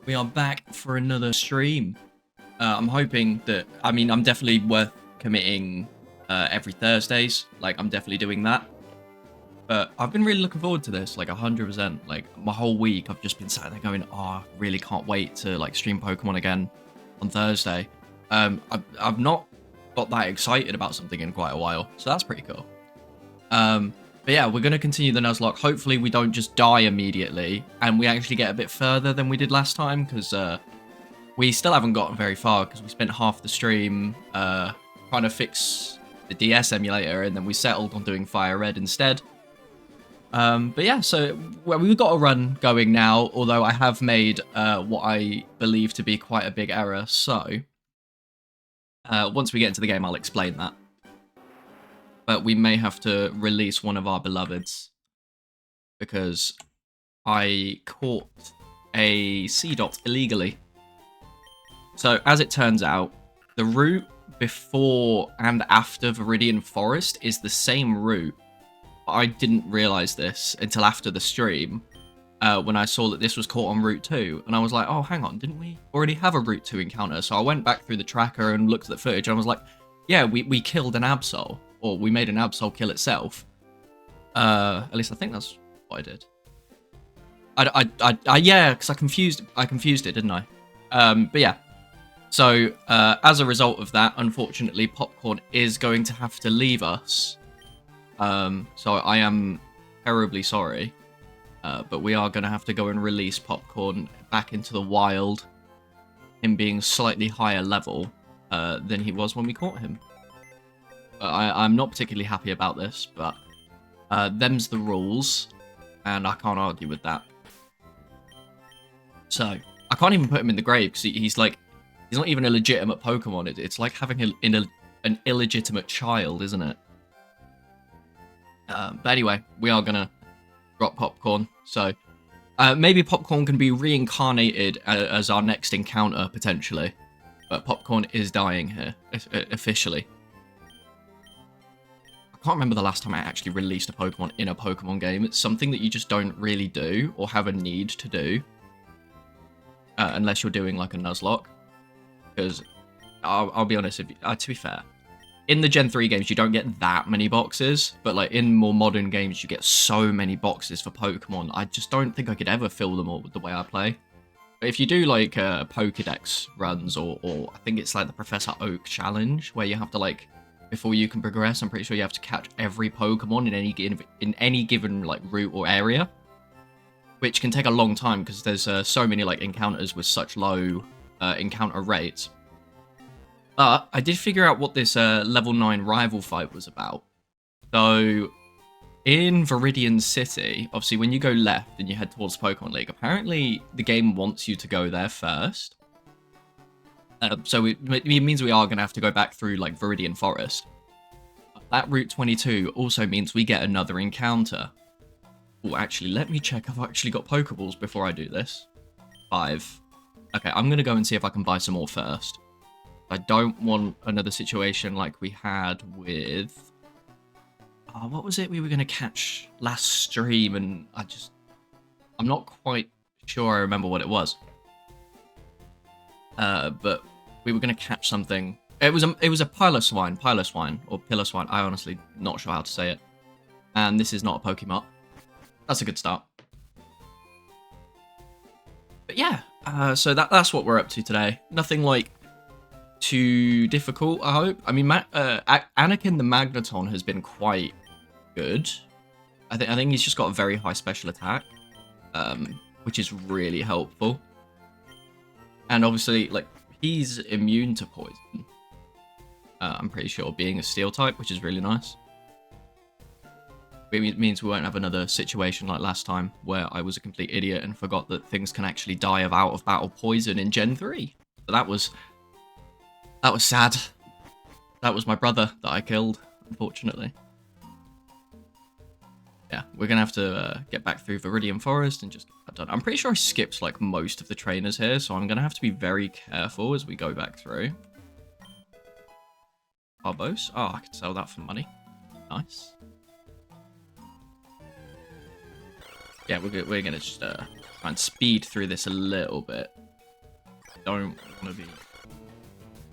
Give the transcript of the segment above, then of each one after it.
We are back for another stream. I'm hoping that, I'm definitely worth committing every Thursdays. Like, I'm definitely doing that. But I've been really looking forward to this, like 100%. Like, my whole week, I've just been sat there going, oh, I really can't wait to like stream Pokemon again on Thursday. I've not got that excited about something in quite a while, so that's pretty cool. But yeah, we're going to continue the Nuzlocke. Hopefully we don't just die immediately, and we actually get a bit further than we did last time, because we still haven't gotten very far, because we spent half the stream trying to fix the DS emulator, and then we settled on doing Firered instead. But yeah, so we've got a run going now, although I have made what I believe to be quite a big error, so once we get into the game, I'll explain that. But we may have to release one of our beloveds, because I caught a C-Dot illegally. So as it turns out, the route before and after Viridian Forest is the same route. I didn't realise this until after the stream, when I saw that this was caught on Route 2, and I was like, oh, hang on, didn't we already have a Route 2 encounter? So I went back through the tracker and looked at the footage, and I was like, yeah, we killed an Absol, or we made an Absol kill itself. At least I think that's what I did. Yeah, because I confused it, didn't I? But yeah. So, as a result of that, unfortunately, Popcorn is going to have to leave us. So I am terribly sorry, but we are going to have to go and release Popcorn back into the wild, him being slightly higher level than he was when we caught him. I'm not particularly happy about this, but them's the rules, and I can't argue with that. So, I can't even put him in the grave, because he's not even a legitimate Pokemon. It's like having an illegitimate child, isn't it? But anyway, we are going to drop Popcorn. So, maybe Popcorn can be reincarnated as our next encounter, potentially. But Popcorn is dying here, officially. I can't remember the last time I actually released a Pokemon in a Pokemon game. It's something that you just don't really do, or have a need to do. Unless you're doing, like, a Nuzlocke. Because, I'll be honest, to be fair, in the Gen 3 games, you don't get that many boxes, but like in more modern games, you get so many boxes for Pokemon. I just don't think I could ever fill them all with the way I play. But if you do like Pokedex runs, or I think it's like the Professor Oak challenge, where you have to like, before you can progress, I'm pretty sure you have to catch every Pokemon in any given like route or area, which can take a long time because there's so many like encounters with such low encounter rates. But I did figure out what this level 9 rival fight was about. So, in Viridian City, obviously when you go left and you head towards Pokemon League, apparently the game wants you to go there first. So it means we are going to have to go back through like Viridian Forest. That Route 22 also means we get another encounter. Oh, actually, let me check if I've actually got Pokeballs before I do this. 5. Okay, I'm going to go and see if I can buy some more first. I don't want another situation like we had with... Oh, what was it we were going to catch last stream, and I'm not quite sure I remember what it was. But we were going to catch something. It was a Piloswine, or Piloswine. I honestly not sure how to say it. And this is not a Pokemon. That's a good start. But yeah, so that's what we're up to today. Nothing like too difficult, I hope. I mean, Anakin the Magneton has been quite good. I think he's just got a very high special attack, which is really helpful. And obviously, like, he's immune to poison. I'm pretty sure, being a steel type, which is really nice. It means we won't have another situation like last time, where I was a complete idiot and forgot that things can actually die of out-of-battle poison in Gen 3. So that was sad. That was my brother that I killed, unfortunately. Yeah, we're going to have to get back through Viridian Forest and just get that done. I'm pretty sure I skipped like most of the trainers here, so I'm going to have to be very careful as we go back through. Arbos. Oh, I could sell that for money. Nice. Yeah, we're going to just try and speed through this a little bit. don't want to be...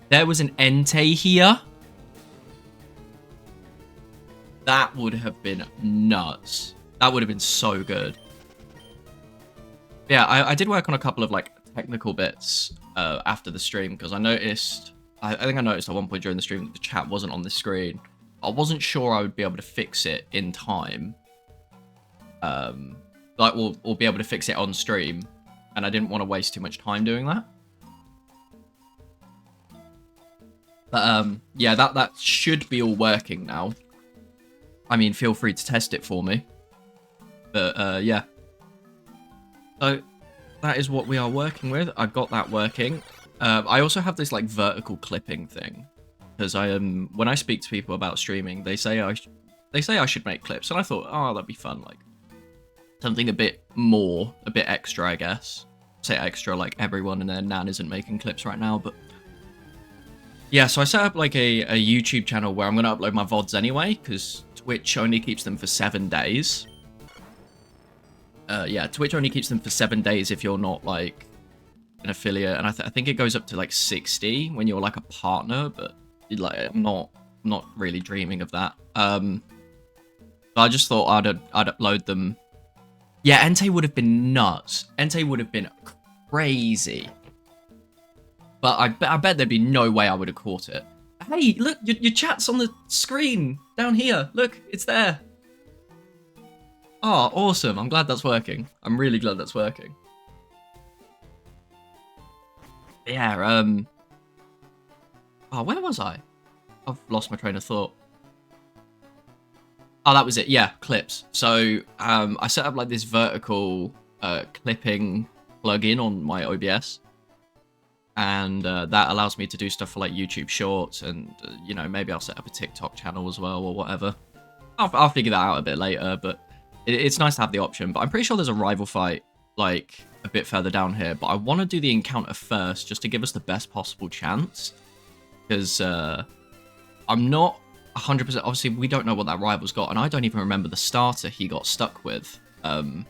There was an Entei here. That would have been nuts. That would have been so good. Yeah, I did work on a couple of like technical bits after the stream because I noticed... I think I noticed at one point during the stream that the chat wasn't on the screen. I wasn't sure I would be able to fix it in time. Like, or be able to fix it on stream. And I didn't want to waste too much time doing that. But, yeah, that should be all working now. I mean, feel free to test it for me. But, yeah. So, that is what we are working with. I got that working. I also have this, like, vertical clipping thing. Because when I speak to people about streaming, they say I should make clips. And I thought, oh, that'd be fun, like, something a bit extra, I guess. Say extra, like everyone and their nan isn't making clips right now, but... Yeah, so I set up, like, a YouTube channel where I'm going to upload my VODs anyway, because Twitch only keeps them for 7 days. Yeah, Twitch only keeps them for 7 days if you're not, like, an affiliate, and I think it goes up to, like, 60 when you're, like, a partner, but... Like, I'm not really dreaming of that. I just thought I'd upload them. Yeah, Entei would have been nuts. Entei would have been crazy. But I bet there'd be no way I would have caught it. Hey, look, your chat's on the screen down here. Look, it's there. Oh, awesome. I'm glad that's working. I'm really glad that's working. Yeah, oh, where was I? I've lost my train of thought. Oh, that was it. Yeah, clips. So I set up like this vertical clipping plugin on my OBS. And that allows me to do stuff for like YouTube Shorts. And, you know, maybe I'll set up a TikTok channel as well or whatever. I'll figure that out a bit later. But it's nice to have the option. But I'm pretty sure there's a rival fight like a bit further down here. But I want to do the encounter first just to give us the best possible chance. Because I'm not 100%... Obviously, we don't know what that rival's got. And I don't even remember the starter he got stuck with. Like,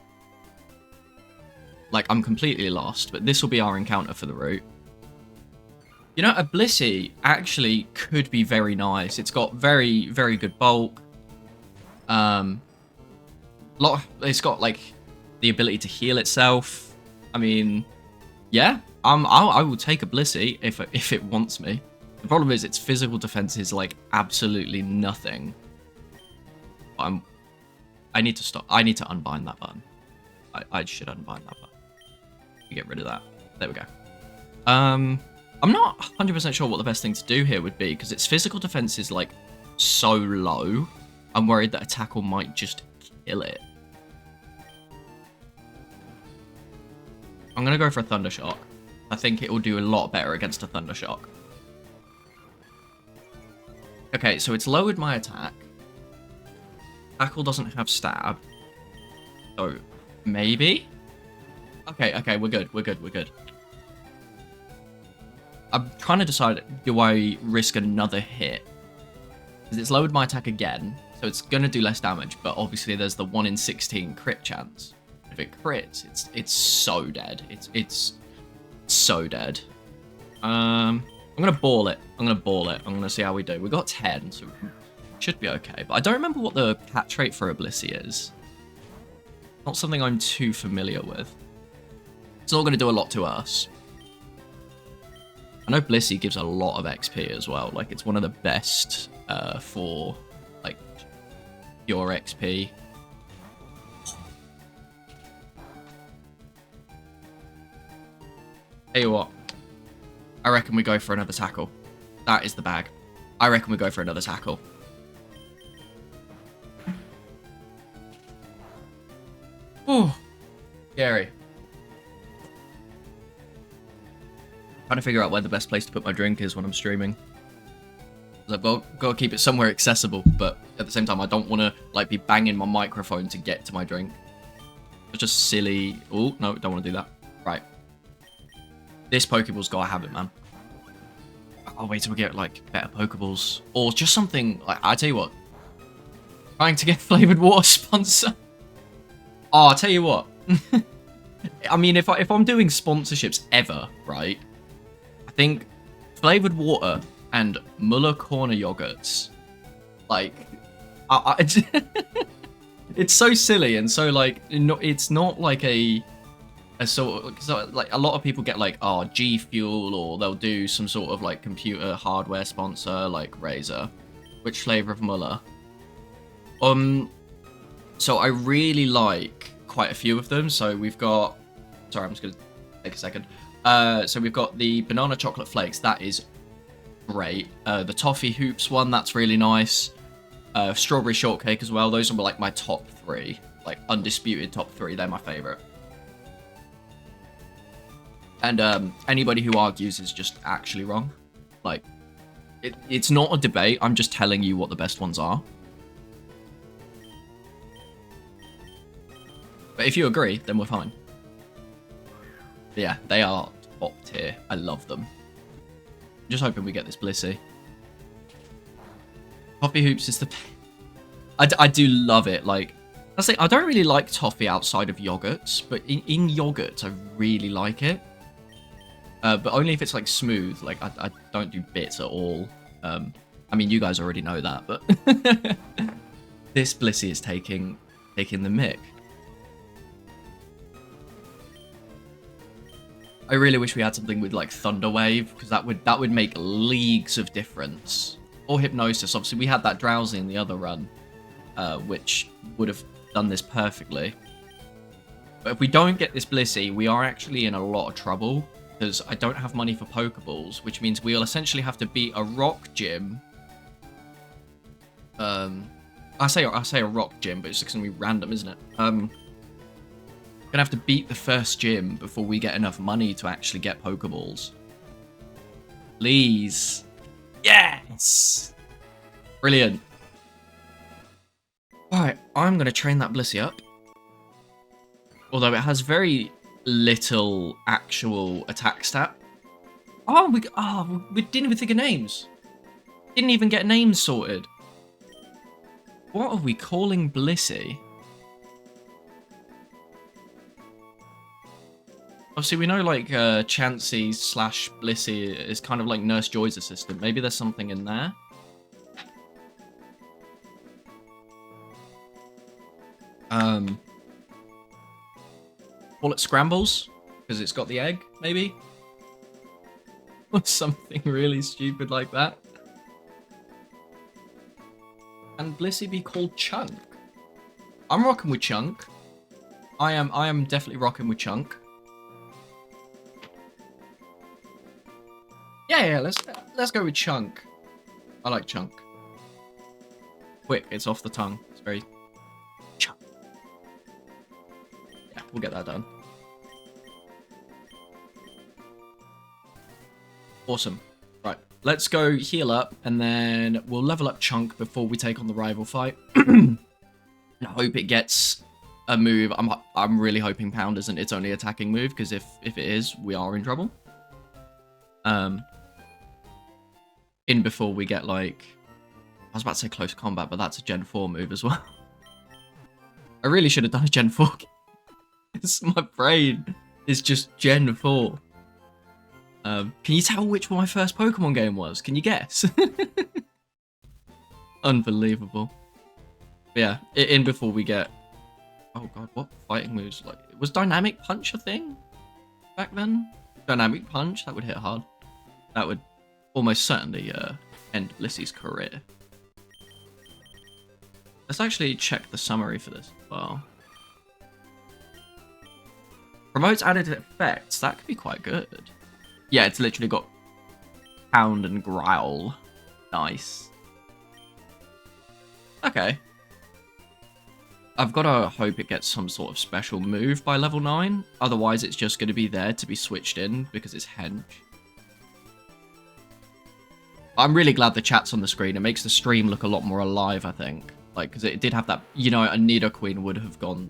I'm completely lost. But this will be our encounter for the route. You know, a Blissey actually could be very nice. It's got very, very good bulk. It's got, like, the ability to heal itself. I mean, yeah. I will take a Blissey if it wants me. The problem is its physical defense is like absolutely nothing. I need to stop. I need to unbind that button. I should unbind that button. Get rid of that. There we go. I'm not 100% sure what the best thing to do here would be because its physical defense is like so low. I'm worried that a tackle might just kill it. I'm gonna go for a Thunder Shock. I think it will do a lot better against a Thunder Shock. Okay, so it's lowered my attack. Tackle doesn't have stab. So, maybe? Okay, we're good. I'm trying to decide, do I risk another hit? Because it's lowered my attack again, so it's going to do less damage, but obviously there's the 1 in 16 crit chance. If it crits, it's so dead. It's so dead. I'm going to ball it. I'm going to see how we do. We got 10, so we should be okay. But I don't remember what the catch rate for a Blissey is. Not something I'm too familiar with. It's not going to do a lot to us. I know Blissey gives a lot of XP as well. Like, it's one of the best for, like, pure XP. Tell you what. I reckon we go for another tackle. That is the bag. I reckon we go for another tackle. Oh, scary. Trying to figure out where the best place to put my drink is when I'm streaming. I've got to keep it somewhere accessible, but at the same time, I don't want to like be banging my microphone to get to my drink. It's just silly. Oh, no, don't want to do that. Right. This Pokeball's got to have it, man. I'll wait till we get like better Pokeballs. Or just something, like, I tell you what. Trying to get flavored water sponsor. Oh, I'll tell you what. I mean, if I'm doing sponsorships ever, right? think flavored water and Muller corner yogurts, like, it's so silly and so like, it's not like a sort of, so like a lot of people get like, oh, G Fuel, or they'll do some sort of like computer hardware sponsor like Razer. Which flavor of Muller? So I really like quite a few of them. So we've got, sorry, I'm just gonna take a second. So we've got the banana chocolate flakes. That is great. The toffee hoops one, that's really nice. Strawberry shortcake as well. Those are like my top 3, like undisputed top 3. They're my favorite. And anybody who argues is just actually wrong. Like, it's not a debate. I'm just telling you what the best ones are. But if you agree, then we're fine. But yeah, they are top tier. I love them. Just hoping we get this Blissey. Toffee hoops is the... I do love it. Like, I say, I don't really like toffee outside of yogurts, but in yogurts, I really like it. But only if it's like smooth. Like, I don't do bits at all. I mean, you guys already know that, but this Blissey is taking the mick. I really wish we had something with like Thunder Wave, because that would make leagues of difference. Or Hypnosis. Obviously, we had that Drowsy in the other run, which would have done this perfectly. But if we don't get this Blissey, we are actually in a lot of trouble, because I don't have money for Pokeballs, which means we'll essentially have to beat a rock gym. I say a rock gym, but it's just gonna be random, isn't it? Gonna have to beat the first gym before we get enough money to actually get Pokeballs. Please. Yes! Brilliant. Alright, I'm gonna train that Blissey up. Although it has very little actual attack stat. Oh, we didn't even think of names. Didn't even get names sorted. What are we calling Blissey? Obviously, we know, like, Chansey / Blissey is kind of like Nurse Joy's assistant. Maybe there's something in there. Call it Scrambles, because it's got the egg, maybe? Or something really stupid like that. And Blissey be called Chunk? I'm rocking with Chunk. I am definitely rocking with Chunk. Yeah, let's go with Chunk. I like Chunk. Quick, it's off the tongue. It's very Chunk. Yeah, we'll get that done. Awesome. Right, let's go heal up, and then we'll level up Chunk before we take on the rival fight. And I hope it gets a move. I'm really hoping Pound isn't its only attacking move, because if it is, we are in trouble. In before we get, like... I was about to say close combat, but that's a Gen 4 move as well. I really should have done a Gen 4. My brain is just Gen 4. Can you tell which one my first Pokemon game was? Can you guess? Unbelievable. But yeah, in before we get... Oh god, what fighting moves? Like, was Dynamic Punch a thing back then? Dynamic Punch? That would hit hard. That would almost certainly end Blissey's career. Let's actually check the summary for this as well. Promotes added effects. That could be quite good. Yeah, it's literally got Pound and Growl. Nice. Okay. I've got to hope it gets some sort of special move by level 9. Otherwise, it's just going to be there to be switched in because it's hench. I'm really glad the chat's on the screen. It makes the stream look a lot more alive, I think. Like, because it did have that, you know, a Nidoqueen would have gone...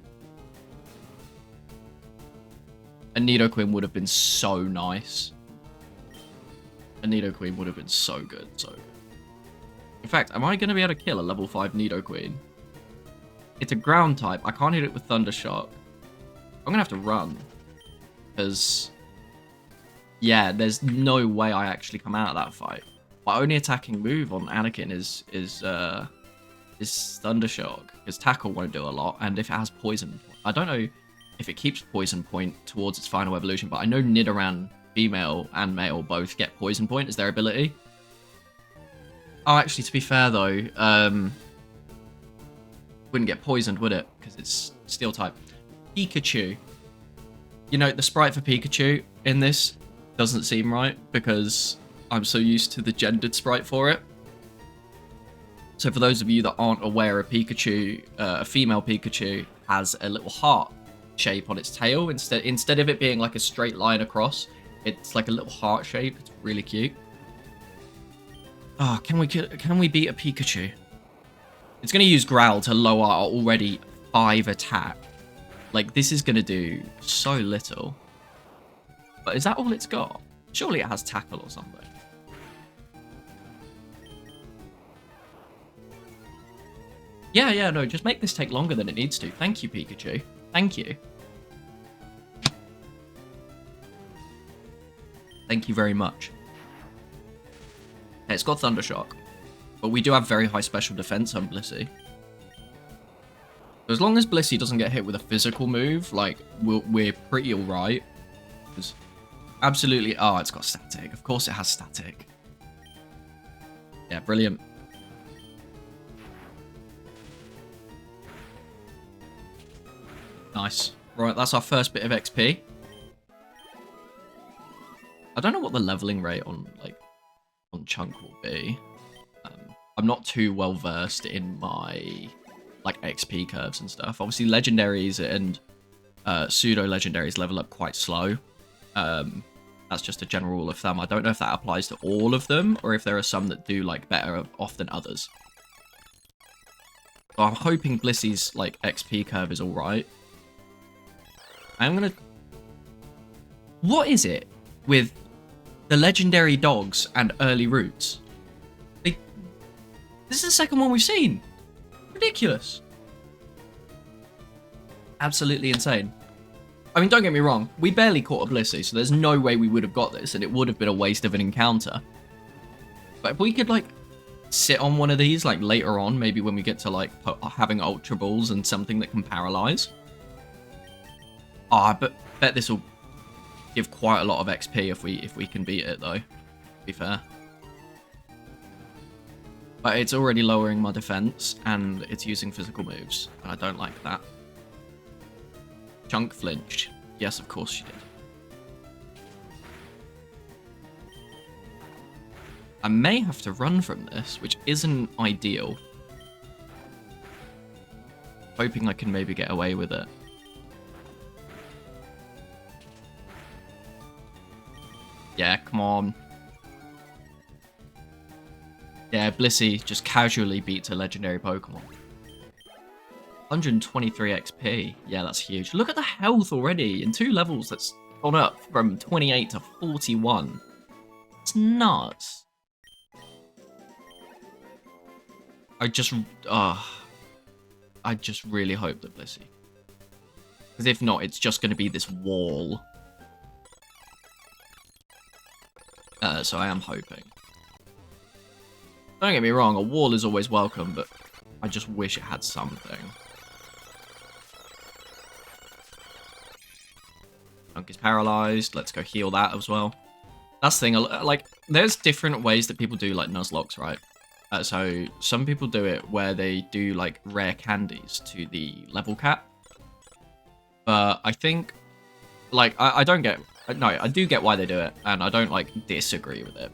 A Nidoqueen would have been so nice. A Nidoqueen would have been so good, so good. In fact, am I going to be able to kill a level 5 Nidoqueen? It's a ground type. I can't hit it with Thunder Shock. I'm going to have to run. Because Yeah, there's no way I actually come out of that fight. My only attacking move on Anakin is Thundershock, because Tackle won't do a lot, and if it has Poison, I don't know if it keeps Poison Point towards its final evolution, but I know Nidoran female and male both get Poison Point as their ability. Oh, actually, to be fair though, wouldn't get poisoned, would it? Because it's Steel type. Pikachu. You know, the sprite for Pikachu in this doesn't seem right because I'm so used to the gendered sprite for it. So for those of you that aren't aware, a Pikachu, a female Pikachu, has a little heart shape on its tail. Instead of it being like a straight line across, it's like a little heart shape. It's really cute. Oh, can we beat a Pikachu? It's going to use Growl to lower our already 5 attack. Like, this is going to do so little. But is that all it's got? Surely it has Tackle or something. Yeah, no, just make this take longer than it needs to. Thank you, Pikachu. Thank you. Thank you very much. It's got Thundershock, but we do have very high special defense on Blissey. So as long as Blissey doesn't get hit with a physical move, like, we're pretty alright. Absolutely. Oh, it's got static. Of course it has static. Yeah, brilliant. Nice. Right, that's our first bit of XP. I don't know what the leveling rate on Chunk will be. I'm not too well versed in my XP curves and stuff. Obviously, legendaries and pseudo legendaries level up quite slow. That's just a general rule of thumb. I don't know if that applies to all of them or if there are some that do better off than others. So I'm hoping Blissey's XP curve is all right. I'm gonna. What is it with the legendary dogs and early roots? This is the second one we've seen. Ridiculous. Absolutely insane. I mean, don't get me wrong. We barely caught a Blissey, so there's no way we would have got this, and it would have been a waste of an encounter. But if we could, sit on one of these, later on, maybe when we get to, having Ultra Balls and something that can paralyze. Oh, I bet this will give quite a lot of XP if we can beat it, though. To be fair. But it's already lowering my defense, and it's using physical moves, and I don't like that. Chunk flinched. Yes, of course she did. I may have to run from this, which isn't ideal. Hoping I can maybe get away with it. Yeah, come on. Yeah, Blissey just casually beats a legendary Pokemon. 123 XP. Yeah, that's huge. Look at the health already. In 2 levels, that's gone up from 28 to 41. It's nuts. I just really hope that Blissey. Because if not, it's just going to be this wall. So I am hoping. Don't get me wrong, a wall is always welcome, but I just wish it had something. Chunk is paralyzed. Let's go heal that as well. That's the thing. There's different ways that people do Nuzlocks, right? So some people do it where they do rare candies to the level cap. But I think, I don't get. No, I do get why they do it, and I don't disagree with it.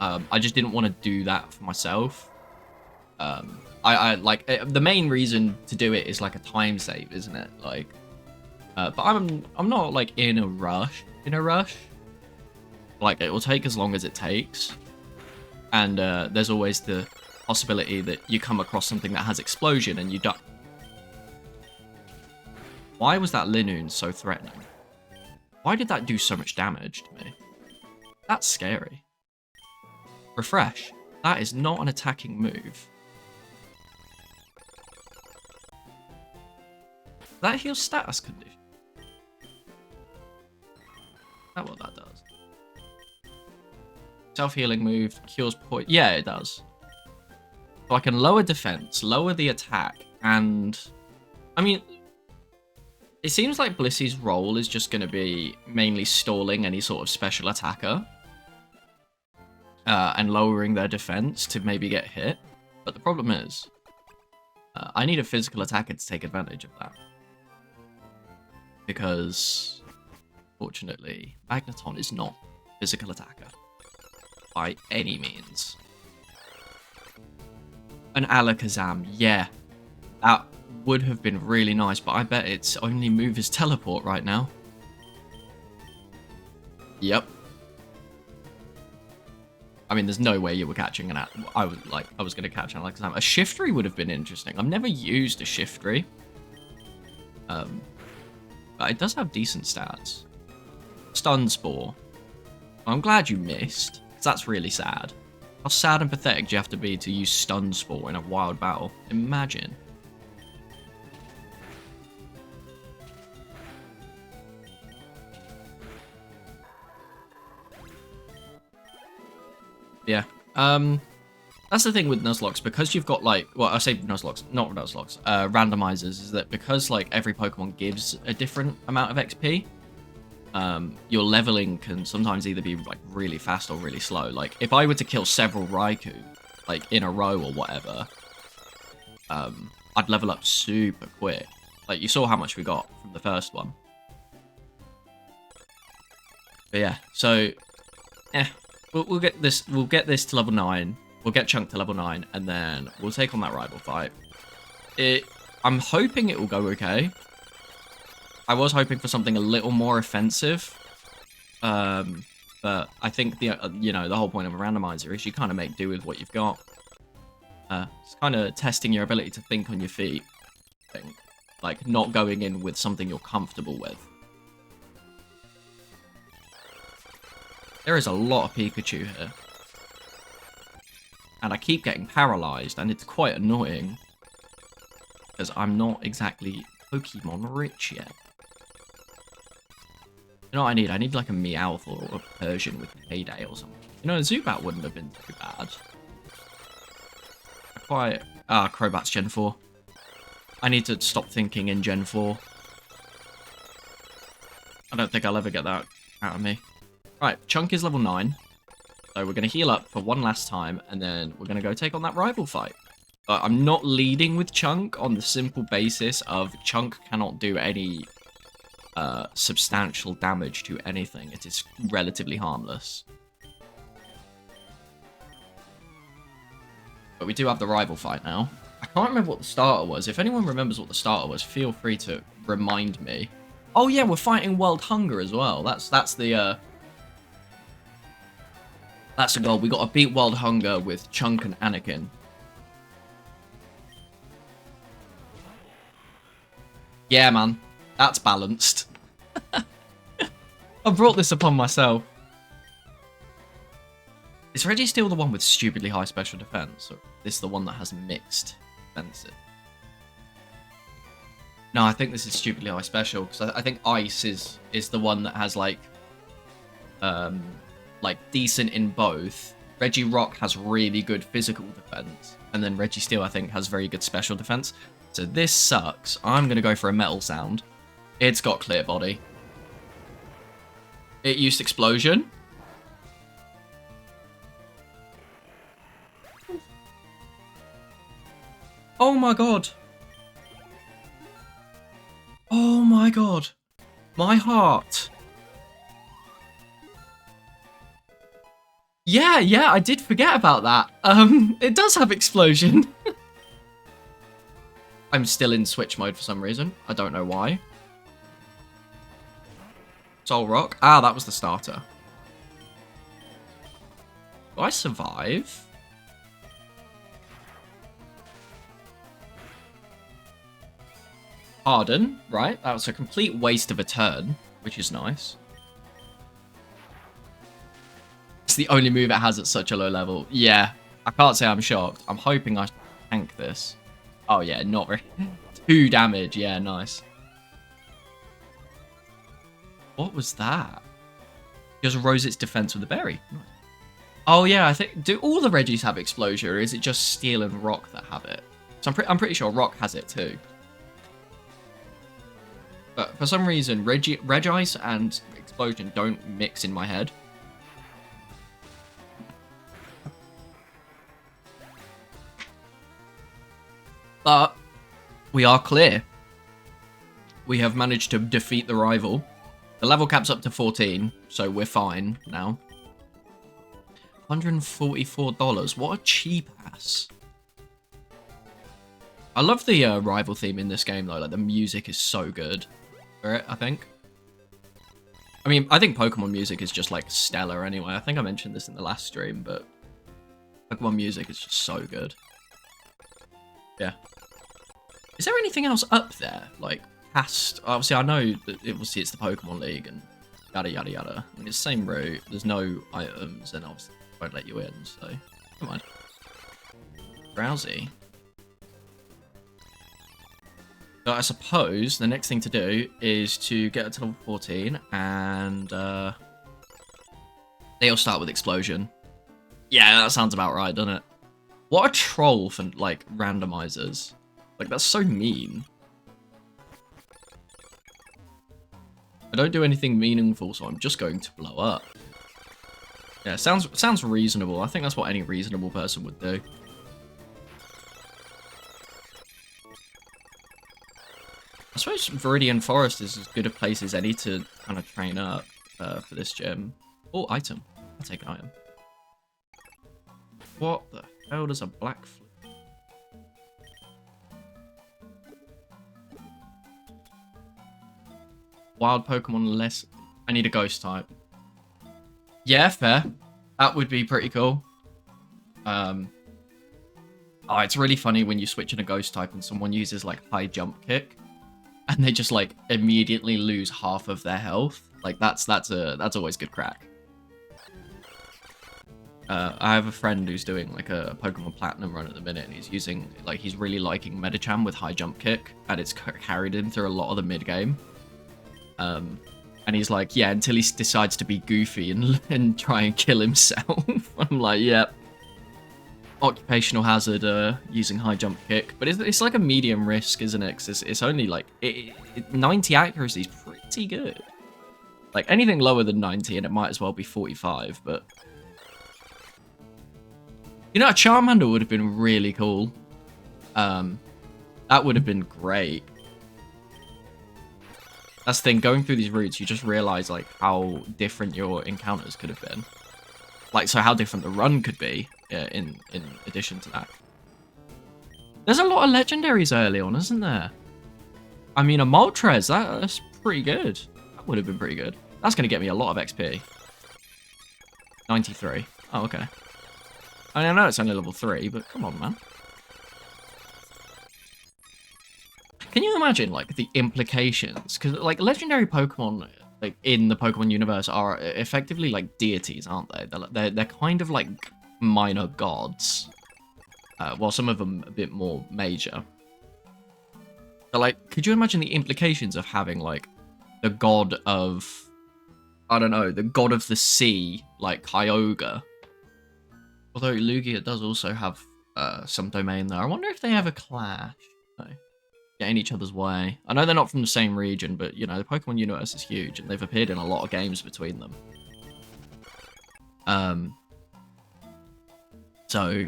I just didn't want to do that for myself. The main reason to do it is a time save, isn't it? But I'm not in a rush. It will take as long as it takes, and there's always the possibility that you come across something that has explosion and you die. Why was that Linoon so threatening? Why did that do so much damage to me? That's scary. Refresh. That is not an attacking move. That heals status condition. Is that what that does? Self-healing move, cures poison. Yeah, it does. So I can lower defense, lower the attack, and... I mean, it seems like Blissy's role is just going to be mainly stalling any sort of special attacker. And lowering their defense to maybe get hit. But the problem is, I need a physical attacker to take advantage of that. Because, fortunately, Magneton is not a physical attacker. By any means. An Alakazam, yeah. That would have been really nice, but I bet its only move is teleport right now. Yep. I mean, there's no way you were catching an... I was going to catch an Alakazam. A Shiftry would have been interesting. I've never used a Shiftry. But it does have decent stats. Stun Spore. I'm glad you missed, because that's really sad. How sad and pathetic do you have to be to use Stun Spore in a wild battle? Imagine. Yeah. That's the thing with Nuzlocke, because you've got, like... Well, I say Nuzlocke, not Nuzlocke. Randomizers, is that because, like, every Pokemon gives a different amount of XP, your leveling can sometimes either be, like, really fast or really slow. Like, if I were to kill several Raikou, like, in a row or whatever, I'd level up super quick. Like, you saw how much we got from the first one. But yeah, so... We'll get this. We'll get this to level 9. We'll get Chunk to level 9, and then we'll take on that rival fight. I'm hoping it will go okay. I was hoping for something a little more offensive, but I think the whole point of a randomizer is you kind of make do with what you've got. It's kind of testing your ability to think on your feet. Like not going in with something you're comfortable with. There is a lot of Pikachu here. And I keep getting paralyzed, and it's quite annoying. Because I'm not exactly Pokemon rich yet. You know what I need? I need like a Meowth or a Persian with Payday or something. You know, a Zubat wouldn't have been too bad. Crobat's Gen 4. I need to stop thinking in Gen 4. I don't think I'll ever get that out of me. Right, Chunk is level 9. So we're going to heal up for one last time, and then we're going to go take on that rival fight. But I'm not leading with Chunk on the simple basis of Chunk cannot do any substantial damage to anything. It is relatively harmless. But we do have the rival fight now. I can't remember what the starter was. If anyone remembers what the starter was, feel free to remind me. Oh yeah, we're fighting World Hunger as well. That's the goal. We got to beat World Hunger with Chunk and Anakin. Yeah, man. That's balanced. I brought this upon myself. Is Reggie still the one with stupidly high special defense? Or is this the one that has mixed defensive? No, I think this is stupidly high special, because I think Ice is the one that has, like decent in both. Reggie Rock has really good physical defense, and then Reggie Steel, I think, has very good special defense. So this sucks. I'm going to go for a metal sound. It's got clear body. It used explosion. Oh my god. Oh my god. My heart. Yeah, I did forget about that. It does have explosion. I'm still in switch mode for some reason. I don't know why. Soul Rock. Ah, that was the starter. Do I survive? Harden, right? That was a complete waste of a turn, which is nice. It's the only move it has at such a low level. Yeah, I can't say I'm shocked. I'm hoping I tank this. Oh yeah, not very. 2 damage. Yeah, nice. What was that? Just rose its defense with a berry. Nice. Oh yeah, I think do all the Reggies have Explosion, or is it just Steel and Rock that have it? So I'm pretty sure Rock has it too. But for some reason, Regice and Explosion don't mix in my head. But we are clear. We have managed to defeat the rival. The level cap's up to 14, so we're fine now. $144. What a cheap ass. I love the rival theme in this game though. Like the music is so good for it, I think. I mean, I think Pokemon music is just like stellar anyway. I think I mentioned this in the last stream, but Pokemon music is just so good. Yeah. Is there anything else up there? Like past, obviously I know that obviously it's the Pokemon League and yada yada yada. I mean, it's the same route. There's no items and obviously won't let you in, so come on. Drowsy. So I suppose the next thing to do is to get up to level 14 and they'll start with Explosion. Yeah, that sounds about right, doesn't it? What a troll for like randomizers. Like that's so mean. I don't do anything meaningful, so I'm just going to blow up. Yeah, sounds reasonable. I think that's what any reasonable person would do. I suppose Viridian Forest is as good a place as any to kind of train up for this gym. Oh, item. I'll take an item. What the hell does a black flip? Wild Pokemon less... I need a ghost type. Yeah, fair. That would be pretty cool. Oh, it's really funny when you switch in a ghost type and someone uses like high jump kick. And they just like immediately lose half of their health. Like that's always good crack. I have a friend who's doing like a Pokemon Platinum run at the minute, and he's using like he's really liking Medicham with high jump kick, and it's carried him through a lot of the mid game. And he's like, yeah, until he decides to be goofy and try and kill himself. I'm like, yep. Occupational hazard using high jump kick, but it's like a medium risk, isn't it? 'Cause it's only like 90 accuracy is pretty good. Like anything lower than 90 and it might as well be 45, but you know, a Charmander would have been really cool. That would have been great. That's the thing, going through these routes, you just realize like how different your encounters could have been. Like, so how different the run could be in addition to that. There's a lot of legendaries early on, isn't there? I mean, a Moltres, that's pretty good. That would have been pretty good. That's going to get me a lot of XP. 93. Oh, okay. I mean, I know it's only level 3, but come on, man. Can you imagine, like, the implications? Because, like, legendary Pokemon... like in the Pokemon universe are effectively like deities, aren't they? They're kind of like minor gods, while some of them a bit more major. But like, could you imagine the implications of having like the god of, I don't know, the god of the sea, like Kyogre? Although Lugia does also have some domain there. I wonder if they ever clash. No. Get in each other's way. I know they're not from the same region, but you know, the Pokemon universe is huge and they've appeared in a lot of games between them. So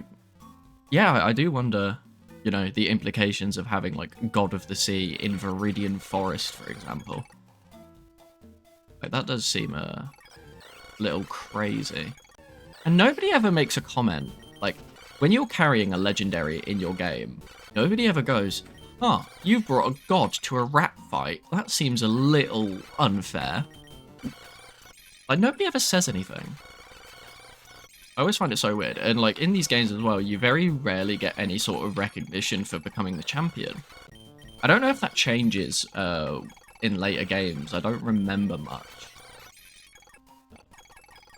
yeah, I do wonder, you know, the implications of having like God of the Sea in Viridian Forest, for example. Like that does seem a little crazy. And nobody ever makes a comment, like when you're carrying a legendary in your game, nobody ever goes, oh, you've brought a god to a rat fight. That seems a little unfair. Like, nobody ever says anything. I always find it so weird. And, like, in these games as well, you very rarely get any sort of recognition for becoming the champion. I don't know if that changes in later games. I don't remember much.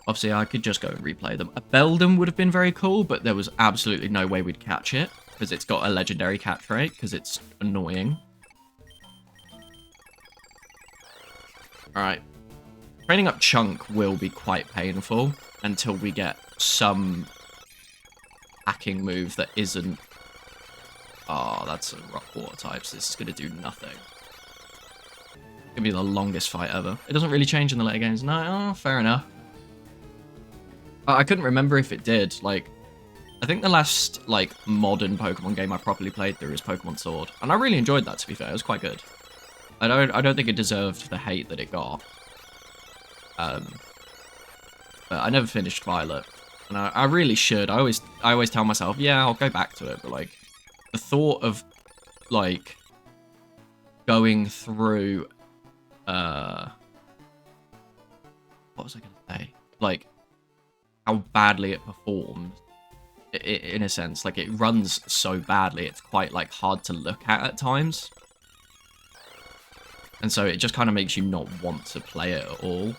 Obviously, I could just go and replay them. A Beldum would have been very cool, but there was absolutely no way we'd catch it. Because it's got a legendary catch rate, because it's annoying. Alright. Training up Chunk will be quite painful until we get some hacking move that isn't... Oh, that's a rock water type, so this is going to do nothing. It's going to be the longest fight ever. It doesn't really change in the later games. No, oh, fair enough. I couldn't remember if it did. Like, I think the last, like, modern Pokemon game I properly played through is Pokemon Sword. And I really enjoyed that, to be fair. It was quite good. I don't think it deserved the hate that it got. But I never finished Violet. And I really should. I always tell myself, yeah, I'll go back to it. But, like, the thought of, like, going through, what was I going to say? Like, how badly it performs, in a sense. Like, it runs so badly, it's quite, like, hard to look at times. And so it just kind of makes you not want to play it at all.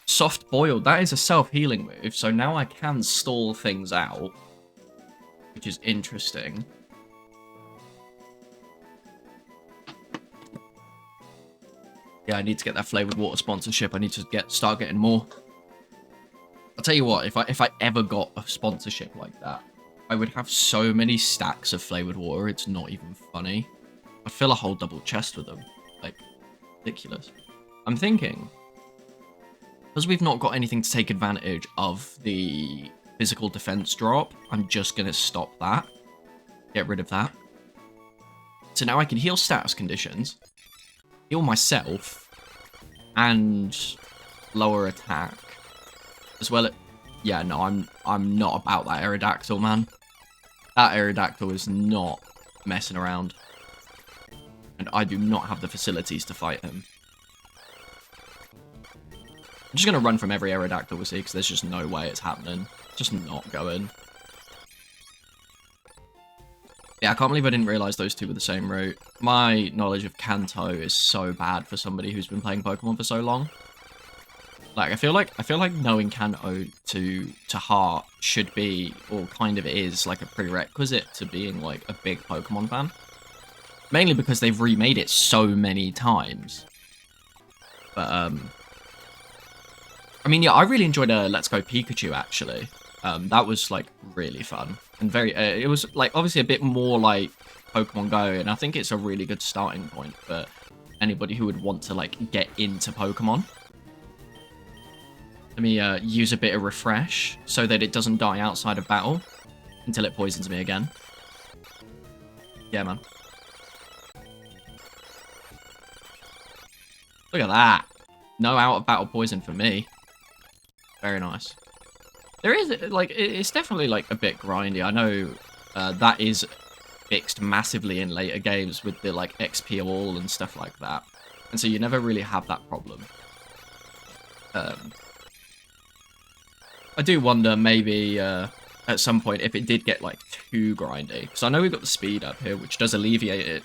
Soft Boiled, that is a self-healing move, so now I can stall things out, which is interesting. Yeah, I need to get that flavored water sponsorship. I need to start getting more. I'll tell you what, if I ever got a sponsorship like that, I would have so many stacks of flavored water, it's not even funny. I'd fill a whole double chest with them. Like, ridiculous. I'm thinking, because we've not got anything to take advantage of the physical defense drop, I'm just going to stop that. Get rid of that. So now I can heal status conditions, heal myself, and lower attack. As well as... Yeah, no, I'm not about that Aerodactyl, man. That Aerodactyl is not messing around. And I do not have the facilities to fight him. I'm just going to run from every Aerodactyl we see, because there's just no way it's happening. Just not going. Yeah, I can't believe I didn't realise those two were the same route. My knowledge of Kanto is so bad for somebody who's been playing Pokemon for so long. Like, I feel like knowing Kanto to heart should be, or kind of is, like a prerequisite to being, like, a big Pokemon fan. Mainly because they've remade it so many times. But, I mean, yeah, I really enjoyed Let's Go Pikachu, actually. That was, like, really fun. And very, it was, like, obviously a bit more like Pokemon Go, and I think it's a really good starting point for anybody who would want to, like, get into Pokemon. Let me use a bit of refresh so that it doesn't die outside of battle until it poisons me again. Yeah, man. Look at that. No out of battle poison for me. Very nice. There is, like, it's definitely, like, a bit grindy. I know that is fixed massively in later games with the, like, XP all and stuff like that. And so you never really have that problem. I do wonder maybe at some point if it did get, like, too grindy. Because I know we've got the speed up here, which does alleviate it.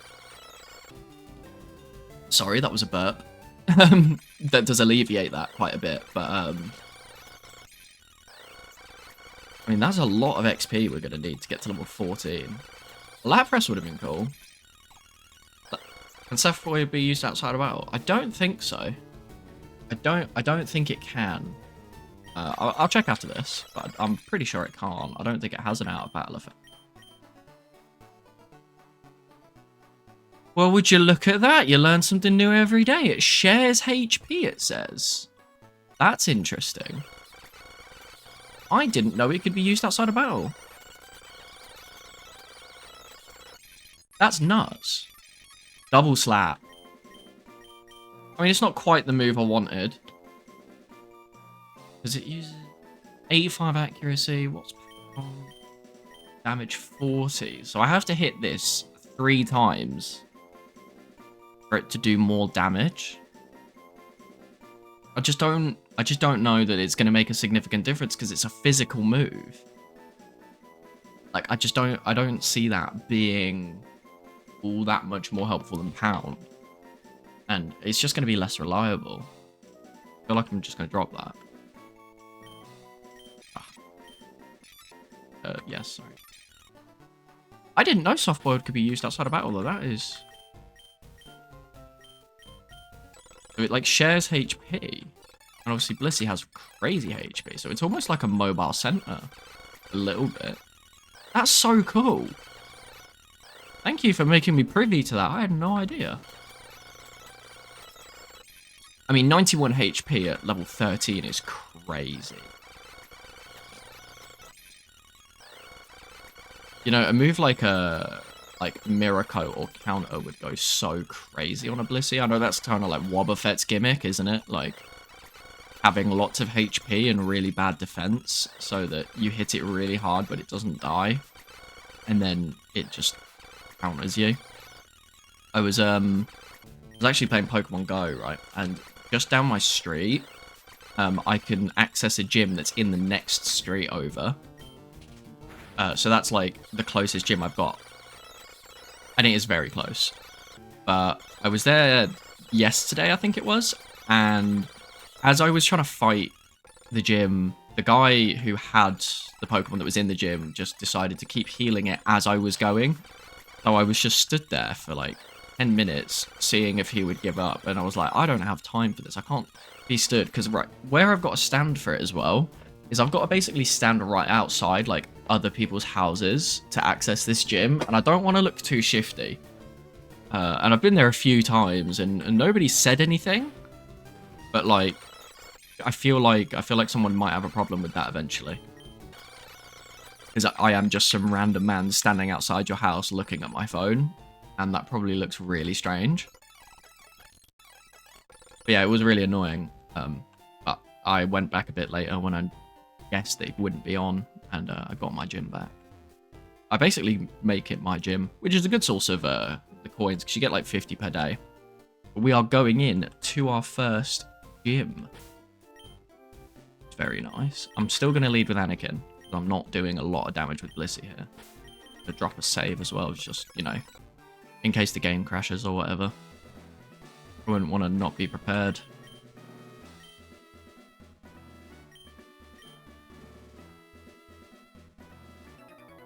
Sorry, that was a burp. That does alleviate that quite a bit, but I mean, that's a lot of XP we're going to need to get to level 14. Lapras would have been cool. Can Sophomore be used outside of battle? I don't think so. I don't think it can. I'll check after this, but I'm pretty sure it can't. I don't think it has an out of battle effect. Well, would you look at that? You learn something new every day. It shares HP, it says. That's interesting. I didn't know it could be used outside of battle. That's nuts. Double slap. I mean, it's not quite the move I wanted. Does it use 85 accuracy? What's damage 40? So I have to hit this 3 times for it to do more damage. I just don't know that it's going to make a significant difference because it's a physical move. Like, I don't see that being all that much more helpful than Pound. And it's just going to be less reliable. I feel like I'm just going to drop that. Yes, sorry. I didn't know Soft Boiled could be used outside of battle, though. That is So it like shares HP. And obviously Blissey has crazy HP, so it's almost like a mobile center. A little bit. That's so cool. Thank you for making me privy to that. I had no idea. I mean, 91 HP at level 13 is crazy. You know, a move like Miracle or Counter would go so crazy on a Blissey. I know that's kind of like Wobbuffet's gimmick, isn't it? Like, having lots of HP and really bad defense so that you hit it really hard but it doesn't die. And then it just counters you. I was actually playing Pokemon Go, right? And just down my street, I can access a gym that's in the next street over. So that's like the closest gym I've got. And it is very close. But I was there yesterday, I think it was. And as I was trying to fight the gym, the guy who had the Pokemon that was in the gym just decided to keep healing it as I was going. So I was just stood there for like 10 minutes seeing if he would give up. And I was like, I don't have time for this. I can't be stood. Because right, where I've got to stand for it as well is I've got to basically stand right outside like other people's houses to access this gym. And I don't want to look too shifty. And I've been there a few times and nobody said anything. But like, I feel like someone might have a problem with that eventually. Because I am just some random man standing outside your house looking at my phone. And that probably looks really strange. But yeah, it was really annoying. But I went back a bit later when I guessed it wouldn't be on. And I got my gym back. I basically make it my gym, which is a good source of the coins. Because you get like 50 per day. But we are going in to our first gym. It's very nice. I'm still going to lead with Anakin. I'm not doing a lot of damage with Blissey here. To drop a save as well, just, you know, in case the game crashes or whatever. I wouldn't want to not be prepared.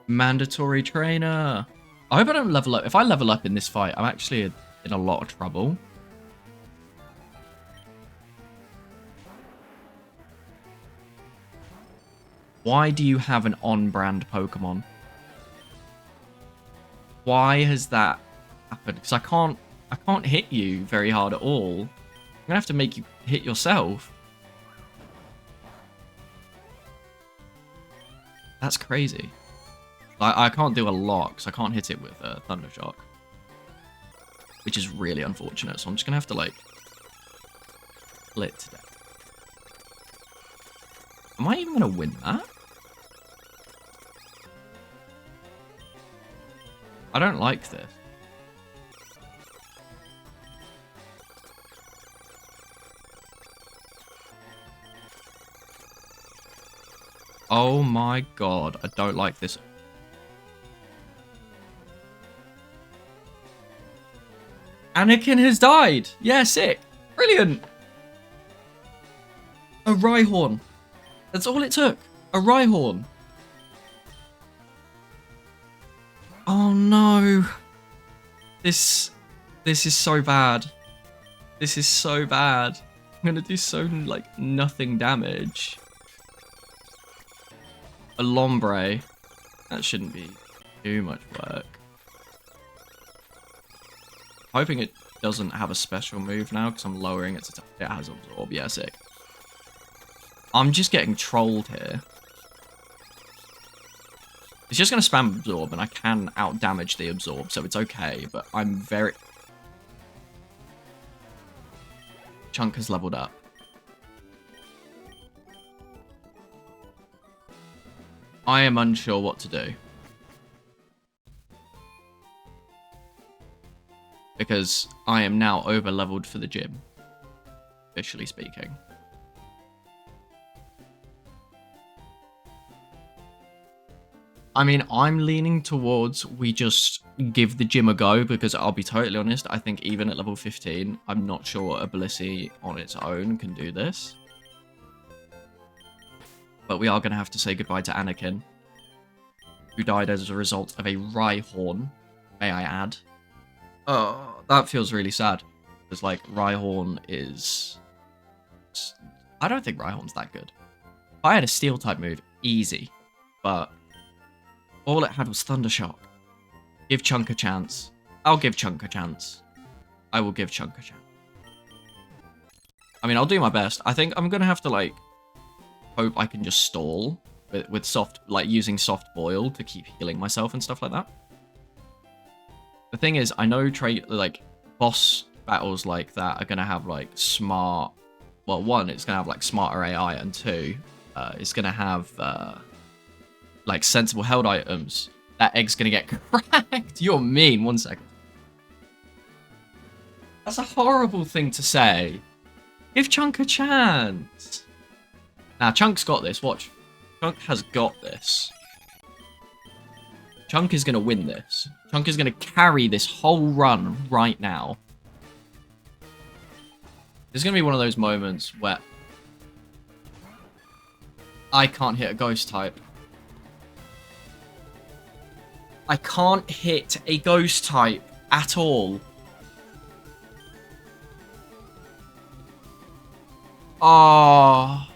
Mandatory trainer. I hope I don't level up. If I level up in this fight, I'm actually in a lot of trouble. Why do you have an on-brand Pokemon? Why has that happened? Because I can't hit you very hard at all. I'm gonna have to make you hit yourself. That's crazy. I can't do a lot because I can't hit it with Thunder Shock, which is really unfortunate. So I'm just gonna have to like split to death. Am I even gonna win that? I don't like this. Oh my god, I don't like this. Anakin has died! Yeah, sick. Brilliant! A Rhyhorn. That's all it took. A Rhyhorn. Oh no. This is so bad. This is so bad. I'm gonna do so, like, nothing damage. A Lombre. That shouldn't be too much work. Hoping it doesn't have a special move now, because I'm lowering its attack. It has Absorb, yeah, sick. I'm just getting trolled here. It's just going to spam Absorb, and I can out-damage the Absorb, so it's okay, but I'm very... Chunk has leveled up. I am unsure what to do. Because I am now over-leveled for the gym. Officially speaking. I mean, I'm leaning towards we just give the gym a go, because I'll be totally honest, I think even at level 15, I'm not sure a Blissey on its own can do this. But we are going to have to say goodbye to Anakin, who died as a result of a Rhyhorn, may I add. Oh, that feels really sad. Because, like, Rhyhorn is... I don't think Rhyhorn's that good. If I had a Steel-type move, easy. But all it had was Thundershock. Give Chunk a chance. I'll give Chunk a chance. I will give Chunk a chance. I mean, I'll do my best. I think I'm going to have to, like, hope I can just stall with soft, like, using soft boil to keep healing myself and stuff like that. The thing is, I know like, boss battles like that are going to have, like, smart... Well, one, it's going to have, like, smarter AI, and two, it's going to have, like, sensible held items. That egg's going to get cracked. You're mean. 1 second. That's a horrible thing to say. Give Chunk a chance. Now, Chunk's got this. Watch. Chunk has got this. Chunk is going to win this. Chunk is going to carry this whole run right now. There's going to be one of those moments where I can't hit a ghost type. I can't hit a ghost type at all. Oh.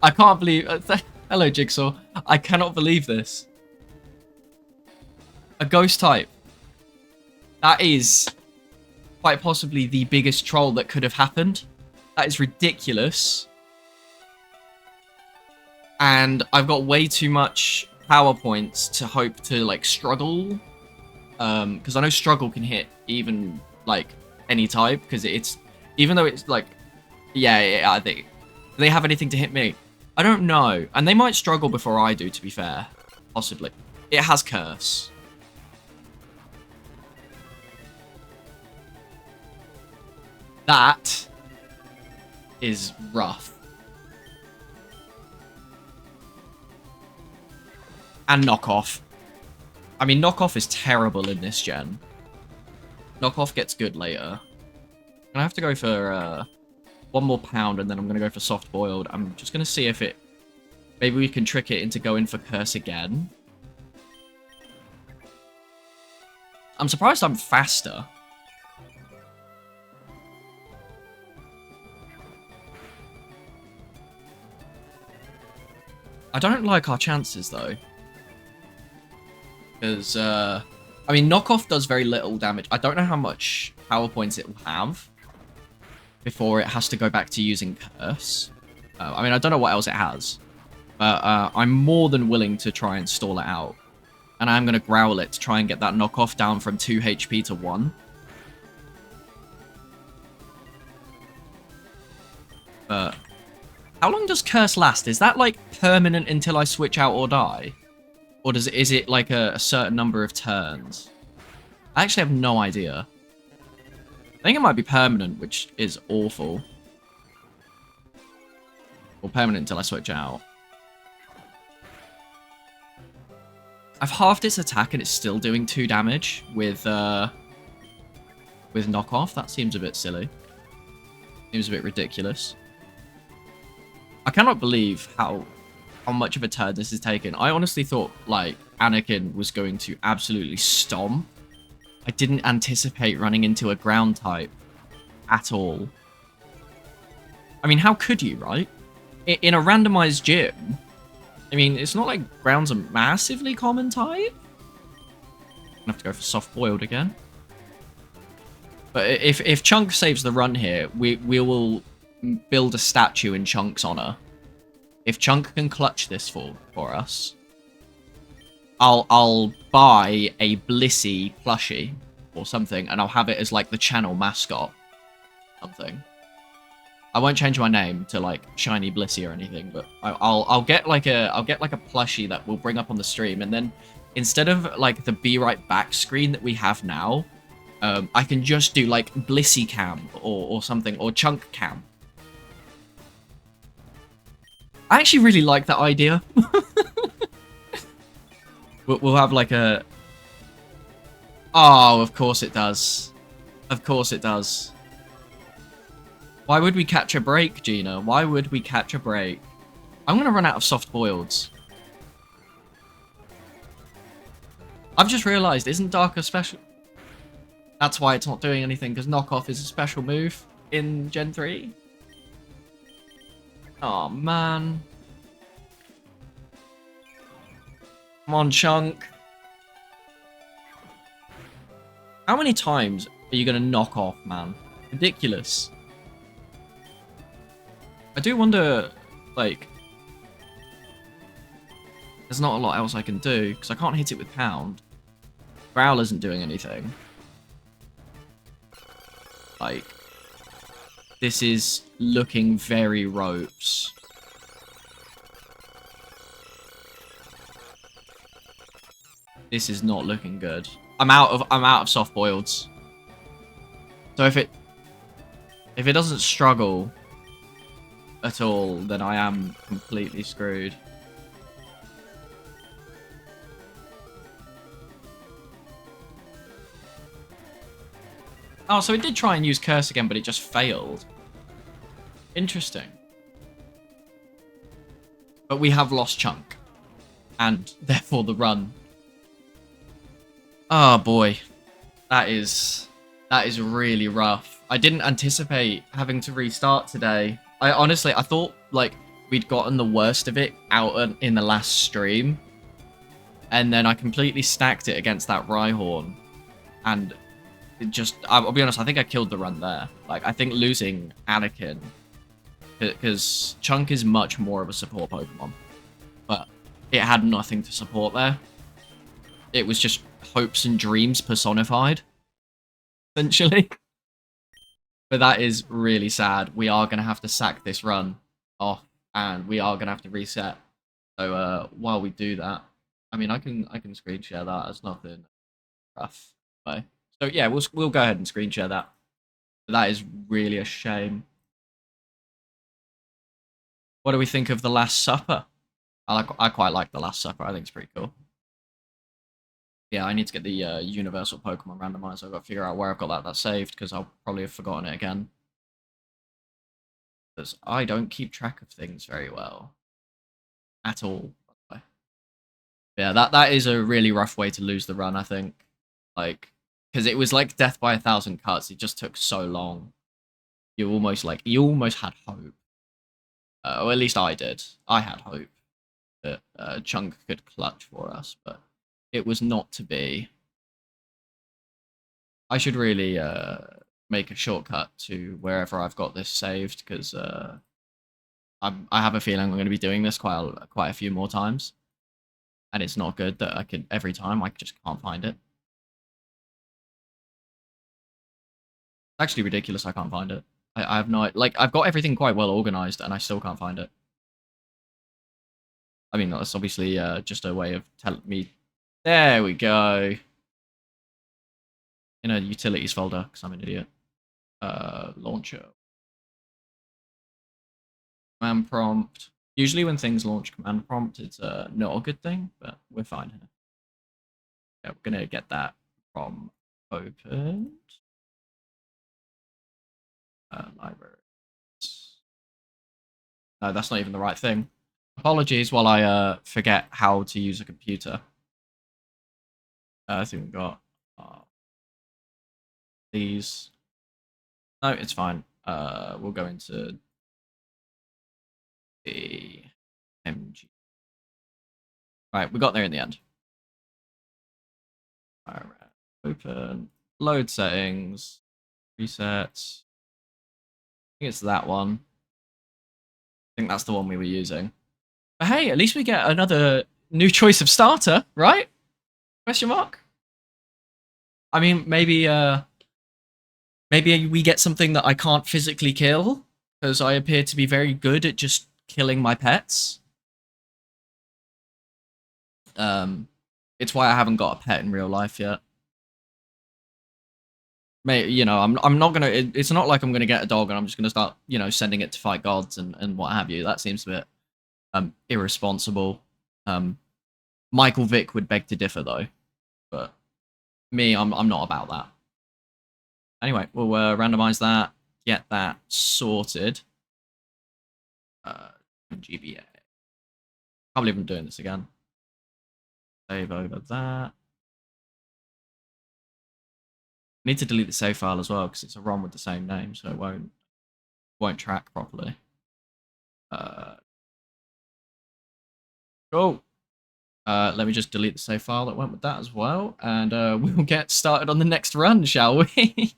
I can't believe... hello, Jigsaw. I cannot believe this. A ghost type. That is quite possibly the biggest troll that could have happened. That is ridiculous. And I've got way too much power points to hope to, like, struggle. Because I know struggle can hit even, like, any type. Because it's... Even though it's, like... Yeah, I think... Do they have anything to hit me? I don't know. And they might struggle before I do, to be fair. Possibly. It has Curse. That is rough. And Knockoff. I mean, Knockoff is terrible in this gen. Knockoff gets good later. I have to go for one more pound, and then I'm going to go for soft boiled. I'm just going to see if it... Maybe we can trick it into going for Curse again. I'm surprised I'm faster. I don't like our chances, though. Because, I mean, Knockoff does very little damage. I don't know how much power points it will have before it has to go back to using Curse. I mean, I don't know what else it has. But I'm more than willing to try and stall it out. And I'm going to growl it to try and get that Knockoff down from 2 HP to 1. But how long does Curse last? Is that, like, permanent until I switch out or die? Or is it like a certain number of turns? I actually have no idea. I think it might be permanent, which is awful. Or permanent until I switch out. I've halved its attack and it's still doing 2 damage with Knockoff. That seems a bit silly. Seems a bit ridiculous. I cannot believe how much of a turn this is taken. I honestly thought, like, Anakin was going to absolutely stomp. I didn't anticipate running into a ground type at all. I mean, how could you, right? In a randomized gym, I mean, it's not like ground's a massively common type. I'm gonna have to go for soft-boiled again. But if Chunk saves the run here, we will build a statue in Chunk's honor. If Chunk can clutch this for us, I'll buy a Blissey plushie or something, and I'll have it as, like, the channel mascot. Something. I won't change my name to, like, Shiny Blissey or anything, but I'll get like a plushie that we'll bring up on the stream, and then instead of, like, the Be Right Back screen that we have now, I can just do, like, Blissey Cam or something, or Chunk Cam. I actually really like that idea. We'll have, like, a... Oh, of course it does. Of course it does. Why would we catch a break, Gina? Why would we catch a break? I'm going to run out of soft boileds. I've just realised, isn't Darker special? That's why it's not doing anything, because knockoff is a special move in Gen 3. Oh, man. Come on, Chunk. How many times are you going to knock off, man? Ridiculous. I do wonder, like... There's not a lot else I can do, because I can't hit it with Pound. Growl isn't doing anything. Like... This is looking very ropes. This is not looking good. I'm out of soft boileds. So if it doesn't struggle at all, then I am completely screwed. Oh, so it did try and use Curse again, but it just failed. Interesting. But we have lost Chunk. And therefore the run. Oh boy. That is really rough. I didn't anticipate having to restart today. I thought like we'd gotten the worst of it out in the last stream. And then I completely stacked it against that Rhyhorn. And it just, I'll be honest, I think I killed the run there. Like, I think losing Anakin, because Chunk is much more of a support Pokemon. But it had nothing to support there. It was just hopes and dreams personified, essentially. But that is really sad. We are going to have to sack this run off, and we are going to have to reset. So while we do that, I mean, I can screen share that as nothing rough. Bye. So yeah, we'll go ahead and screen share that. That is really a shame. What do we think of The Last Supper? I quite like The Last Supper. I think it's pretty cool. Yeah, I need to get the Universal Pokemon Randomizer. I've got to figure out where I've got that saved, because I'll probably have forgotten it again. Because I don't keep track of things very well. At all. Yeah, that is a really rough way to lose the run, I think. Like, because it was like death by 1,000 cuts. It just took so long. You almost had hope. Or at least I did. I had hope that Chunk could clutch for us, but it was not to be. I should really make a shortcut to wherever I've got this saved, because I have a feeling I'm going to be doing this quite a few more times, and it's not good that every time I just can't find it. It's actually ridiculous I can't find it. I have no... Like, I've got everything quite well organized, and I still can't find it. I mean, that's obviously just a way of telling me... There we go. In a utilities folder, because I'm an idiot. Launcher. Command prompt. Usually when things launch command prompt, it's not a good thing, but we're fine here. Yeah, we're going to get that from opened. Library. No, that's not even the right thing. Apologies while I forget how to use a computer. I think we've got these. No, it's fine. We'll go into the MG. Right, we got there in the end. All right, open, load settings, resets. I think it's that one. I think that's the one we were using. But hey, at least we get another new choice of starter, right? Question mark? I mean, maybe we get something that I can't physically kill, because I appear to be very good at just killing my pets. It's why I haven't got a pet in real life yet. You know, I'm not gonna. It's not like I'm gonna get a dog and I'm just gonna start, you know, sending it to fight gods and what have you. That seems a bit irresponsible. Michael Vick would beg to differ though, but me, I'm not about that. Anyway, we'll randomize that, get that sorted. GBA. Can't believe I'm doing this again. Save over that. Need to delete the save file as well because it's a ROM with the same name, so it won't track properly. Cool. Let me just delete the save file that went with that as well, and we'll get started on the next run, shall we?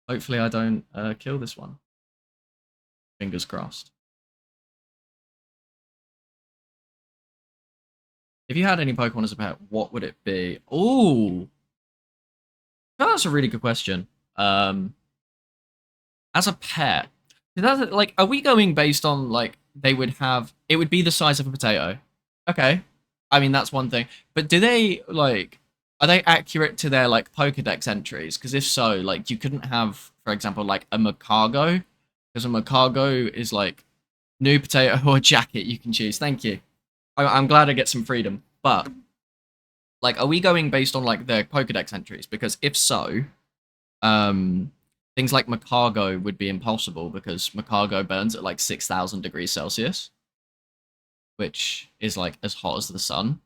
Hopefully I don't kill this one. Fingers crossed. If you had any Pokemon as a pet, what would it be? Ooh! Oh, that's a really good question. As a pet, that's, like, are we going based on, like, they would have... It would be the size of a potato. Okay. I mean, that's one thing. But do they, like... Are they accurate to their, like, Pokedex entries? Because if so, like, you couldn't have, for example, like, a Macargo. Because a Macargo is, like, new potato or jacket you can choose. Thank you. I'm glad I get some freedom. But, like, are we going based on, like, their Pokedex entries? Because if so, things like Macargo would be impossible because Macargo burns at, like, 6,000 degrees Celsius, which is, like, as hot as the sun.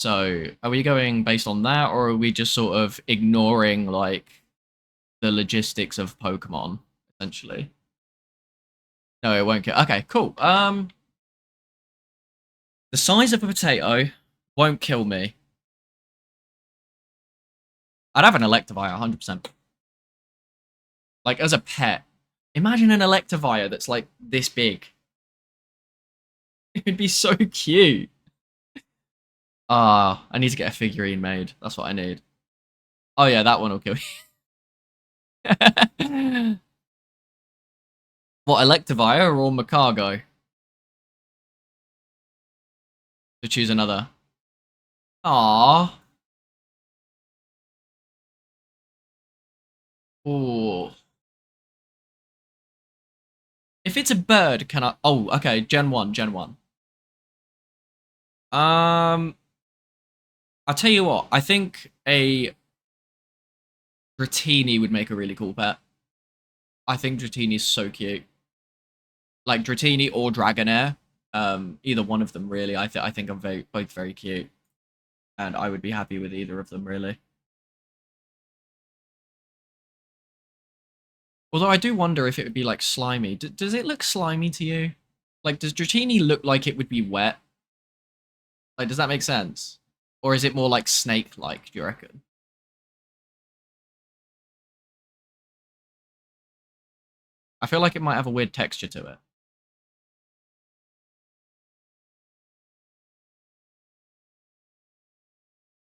So, are we going based on that, or are we just sort of ignoring, like, the logistics of Pokemon, essentially? No, it won't kill. Okay, cool. The size of a potato won't kill me. I'd have an Electivire, 100%. Like, as a pet. Imagine an Electivire that's, like, this big. It would be so cute. Ah, I need to get a figurine made. That's what I need. Oh yeah, that one will kill you. What, Electivire or Macargo? To choose another. Ah. Ooh. If it's a bird, can I... Oh, okay, Gen 1, Gen 1. I'll tell you what, I think a Dratini would make a really cool pet. I think Dratini's so cute. Like, Dratini or Dragonair. Either one of them, really. I think are both very cute. And I would be happy with either of them, really. Although I do wonder if it would be, like, slimy. Does it look slimy to you? Like, does Dratini look like it would be wet? Like, does that make sense? Or is it more, like, snake-like, do you reckon? I feel like it might have a weird texture to it.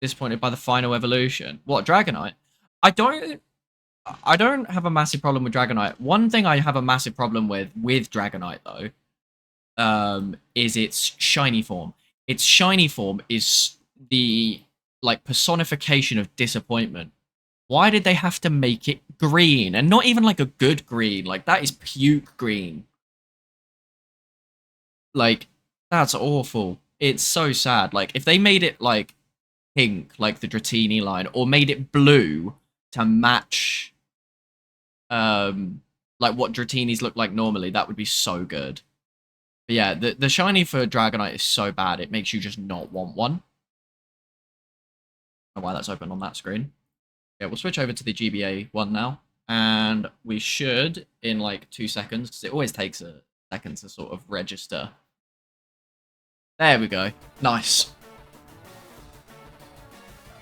Disappointed by the final evolution. What, Dragonite? I don't I don't have a massive problem with Dragonite. One thing I have a massive problem with Dragonite though, is its shiny form. Its shiny form is the, like, personification of disappointment. Why did they have to make it green? And not even like a good green. Like, that is puke green. Like, that's awful. It's so sad. Like, if they made it, like, pink, like the Dratini line, or made it blue to match, like, what Dratinis look like normally, that would be so good. But yeah, the shiny for Dragonite is so bad, it makes you just not want one. I don't know why that's open on that screen. Yeah, we'll switch over to the GBA one now. And we should, in like 2 seconds, because it always takes a second to sort of register. There we go. Nice.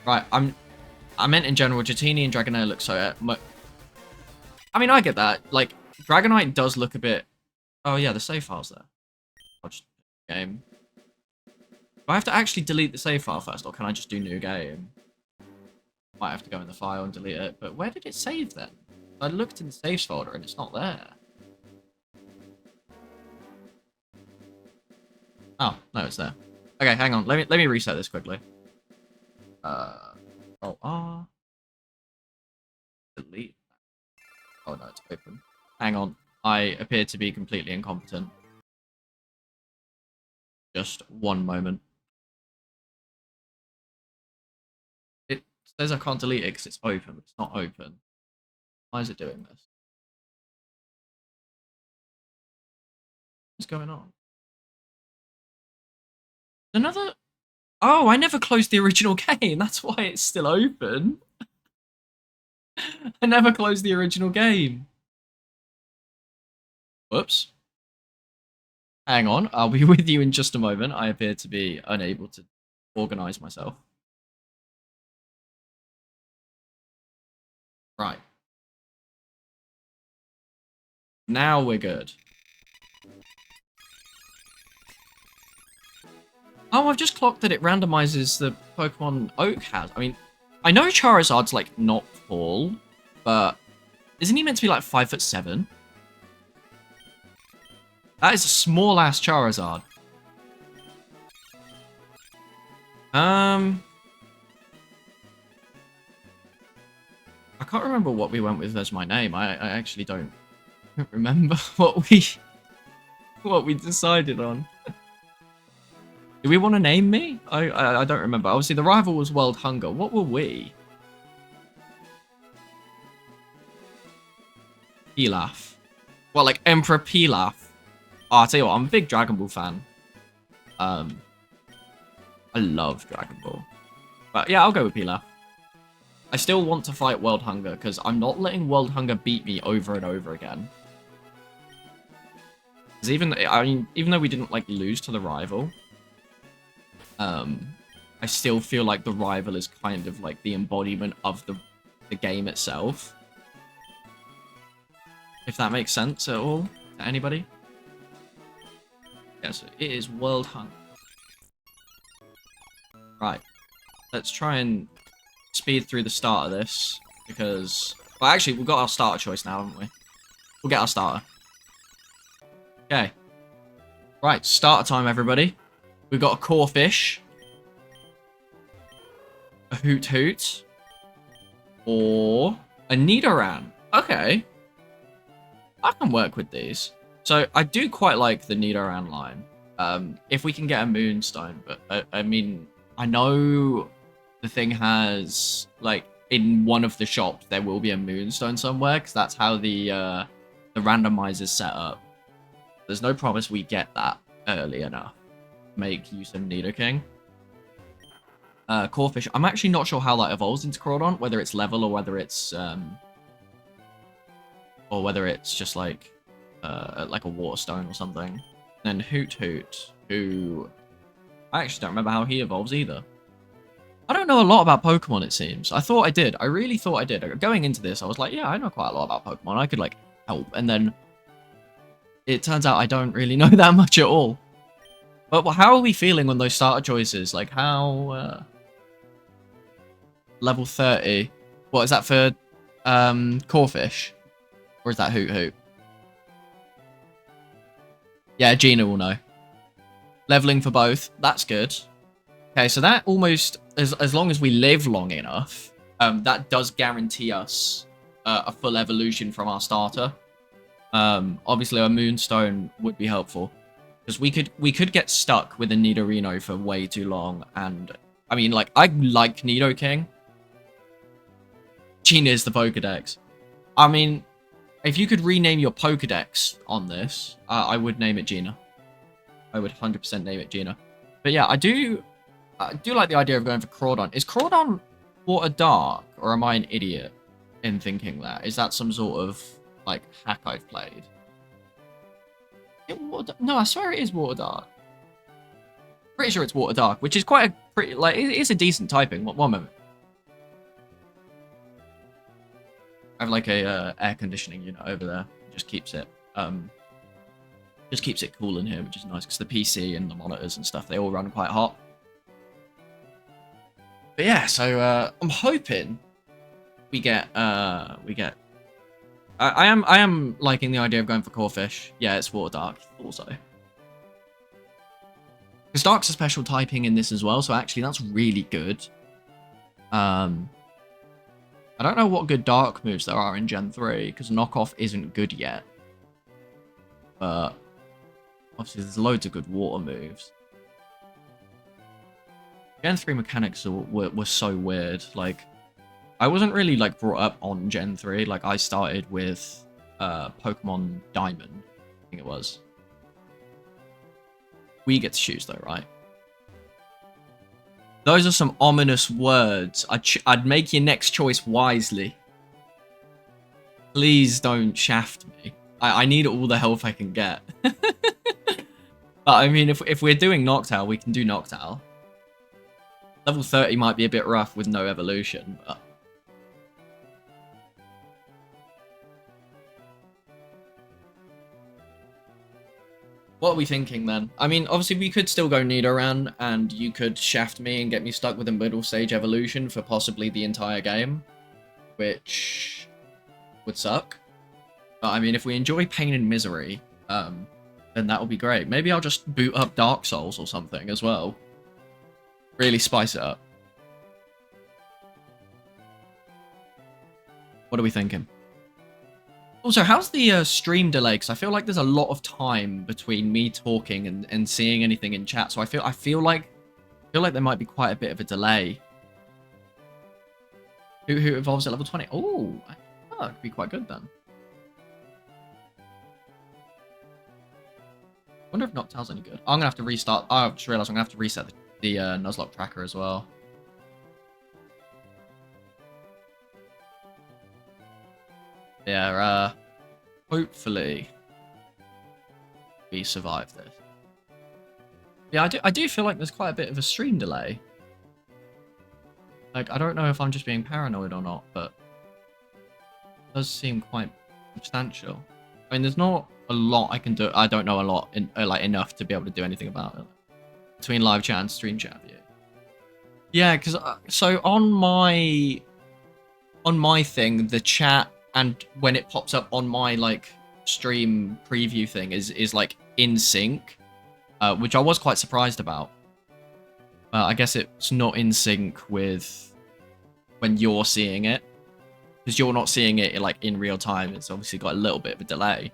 Right, I meant in general, Dratini and Dragonair look so... I mean, I get that. Like, Dragonite does look a bit... Oh yeah, the save file's there. I'll just... Game. Do I have to actually delete the save file first, or can I just do new game? Might have to go in the file and delete it, but where did it save then? I looked in the saves folder and it's not there. Oh, no, it's there. Okay, hang on. Let me reset this quickly. Oh, delete. Oh no, it's open. Hang on. I appear to be completely incompetent. Just one moment. It says I can't delete it because it's open, but it's not open. Why is it doing this? What's going on? Another... Oh, I never closed the original game. That's why it's still open. I never closed the original game. Whoops. Hang on, I'll be with you in just a moment. I appear to be unable to organize myself. Right. Now we're good. Oh, I've just clocked that it randomizes the Pokemon Oak has. I mean, I know Charizard's, like, not tall, but isn't he meant to be, like, 5'7"? That is a small-ass Charizard. I can't remember what we went with as my name. I actually don't remember what we decided on. Do we want to name me? I don't remember. Obviously, the rival was World Hunger. What were we? Pilaf. Well, like Emperor Pilaf. Oh, I'll tell you what, I'm a big Dragon Ball fan. I love Dragon Ball. But yeah, I'll go with Pilaf. I still want to fight World Hunger, because I'm not letting World Hunger beat me over and over again. Because even though we didn't, like, lose to the rival, I still feel like the rival is kind of, like, the embodiment of the game itself. If that makes sense at all to anybody. Yeah, so it is World Hunger. Right. Let's try and speed through the start of this, because... Well, actually, we've got our starter choice now, haven't we? We'll get our starter. Okay. Right, starter time, everybody. We've got a Corphish, a Hoot Hoot, or a Nidoran. Okay. I can work with these. So, I do quite like the Nidoran line. If we can get a Moonstone, but I mean, I know the thing has, like, in one of the shops, there will be a Moonstone somewhere, because that's how the randomizer is set up. There's no promise we get that early enough to make use of Nidoking. Corphish, I'm actually not sure how that evolves into Crawdon, whether it's level or whether it's just like a Waterstone or something. Then Hoot Hoot, who I actually don't remember how he evolves either. I don't know a lot about Pokemon, it seems. I thought I did. I really thought I did. Going into this, I was like, yeah, I know quite a lot about Pokemon. I could, like, help. And then it turns out I don't really know that much at all. But how are we feeling on those starter choices? Like, how... level 30. What, is that for Corphish? Or is that Hoot Hoot? Yeah, Gina will know. Leveling for both. That's good. Okay, so that almost... As long as we live long enough, that does guarantee us a full evolution from our starter. Obviously, a Moonstone would be helpful. Because we could get stuck with a Nidorino for way too long. And, I mean, like, I like Nidoking. Gina is the Pokedex. I mean, if you could rename your Pokedex on this, I would name it Gina. I would 100% name it Gina. But yeah, I do like the idea of going for Crawdon. Is Crawdon Water Dark, or am I an idiot in thinking that? Is that some sort of, like, hack I've played? No, I swear it is Water Dark. Pretty sure it's Water Dark, which is quite a pretty, like, it's a decent typing. One moment. I have, like, a air conditioning unit over there. It just keeps it cool in here, which is nice, because the PC and the monitors and stuff, they all run quite hot. But yeah, so I'm hoping we get I am liking the idea of going for Corphish. Yeah, it's Water Dark also. Because Dark's a special typing in this as well, so actually that's really good. I don't know what good Dark moves there are in Gen 3, because Knockoff isn't good yet. But obviously there's loads of good water moves. Gen 3 mechanics were so weird. Like, I wasn't really, like, brought up on Gen 3. Like, I started with Pokemon Diamond, I think it was. We get to choose, though, right? Those are some ominous words. I'd make your next choice wisely. Please don't shaft me. I need all the health I can get. But I mean, if we're doing Noctowl, we can do Noctowl. Level 30 might be a bit rough with no evolution, but... What are we thinking then? I mean, obviously we could still go Nidoran, and you could shaft me and get me stuck with a middle stage evolution for possibly the entire game, which would suck. But I mean, if we enjoy pain and misery, then that would be great. Maybe I'll just boot up Dark Souls or something as well. Really spice it up. What are we thinking? Also, how's the stream delay? Because I feel like there's a lot of time between me talking and seeing anything in chat. So I feel like there might be quite a bit of a delay. Who evolves at level 20? Oh, that could be quite good then. Wonder if Noctowl's any good. I'm gonna have to restart. I just realized I'm gonna have to reset the Nuzlocke tracker as well. Yeah, hopefully we survive this. Yeah, I do feel like there's quite a bit of a stream delay. Like, I don't know if I'm just being paranoid or not, but it does seem quite substantial. I mean, there's not a lot I can do. I don't know a lot, like enough to be able to do anything about it. Between live chat and stream chat view. Yeah, because so on my thing, the chat and when it pops up on my like stream preview thing is like in sync, which I was quite surprised about. I guess it's not in sync with when you're seeing it, because you're not seeing it like in real time. It's obviously got a little bit of a delay.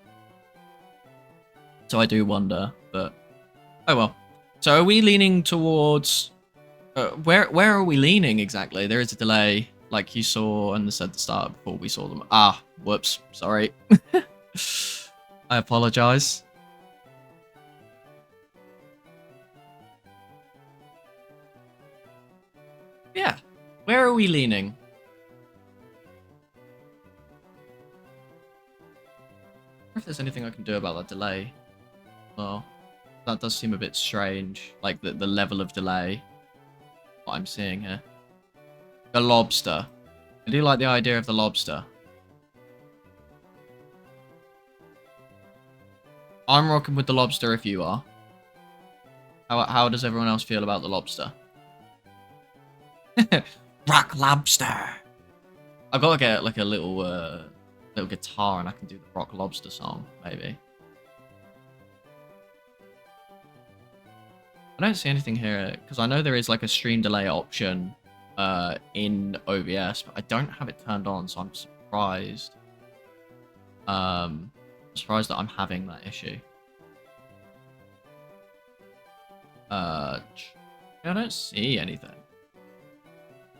So I do wonder, but oh well. So are we leaning towards where are we leaning exactly? There is a delay, like you saw and said at the start before we saw them. Ah, whoops, sorry. I apologize. Yeah, where are we leaning? I wonder if there's anything I can do about that delay. Well, that does seem a bit strange, like the level of delay what I'm seeing here. The lobster. I do like the idea of the lobster. I'm rocking with the lobster if you are. How does everyone else feel about the lobster? Rock lobster. I've got to get like a little guitar and I can do the rock lobster song, maybe. I don't see anything here, because I know there is like a stream delay option in OBS, but I don't have it turned on, so I'm surprised. Surprised that I'm having that issue. I don't see anything.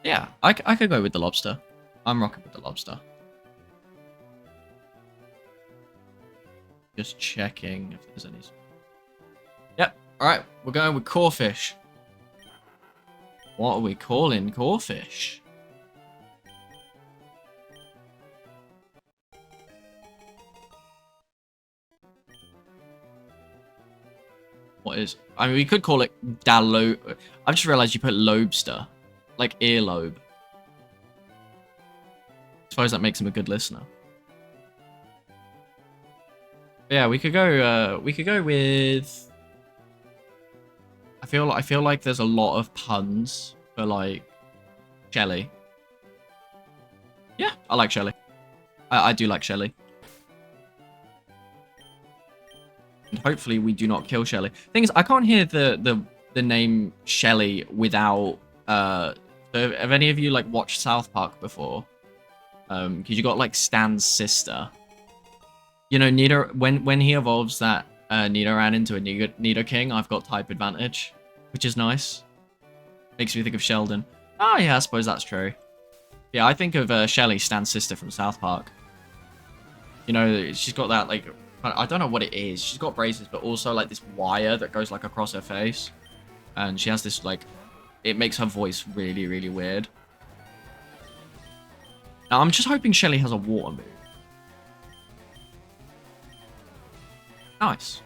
Yeah, I could go with the lobster. I'm rocking with the lobster. Just checking if there's any... Yep. Alright, we're going with Corfish. What are we calling Corfish? What is... I mean, we could call it Dallo... I just realized you put Lobster. Like earlobe. I suppose that makes him a good listener. But yeah, we could go with... I feel like there's a lot of puns for like Shelly. Yeah, I like Shelly. I do like Shelly. And hopefully we do not kill Shelly. Thing is, I can't hear the name Shelly without so have any of you like watched South Park before? Because you got like Stan's sister. You know, when he evolves that Nidoran into a Nidoking, I've got type advantage, which is nice. Makes me think of Sheldon. Oh yeah, I suppose that's true. Yeah, I think of Shelly, Stan's sister from South Park. You know, she's got that like, I don't know what it is. She's got braces, but also like this wire that goes like across her face, and she has this like it makes her voice really, really weird. Now, I'm just hoping Shelly has a water move. Nice.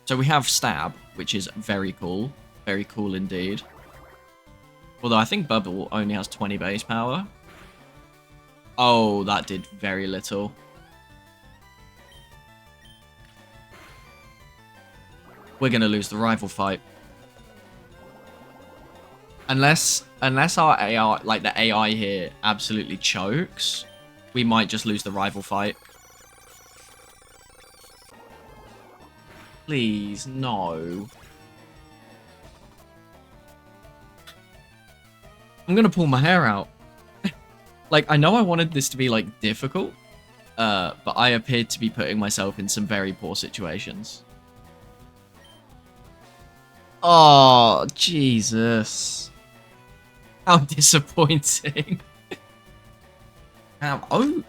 So we have Stab, which is very cool. Very cool indeed. Although I think Bubble only has 20 base power. Oh, that did very little. We're going to lose the rival fight. Unless our AI, like the AI here, absolutely chokes, we might just lose the rival fight. Please, no. I'm going to pull my hair out. Like, I know I wanted this to be, like, difficult, but I appeared to be putting myself in some very poor situations. Oh, Jesus. How disappointing. Oak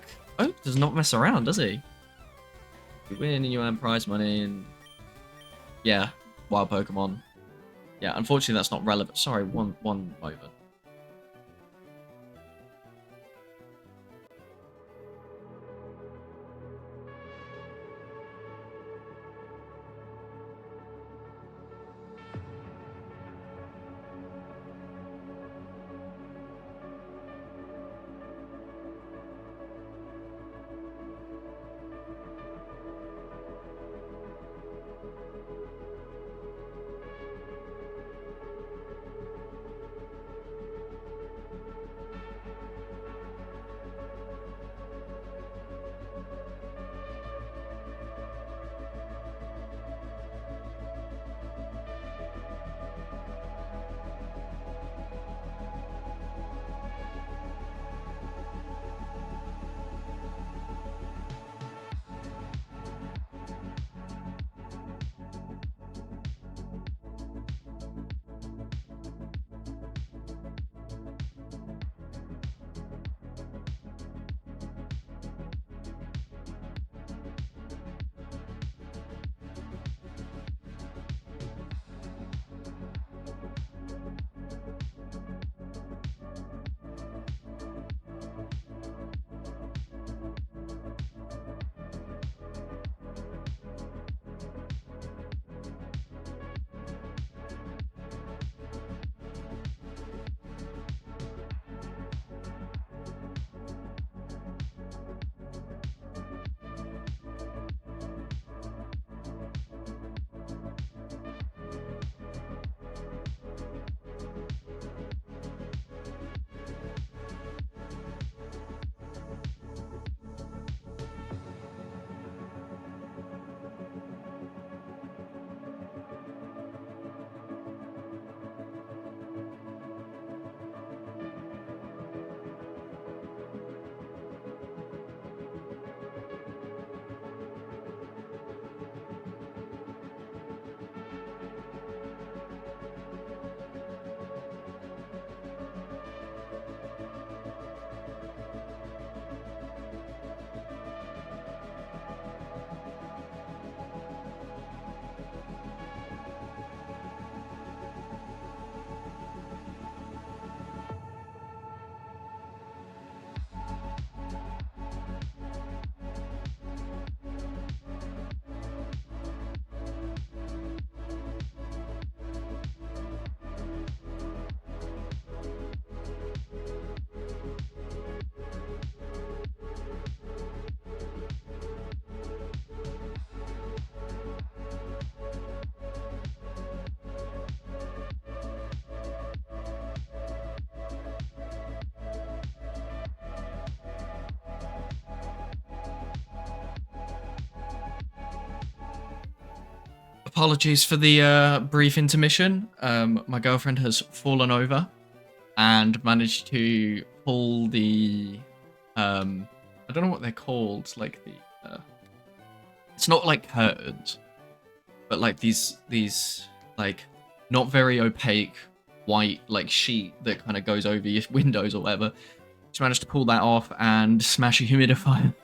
does not mess around, does he? You win and you earn prize money and... Yeah, wild Pokemon. Yeah, unfortunately that's not relevant. Sorry, one moment. Apologies for the brief intermission. My girlfriend has fallen over and managed to pull the... I don't know what they're called. Like the... it's not like curtains, but like these like not very opaque white like sheet that kind of goes over your windows or whatever. She managed to pull that off and smash a humidifier.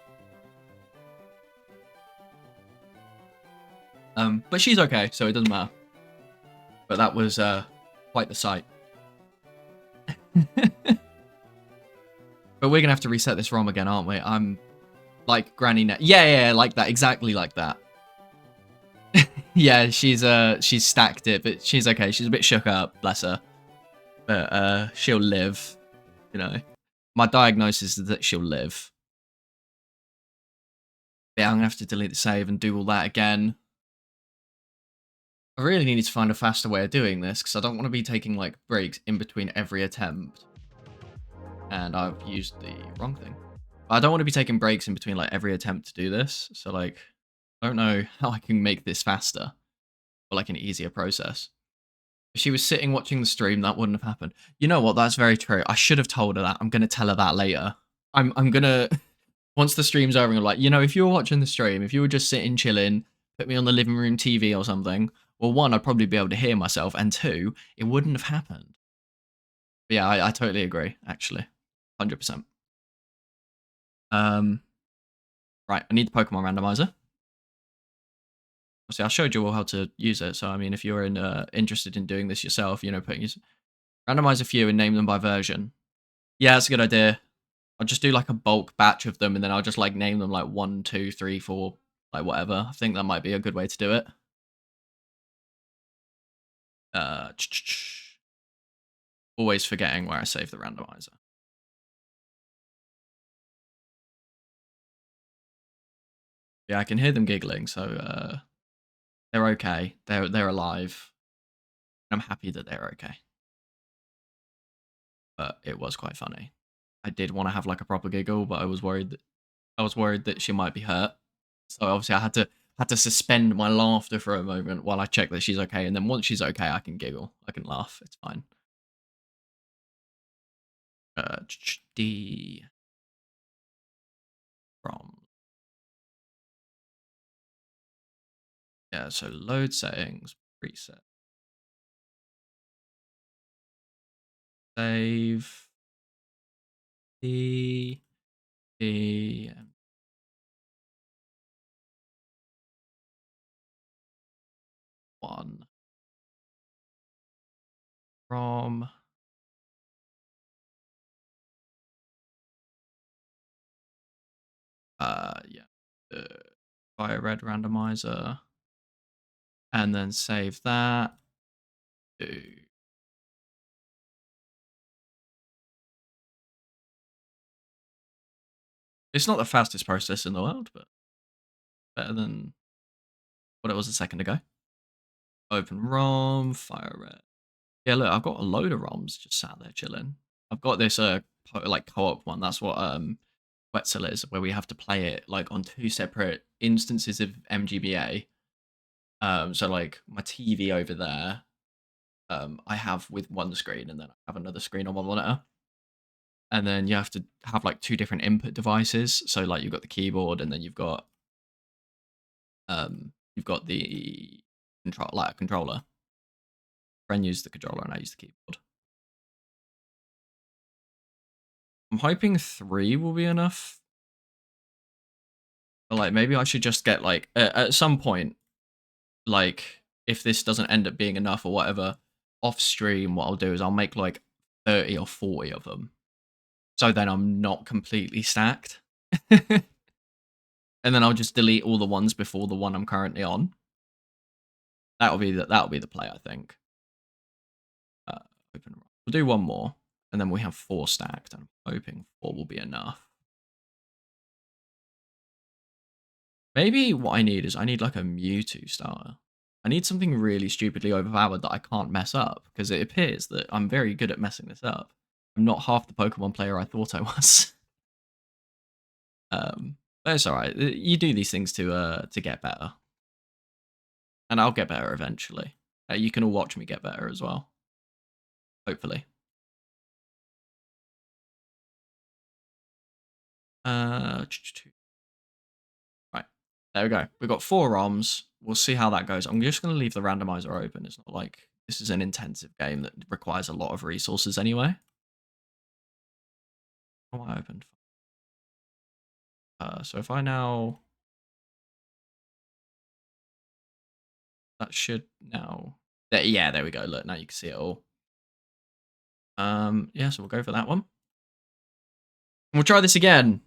But she's okay, so it doesn't matter. But that was quite the sight. But we're gonna have to reset this ROM again, aren't we? I'm like Granny Net. Yeah, like that, exactly like that. Yeah, she's stacked it, but she's okay. She's a bit shook up, bless her. But she'll live, you know. My diagnosis is that she'll live. Yeah, I'm gonna have to delete the save and do all that again. I really need to find a faster way of doing this because I don't want to be taking like breaks in between every attempt. And I've used the wrong thing. I don't want to be taking breaks in between like every attempt to do this. So like, I don't know how I can make this faster or like an easier process. If she was sitting watching the stream, that wouldn't have happened. You know what? That's very true. I should have told her that. I'm gonna tell her that later. I'm gonna once the stream's over, I'm like, you know, if you were watching the stream, if you were just sitting chilling, put me on the living room TV or something, well, one, I'd probably be able to hear myself, and two, it wouldn't have happened. But yeah, I totally agree, actually. 100%. Right, I need the Pokemon Randomizer. Obviously, I showed you all how to use it, so I mean, if you're interested in doing this yourself, you know, randomize a few and name them by version. Yeah, that's a good idea. I'll just do like a bulk batch of them, and then I'll just like name them like 1, 2, 3, 4, like whatever. I think that might be a good way to do it. Always forgetting where I saved the randomizer. Yeah, I can hear them giggling, so they're okay. They're alive. I'm happy that they're okay. But it was quite funny. I did want to have like a proper giggle, but I was worried that she might be hurt. So obviously I had to suspend my laughter for a moment while I check that she's okay, and then once she's okay, I can giggle. I can laugh. It's fine. D from yeah. So load settings preset save D D 1 from yeah Firered randomizer, and then save that to it's not the fastest process in the world, but better than what it was a second ago. Open ROM, Firered. Yeah, look, I've got a load of ROMs just sat there chilling. I've got this like co-op one. That's what Wetzel is, where we have to play it like on 2 separate instances of MGBA. So like my TV over there, I have with one screen, and then I have another screen on my monitor. And then you have to have like 2 different input devices. So like you've got the keyboard, and then you've got the controller. Friend used the controller and I use the keyboard. I'm hoping 3 will be enough. But like maybe I should just get like at some point, like if this doesn't end up being enough or whatever, off stream, what I'll do is I'll make like 30 or 40 of them. So then I'm not completely stacked. And then I'll just delete all the ones before the one I'm currently on. That'll be the play, I think. We'll do one more, and then we have 4 stacked. I'm hoping 4 will be enough. Maybe what I need is I need like a Mewtwo starter. I need something really stupidly overpowered that I can't mess up, because it appears that I'm very good at messing this up. I'm not half the Pokemon player I thought I was. But it's alright. You do these things to get better. And I'll get better eventually. You can all watch me get better as well. Hopefully. Right. There we go. We've got 4 ROMs. We'll see how that goes. I'm just going to leave the randomizer open. It's not like this is an intensive game that requires a lot of resources anyway. Oh, I opened. So if I now... That should now... yeah, there we go. Look, now you can see it all. Yeah, so we'll go for that one. We'll try this again.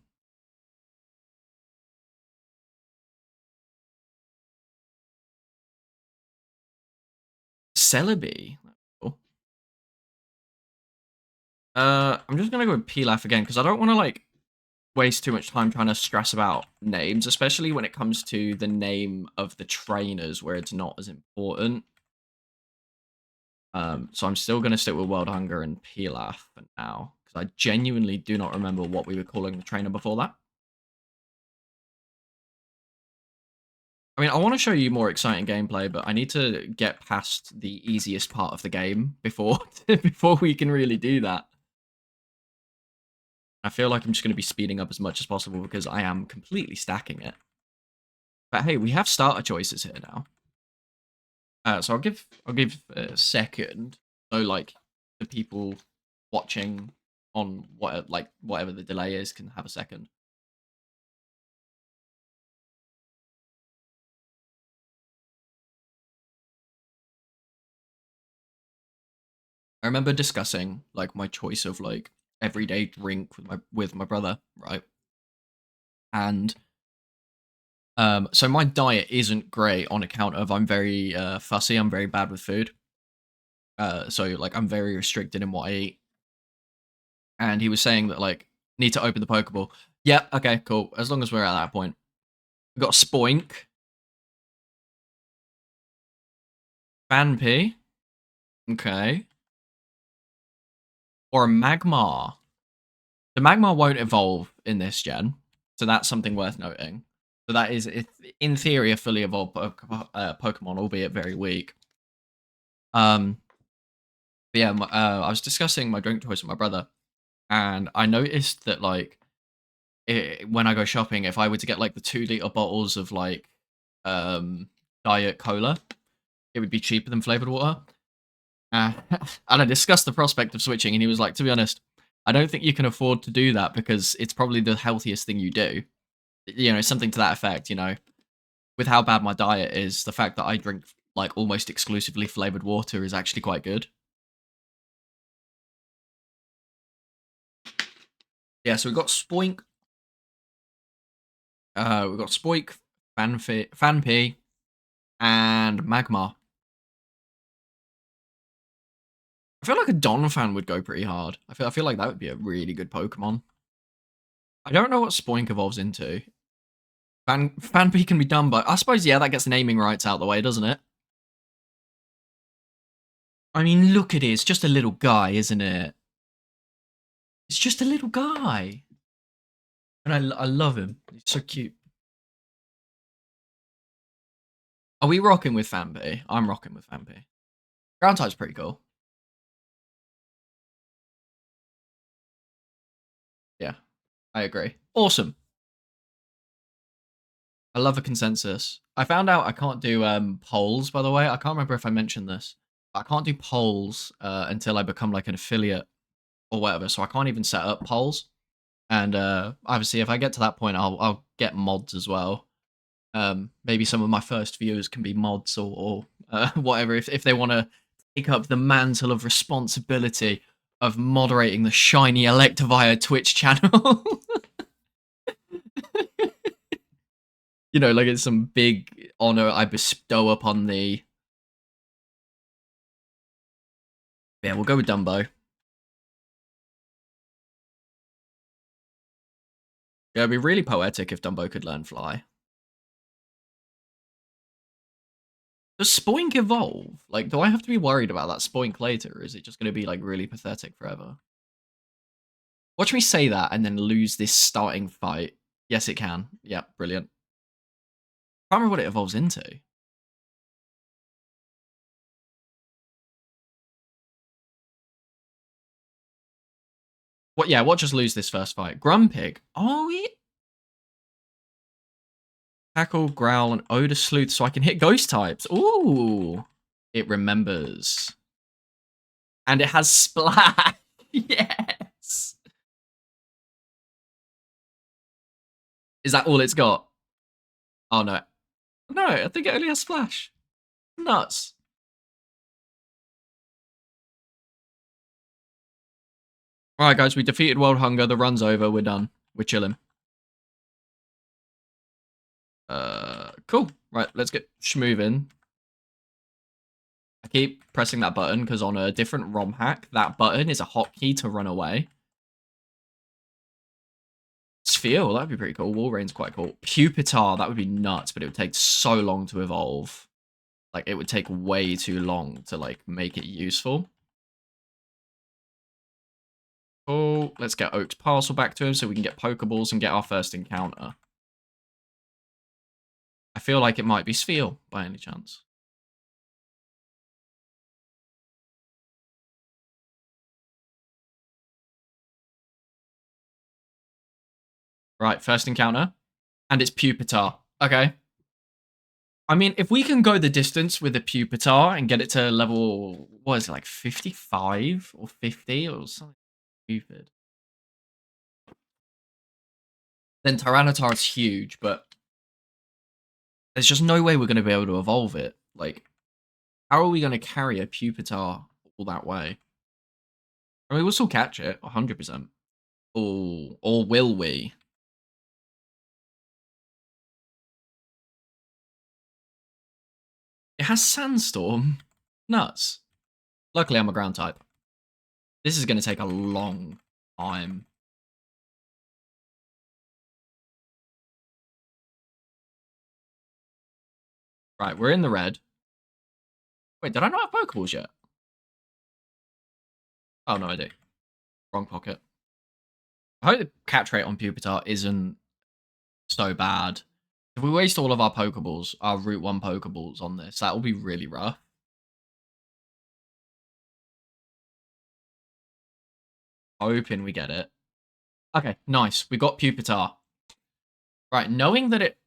Celebi. Cool. I'm just gonna go with Pilaf again because I don't want to like waste too much time trying to stress about names, especially when it comes to the name of the trainers where it's not as important. So I'm still gonna stick with World Hunger and Pilaf for now because I genuinely do not remember what we were calling the trainer before that. I mean, I want to show you more exciting gameplay, but I need to get past the easiest part of the game before before we can really do that. I feel like I'm just going to be speeding up as much as possible because I am completely stacking it. But hey, we have starter choices here now. So I'll give a second. So like the people watching on whatever the delay is can have a second. I remember discussing like my choice of like everyday drink with my brother, right? And so my diet isn't great on account of I'm very fussy. I'm very bad with food. So like I'm very restricted in what I eat. And he was saying that like need to open the Pokeball. Yeah, okay, cool. As long as we're at that point, we've got Spoink, Fanpy, okay, or a Magmar. The Magmar won't evolve in this gen, so that's something worth noting. So that is, in theory, a fully evolved Pokemon, albeit very weak. But yeah, I was discussing my drink choice with my brother, and I noticed that like when I go shopping, if I were to get like the 2 liter bottles of like diet cola, it would be cheaper than flavored water. And I discussed the prospect of switching, and he was like, "To be honest, I don't think you can afford to do that because it's probably the healthiest thing you do." You know, something to that effect. You know, with how bad my diet is, the fact that I drink like almost exclusively flavored water is actually quite good. Yeah, so we've got Spoink, Fanpy, and Magmar. I feel like a Donphan would go pretty hard. I feel like that would be a really good Pokemon. I don't know what Spoink evolves into. Fanpy can be done, but I suppose yeah, that gets the naming rights out the way, doesn't it? I mean, look at it. It's just a little guy, isn't it? It's just a little guy, and I love him. He's so cute. Are we rocking with Fanpy? I'm rocking with Fanpy. Ground type's pretty cool. Yeah, I agree. Awesome. I love a consensus. I found out I can't do polls, by the way. I can't remember if I mentioned this. I can't do polls until I become like an affiliate or whatever, so I can't even set up polls. And obviously, if I get to that point, I'll get mods as well. Maybe some of my first viewers can be mods or whatever if they want to take up the mantle of responsibility of moderating the shiny Electivire Twitch channel. You know, like it's some big honor I bestow upon thee. Yeah, we'll go with Dumbo. Yeah, it'd be really poetic if Dumbo could learn fly. Does Spoink evolve? Like, do I have to be worried about that Spoink later, or is it just going to be, like, really pathetic forever? Watch me say that and then lose this starting fight. Yes, it can. Yeah, brilliant. I can't remember what it evolves into. What? Yeah, watch us lose this first fight. Grumpig. Oh, yeah. Tackle, Growl, and Odor Sleuth so I can hit ghost types. Ooh. It remembers. And it has Splash. Yes. Is that all it's got? Oh, no. No, I think it only has Splash. Nuts. Alright, guys, we defeated World Hunger. The run's over. We're done. We're chilling. Cool. Right, let's get schmoving. I keep pressing that button because on a different ROM hack, that button is a hotkey to run away. Sphere, that'd be pretty cool. Walreign's quite cool. Pupitar, that would be nuts, but it would take so long to evolve. Like, it would take way too long to, like, make it useful. Oh, let's get Oak's parcel back to him so we can get Pokeballs and get our first encounter. I feel like it might be Sphere, by any chance. Right, first encounter. And it's Pupitar. Okay. I mean, if we can go the distance with the Pupitar and get it to level, what is it, like 55 or 50 or something stupid, then Tyranitar is huge, but there's just no way we're going to be able to evolve it. Like, how are we going to carry a Pupitar all that way? I mean, we'll still catch it, 100%. Oh, or will we? It has Sandstorm. Nuts. Luckily, I'm a ground type. This is going to take a long time. Right, we're in the red. Wait, did I not have Pokeballs yet? Oh, no, I do. Wrong pocket. I hope the catch rate on Pupitar isn't so bad. If we waste all of our Pokeballs, our Route 1 Pokeballs on this, that will be really rough. Hoping we get it. Okay, nice. We got Pupitar. Right, knowing that it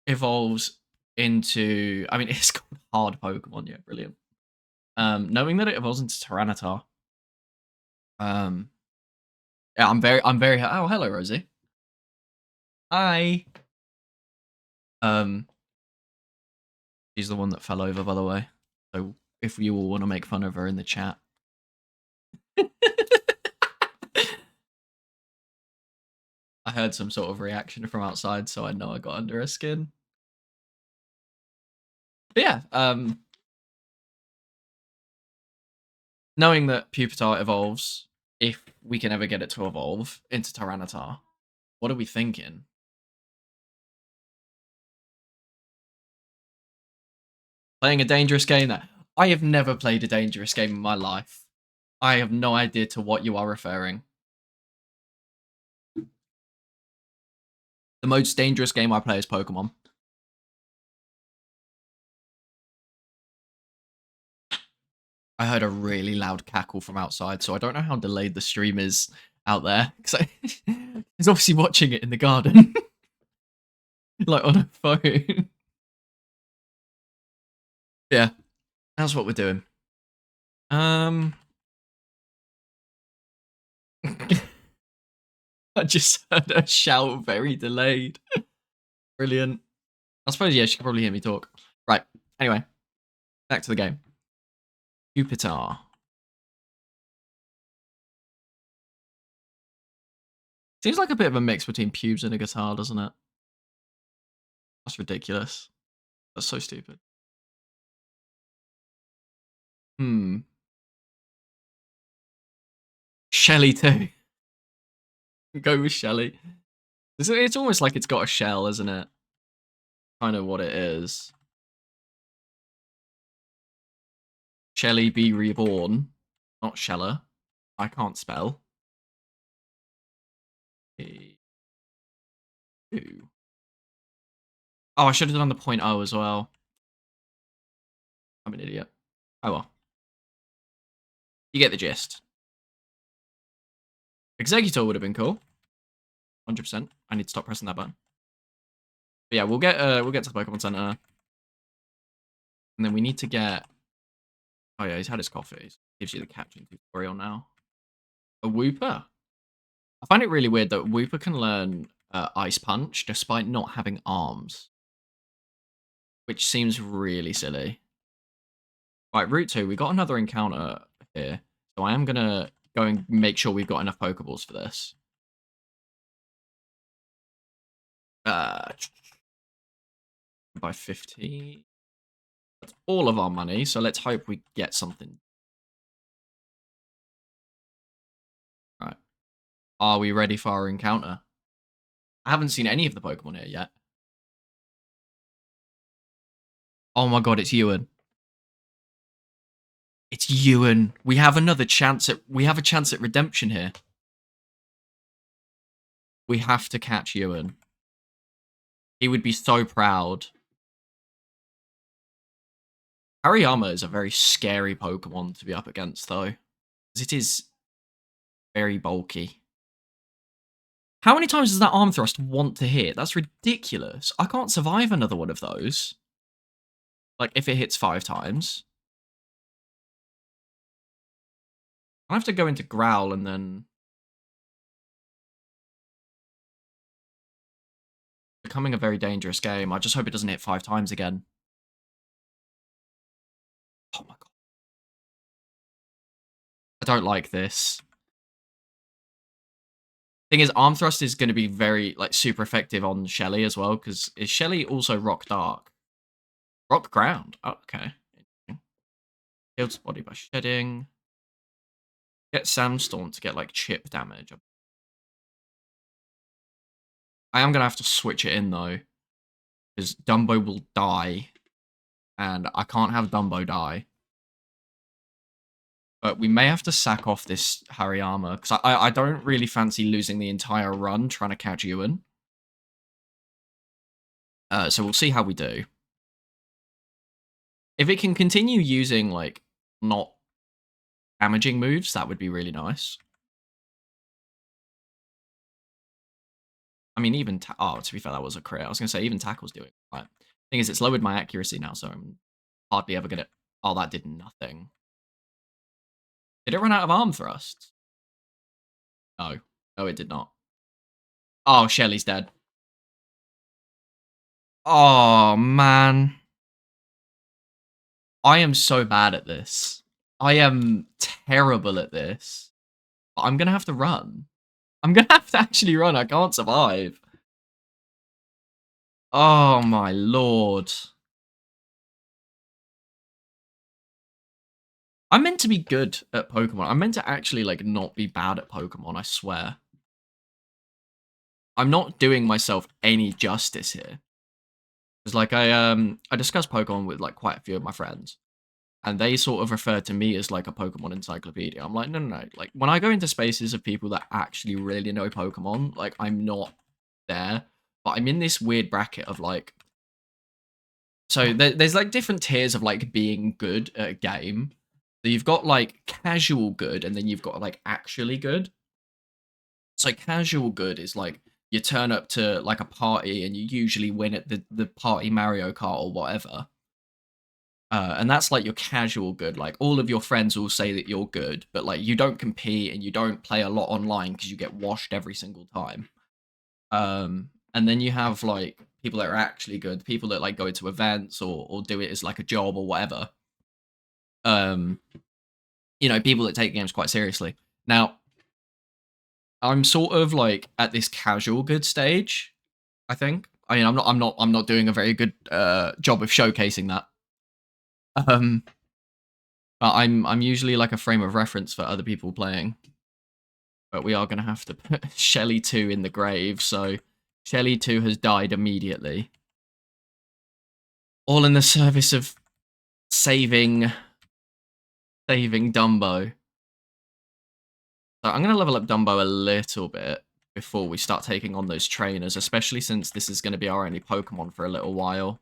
evolves into... I mean, it's called hard Pokemon, yeah, brilliant. Knowing that it evolves into Tyranitar. Yeah, I'm very... Oh, hello, Rosie. Hi. She's the one that fell over, by the way. So if you all want to make fun of her in the chat. I heard some sort of reaction from outside, so I know I got under her skin. But yeah, knowing that Pupitar evolves, if we can ever get it to evolve into Tyranitar, what are we thinking? Playing a dangerous game? I have never played a dangerous game in my life. I have no idea to what you are referring. The most dangerous game I play is Pokemon. I heard a really loud cackle from outside, so I don't know how delayed the stream is out there. Because he's obviously watching it in the garden. Like on a phone. Yeah, that's what we're doing. I just heard a shout very delayed. Brilliant. I suppose, yeah, she can probably hear me talk. Right, anyway. Back to the game. Pupitar. Seems like a bit of a mix between pubes and a guitar, doesn't it? That's ridiculous. That's so stupid. Shelly too. Go with Shelly. It's almost like it's got a shell, isn't it? Kind of what it is. Shelly be reborn. Not Sheller. I can't spell. Ooh. Oh, I should have done the point O as well. I'm an idiot. Oh well. You get the gist. Executor would have been cool. 100%. I need to stop pressing that button. But yeah, we'll get to the Pokemon Center. And then we need to get... Oh yeah, he's had his coffee. Gives you the catching tutorial now. A Wooper. I find it really weird that Wooper can learn Ice Punch despite not having arms. Which seems really silly. Right, Route 2, we got another encounter here. So I am going to go and make sure we've got enough Pokeballs for this. By 50. That's all of our money, so let's hope we get something. Right. Are we ready for our encounter? I haven't seen any of the Pokemon here yet. Oh my god, it's Ewan. It's Ewan. We have another chance at redemption here. We have to catch Ewan. He would be so proud. Hariyama is a very scary Pokemon to be up against, though. Because it is very bulky. How many times does that arm thrust want to hit? That's ridiculous. I can't survive another one of those. Like, if it hits 5 times. I have to go into Growl and then... Becoming a very dangerous game. I just hope it doesn't hit 5 times again. Oh my god. I don't like this. Thing is, Arm Thrust is going to be very, like, super effective on Shelly as well, because is Shelly also Rock Dark? Rock Ground. Oh, okay. Heals body by shedding. Get Sandstorm to get, like, chip damage. I am going to have to switch it in, though, because Dumbo will die, and I can't have Dumbo die. But we may have to sack off this Hariyama, because I don't really fancy losing the entire run trying to catch Ewan. So we'll see how we do. If it can continue using, like, not damaging moves, that would be really nice. I mean, even... oh, to be fair, that was a crit. I was going to say, even Tackle's doing it. Right. Thing is, it's lowered my accuracy now, so I'm hardly ever going to... Oh, that did nothing. Did it run out of arm thrusts? No. No, it did not. Oh, Shelly's dead. Oh, man. I am so bad at this. I am terrible at this. But I'm going to have to run. I'm going to have to actually run. I can't survive. Oh, my lord. I'm meant to be good at Pokemon. I'm meant to actually, like, not be bad at Pokemon, I swear. I'm not doing myself any justice here. Because, like, I discussed Pokemon with, like, quite a few of my friends. And they sort of refer to me as, like, a Pokemon encyclopedia. I'm like, no, no, no. Like, when I go into spaces of people that actually really know Pokemon, like, I'm not there. But I'm in this weird bracket of, like... So, there's, like, different tiers of, like, being good at a game. So you've got, like, casual good, and then you've got, like, actually good. So casual good is, like, you turn up to, like, a party, and you usually win at the party Mario Kart or whatever. And that's, like, your casual good. Like, all of your friends will say that you're good, but, like, you don't compete, and you don't play a lot online, because you get washed every single time. And then you have, like, people that are actually good, people that, like, go to events, or do it as, like, a job or whatever. You know, people that take games quite seriously. Now, I'm sort of, like, at this casual good stage, I think. I mean, I'm not doing a very good job of showcasing that. But I'm usually, like, a frame of reference for other people playing. But we are going to have to put Shelly 2 in the grave, so Shelly 2 has died immediately. All in the service of saving Dumbo. So I'm going to level up Dumbo a little bit before we start taking on those trainers, especially since this is going to be our only Pokemon for a little while.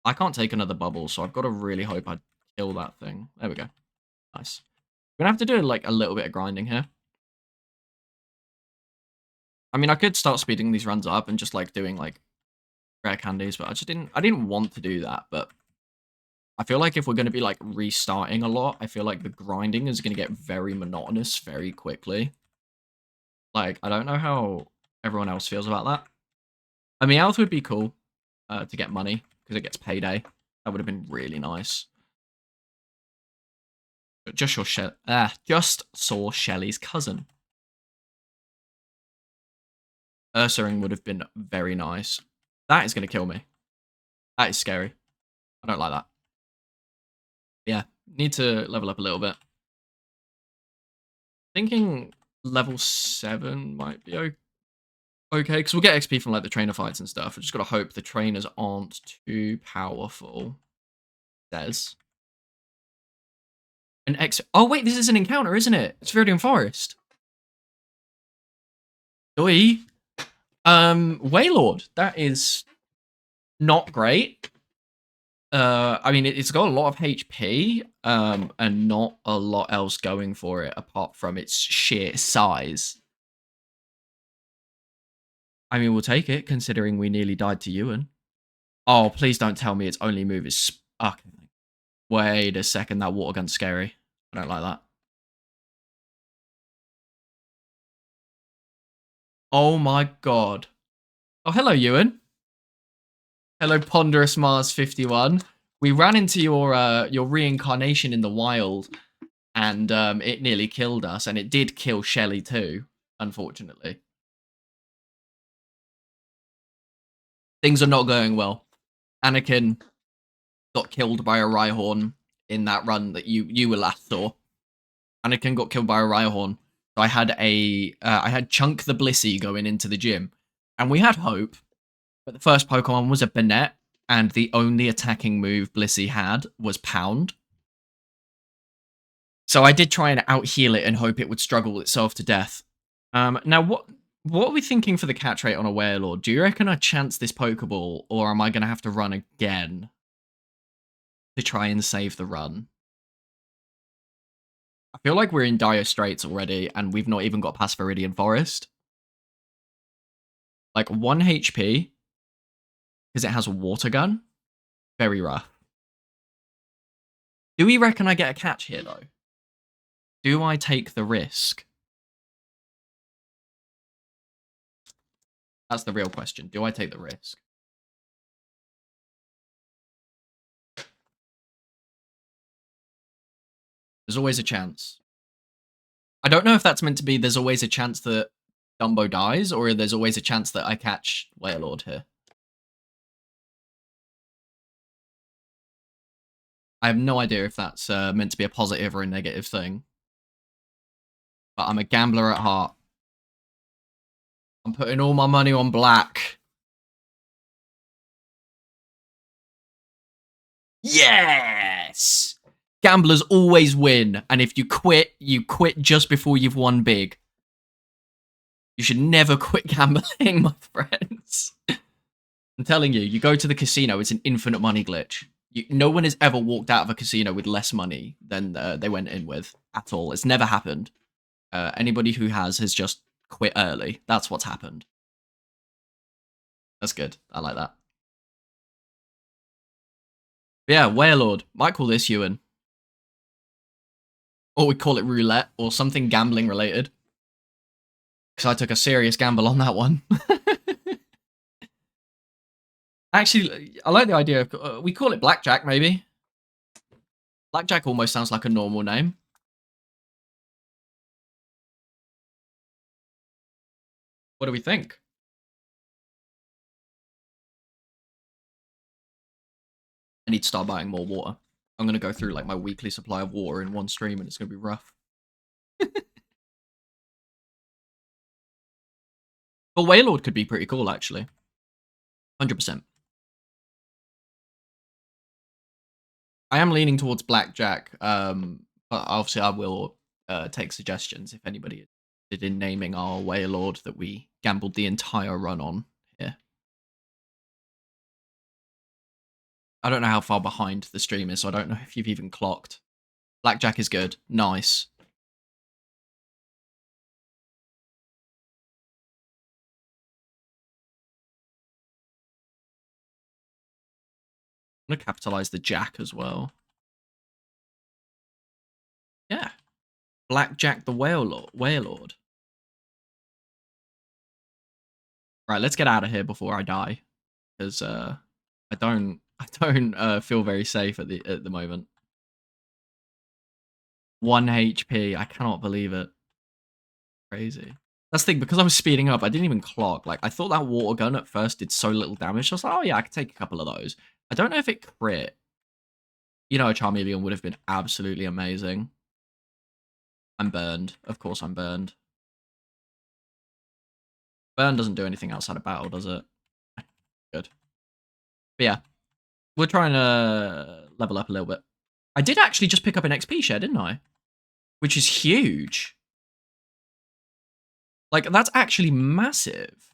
I can't take another bubble, so I've got to really hope I kill that thing. There we go. Nice. We're going to have to do, like, a little bit of grinding here. I mean, I could start speeding these runs up and just, like, doing, like, rare candies, but I didn't want to do that, but I feel like if we're going to be, like, restarting a lot, I feel like the grinding is going to get very monotonous very quickly. Like, I don't know how everyone else feels about that. I mean, Meowth would be cool to get money, because it gets payday. That would have been really nice. Just saw Shelly's cousin. Ursaring would have been very nice. That is going to kill me. That is scary. I don't like that. Yeah, need to level up a little bit. Thinking level 7 might be okay, because we'll get XP from like the trainer fights and stuff. I just got to hope the trainers aren't too powerful. Says. Oh wait, this is an encounter, isn't it? It's Viridian Forest. Oi. Waylord. That is not great. I mean, it's got a lot of HP, and not a lot else going for it apart from its sheer size. I mean, we'll take it, considering we nearly died to Ewan. Oh, please don't tell me its only move is... Okay. Wait a second, that water gun's scary. I don't like that. Oh my god. Oh, hello, Ewan. Hello, Ponderous Mars 51. We ran into your reincarnation in the wild, and it nearly killed us, and it did kill Shelly too, unfortunately. Things are not going well. Anakin got killed by a Rhyhorn in that run that you were last saw. Anakin got killed by a Rhyhorn. So I had Chunk the Blissey going into the gym, and we had hope. But the first Pokemon was a Banette, and the only attacking move Blissey had was Pound. So I did try and out-heal it and hope it would struggle itself to death. Now, what are we thinking for the catch rate on a Wailord? Do you reckon I chance this Pokeball, or am I going to have to run again to try and save the run? I feel like we're in dire straits already, and we've not even got past Viridian Forest. Like, 1 HP, because it has a water gun. Very rough. Do we reckon I get a catch here, though? Do I take the risk? That's the real question. Do I take the risk? There's always a chance. I don't know if that's meant to be there's always a chance that Dumbo dies, or there's always a chance that I catch Wailord here. I have no idea if that's meant to be a positive or a negative thing. But I'm a gambler at heart. I'm putting all my money on black. Yes! Gamblers always win, and if you quit just before you've won big. You should never quit gambling, my friends. I'm telling you, you go to the casino, it's an infinite money glitch. No one has ever walked out of a casino with less money than they went in with, at all. It's never happened. Anybody who has just quit early. That's what's happened. That's good. I like that. Yeah, Wailord. Might call this Ewan. Or we call it roulette, or something gambling related. Because I took a serious gamble on that one. Actually, I like the idea of... we call it Blackjack, maybe. Blackjack almost sounds like a normal name. What do we think? I need to start buying more water. I'm going to go through like my weekly supply of water in one stream, and it's going to be rough. But Wailord could be pretty cool, actually. 100%. I am leaning towards Blackjack, but obviously I will take suggestions if anybody did in naming our Wailord that we gambled the entire run on here. I don't know how far behind the stream is, so I don't know if you've even clocked. Blackjack is good. Nice. I'm going to capitalize the Jack as well. Yeah. Blackjack the Wailord. Right, let's get out of here before I die. Because I don't feel very safe at the moment. 1 HP. I cannot believe it. Crazy. That's the thing, because I was speeding up, I didn't even clock. Like, I thought that water gun at first did so little damage. I was like, oh yeah, I could take a couple of those. I don't know if it crit. You know, a Charmeleon would have been absolutely amazing. I'm burned. Of course I'm burned. Burn doesn't do anything outside of battle, does it? Good. But yeah, we're trying to level up a little bit. I did actually just pick up an XP share, didn't I? Which is huge. Like, that's actually massive.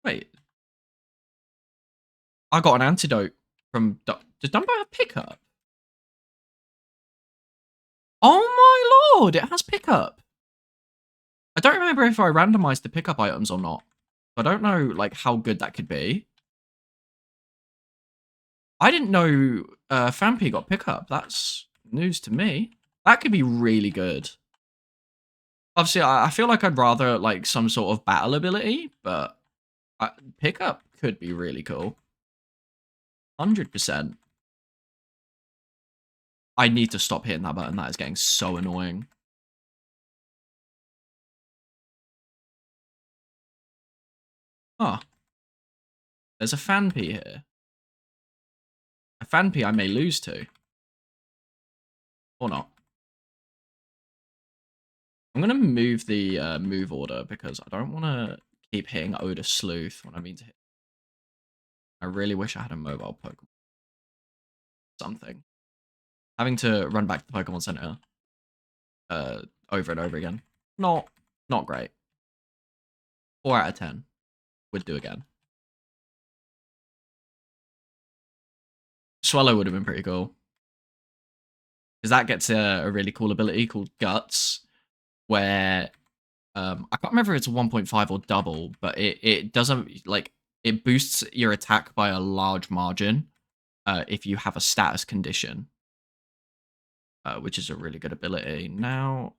Wait. I got an antidote from... Does Dumbo have pickup? Oh my lord, it has pickup. I don't remember if I randomized the pickup items or not. I don't know, like, how good that could be. I didn't know Fampi got pickup. That's news to me. That could be really good. Obviously, I feel like I'd rather, like, some sort of battle ability, but pickup could be really cool. 100%. I need to stop hitting that button. That is getting so annoying. Oh. There's a Fanpy here. A Fanpy I may lose to. Or not. I'm going to move the move order because I don't want to keep hitting Odor Sleuth when I mean to hit. I really wish I had a mobile Pokemon. Something. Having to run back to the Pokemon Center over and over again. Not great. 4 out of 10. Would do again. Swallow would have been pretty cool. Because that gets a really cool ability called Guts, where I can't remember if it's 1.5 or double, but it doesn't, like, it boosts your attack by a large margin if you have a status condition, which is a really good ability. Now,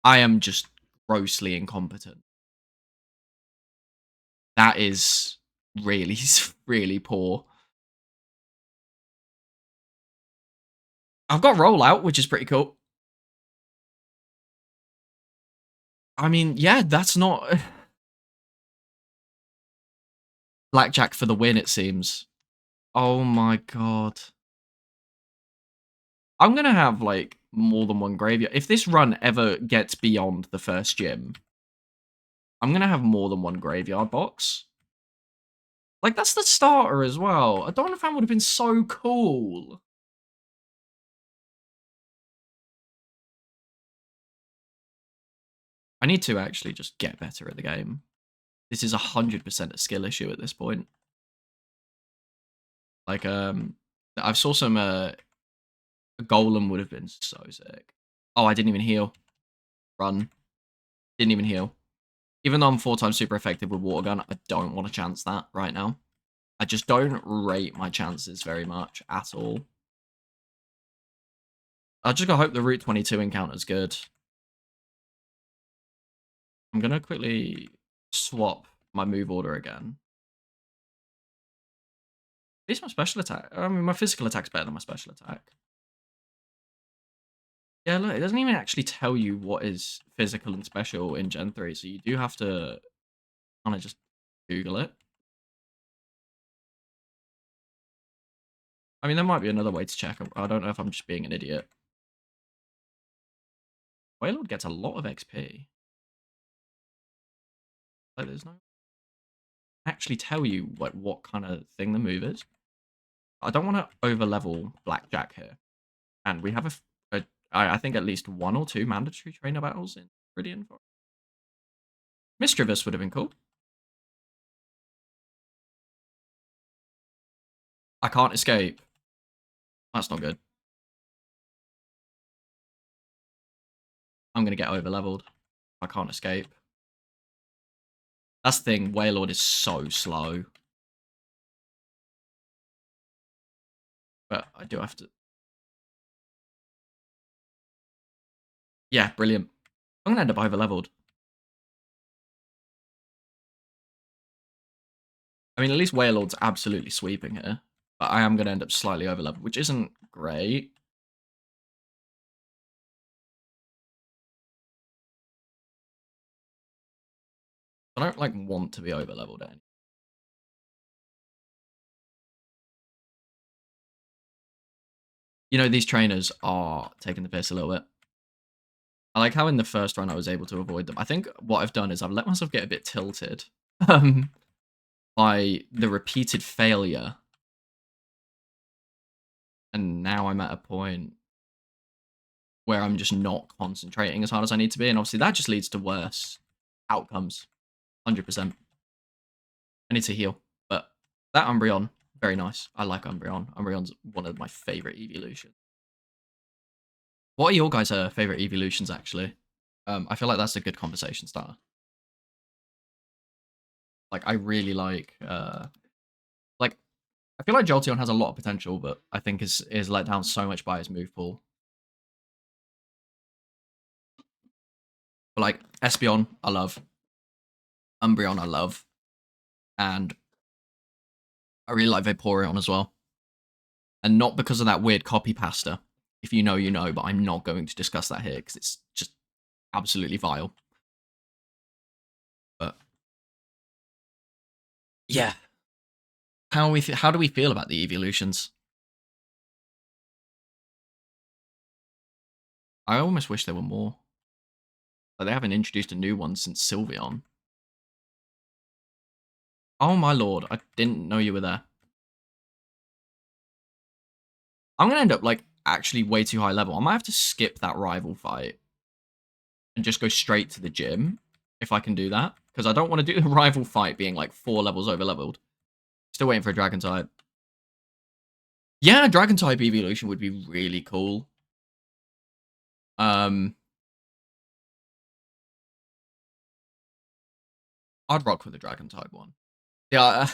I am just grossly incompetent. That is really, really poor. I've got rollout, which is pretty cool. I mean, yeah, that's not... Blackjack for the win, it seems. Oh my god. I'm gonna have, like, more than one graveyard. If this run ever gets beyond the first gym, I'm gonna have more than one graveyard box. Like, that's the starter as well. A Donphan would have been so cool. I need to actually just get better at the game. This is 100% a skill issue at this point. Like, I saw some, a golem would have been so sick. Oh, I didn't even heal. Run. Didn't even heal. Even though I'm 4 times super effective with water gun, I don't want to chance that right now. I just don't rate my chances very much at all. I just gotta hope the Route 22 encounter's good. I'm gonna quickly swap my move order again. At least my special attack. I mean, my physical attack's better than my special attack. Yeah, look, it doesn't even actually tell you what is physical and special in Gen 3, so you do have to kind of just Google it. I mean, there might be another way to check. I don't know if I'm just being an idiot. Wailord gets a lot of XP. Like, there's no... actually tell you like what kind of thing the move is. I don't want to over-level Blackjack here. And we have I think at least 1 or 2 mandatory trainer battles in Viridian Forest. Mischievous would have been cool. I can't escape. That's not good. I'm going to get over-leveled. I can't escape. That's the thing. Wailord is so slow. But I do have to... Yeah, brilliant. I'm gonna end up over-leveled. I mean, at least Wailord's absolutely sweeping here. But I am gonna end up slightly over-leveled, which isn't great. I don't, like, want to be over-leveled anymore. You know, these trainers are taking the piss a little bit. I like how in the first run I was able to avoid them. I think what I've done is I've let myself get a bit tilted by the repeated failure. And now I'm at a point where I'm just not concentrating as hard as I need to be. And obviously that just leads to worse outcomes. 100%. I need to heal. But that Umbreon, very nice. I like Umbreon. Umbreon's one of my favorite evolutions. What are your guys' favorite evolutions, actually? I feel like that's a good conversation starter. Like, I really like I feel like Jolteon has a lot of potential, but I think is let down so much by his move pool. But like Espeon, I love. Umbreon, I love. And I really like Vaporeon as well. And not because of that weird copy pasta. If you know, you know, but I'm not going to discuss that here because it's just absolutely vile. But yeah. How do we feel about the evolutions? I almost wish there were more. Like, they haven't introduced a new one since Sylveon. Oh my lord, I didn't know you were there. I'm gonna end up like actually way too high level. I might have to skip that rival fight and just go straight to the gym if I can do that. Because I don't want to do the rival fight being like 4 levels over leveled. Still waiting for a dragon type. Yeah, dragon type evolution would be really cool. I'd rock with the dragon type one. Yeah,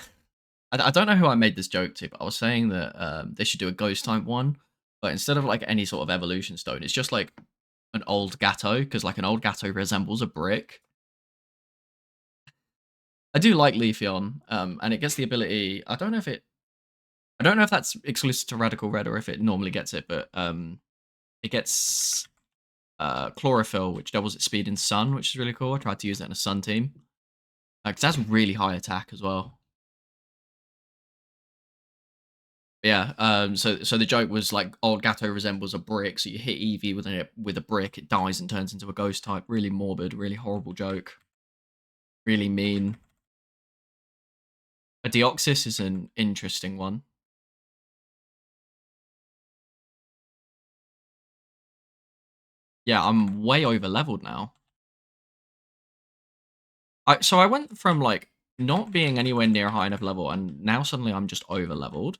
I don't know who I made this joke to, but I was saying that they should do a ghost type one, but instead of like any sort of evolution stone, it's just like an old Gato, because like an old Gato resembles a brick. I do like Leafeon, and it gets the ability. I don't know if that's exclusive to Radical Red or if it normally gets it, but it gets Chlorophyll, which doubles its speed in Sun, which is really cool. I tried to use that in a Sun team because that's really high attack as well. Yeah, so the joke was like old Gato resembles a brick, so you hit Eevee with a brick, it dies and turns into a ghost type. Really morbid, really horrible joke. Really mean. A Deoxys is an interesting one. Yeah, I'm way over leveled now. So I went from like not being anywhere near high enough level, and now suddenly I'm just over leveled.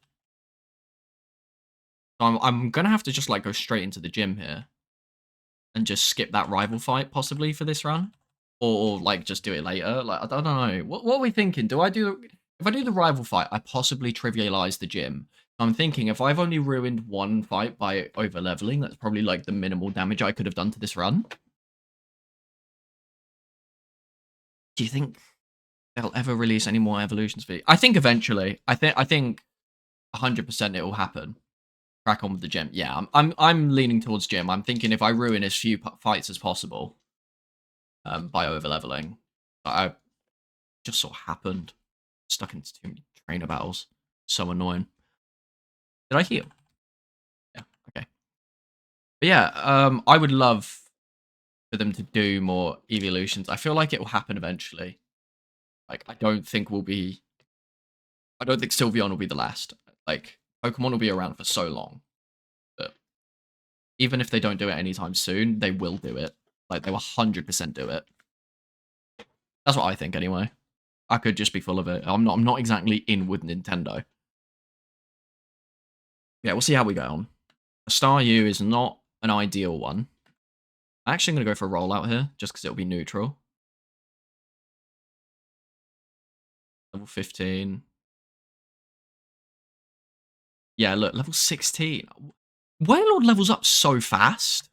So I'm gonna have to just like go straight into the gym here and just skip that rival fight possibly for this run, or like just do it later. Like I don't know. What are we thinking? If I do the rival fight, I possibly trivialize the gym. I'm thinking if I've only ruined one fight by over leveling, that's probably like the minimal damage I could have done to this run. Do you think they'll ever release any more evolutions for you? I think eventually. I think 100% it will happen. Crack on with the gym. Yeah, I'm leaning towards gym. I'm thinking if I ruin as few fights as possible by over leveling, I just sort of happened. Stuck into too many trainer battles. So annoying. Did I heal? Yeah. Okay. But yeah, I would love for them to do more evolutions. I feel like it will happen eventually. Like I don't think Sylveon will be the last. Like Pokemon will be around for so long. But even if they don't do it anytime soon, they will do it. Like they will 100% do it. That's what I think anyway. I could just be full of it. I'm not exactly in with Nintendo. Yeah, we'll see how we go on. A Staryu is not an ideal one. I'm actually going to go for a rollout here, just because it'll be neutral. Level 15. Yeah, look, level 16. Wailord levels up so fast.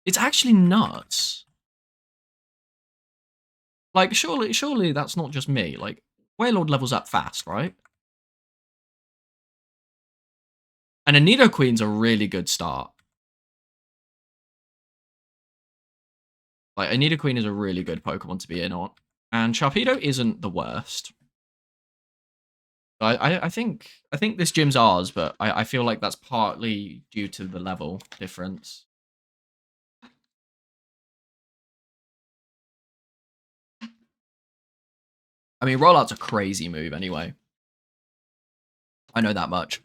It's actually nuts. Like, surely that's not just me. Like, Wailord levels up fast, right? And a Nidoqueen's a really good start. Like, a Nidoqueen is a really good Pokemon to be in on. And Sharpedo isn't the worst. I think this gym's ours, but I feel like that's partly due to the level difference. I mean, Rollout's a crazy move anyway. I know that much.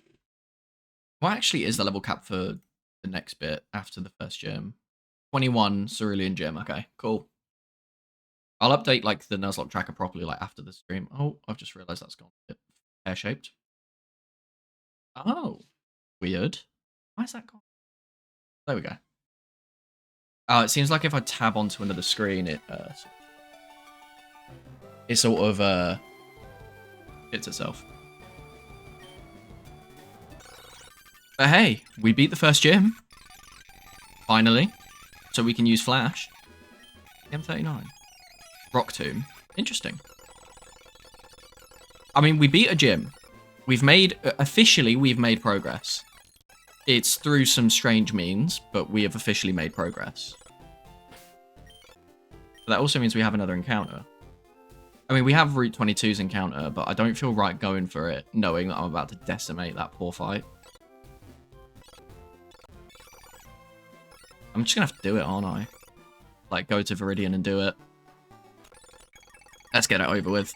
What actually is the level cap for the next bit after the first gym? 21 Cerulean Gym. Okay, cool. I'll update like the Nuzlocke tracker properly like after the stream. Oh, I've just realized that's gone a bit pear-shaped. Oh, weird. Why is that gone? There we go. Oh, it seems like if I tab onto another screen, it sort of hits itself. But hey, we beat the first gym. Finally. So we can use Flash. M39. Rock Tomb. Interesting. I mean, we beat a gym. Officially, we've made progress. It's through some strange means, but we have officially made progress. But that also means we have another encounter. I mean, we have Route 22's encounter, but I don't feel right going for it, knowing that I'm about to decimate that poor fight. I'm just gonna have to do it, aren't I? Like, go to Viridian and do it. Let's get it over with.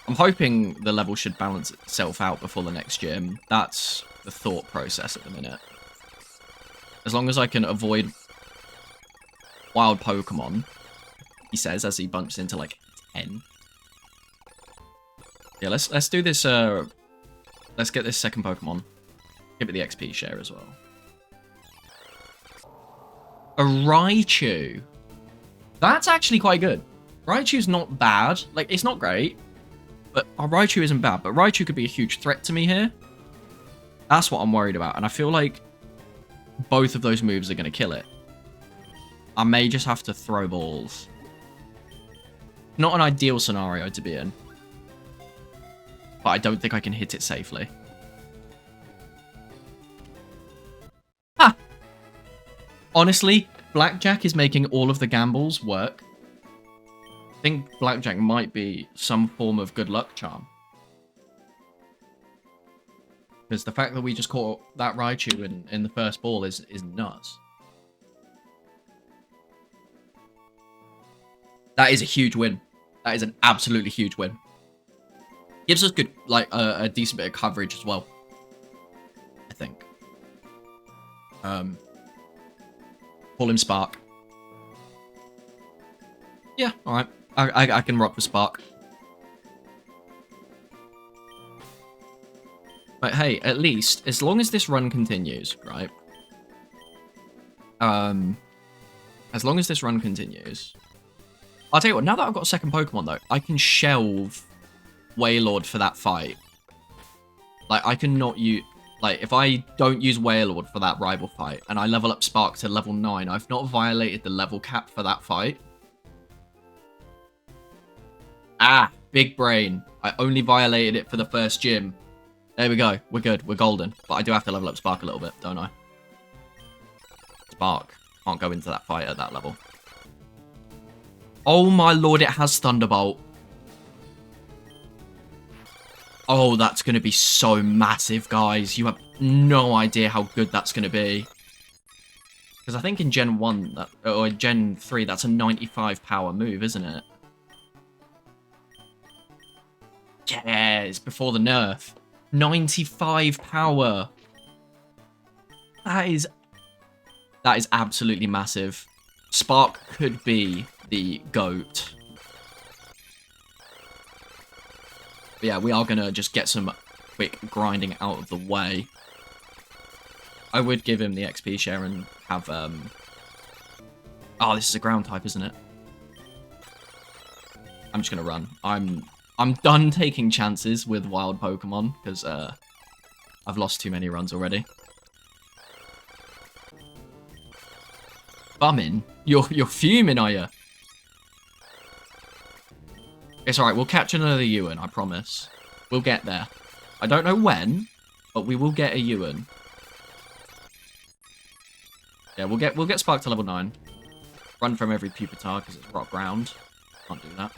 I'm hoping the level should balance itself out before the next gym. That's the thought process at the minute. As long as I can avoid wild Pokemon, he says as he bumps into like 10. Yeah, let's do this. Let's get this second Pokemon. Give it the XP share as well. A Raichu. That's actually quite good. Raichu's not bad. Like, it's not great. But a Raichu isn't bad. But Raichu could be a huge threat to me here. That's what I'm worried about. And I feel like both of those moves are going to kill it. I may just have to throw balls. Not an ideal scenario to be in. But I don't think I can hit it safely. Ha! Honestly, Blackjack is making all of the gambles work. I think Blackjack might be some form of good luck charm. Because the fact that we just caught that Raichu in the first ball is nuts. That is a huge win. That is an absolutely huge win. Gives us good, like, a decent bit of coverage as well. I think. Call him Spark. Yeah, alright. I can rock with Spark. But hey, at least, as long as this run continues, right? As long as this run continues... I'll tell you what, now that I've got a second Pokemon, though, I can shelve Wailord for that fight. Like, I cannot use... Like, if I don't use Wailord for that rival fight, and I level up Spark to level 9, I've not violated the level cap for that fight. Ah, big brain. I only violated it for the first gym. There we go. We're good. We're golden. But I do have to level up Spark a little bit, don't I? Spark can't go into that fight at that level. Oh my lord, it has Thunderbolt. Oh, that's going to be so massive, guys. You have no idea how good that's going to be. Because I think in Gen 1, or Gen 3, that's a 95 power move, isn't it? Yeah, it's before the nerf. 95 power. That is absolutely massive. Spark could be the GOAT. But yeah, we are going to just get some quick grinding out of the way. I would give him the XP share and have... Oh, this is a ground type, isn't it? I'm just going to run. I'm done taking chances with wild Pokemon, because I've lost too many runs already. bumming. You're fuming, are you? It's alright, we'll catch another Ewan, I promise. We'll get there. I don't know when, but we will get a Ewan. Yeah, we'll get Spark to level 9. Run from every Pupitar because it's rock ground. Can't do that.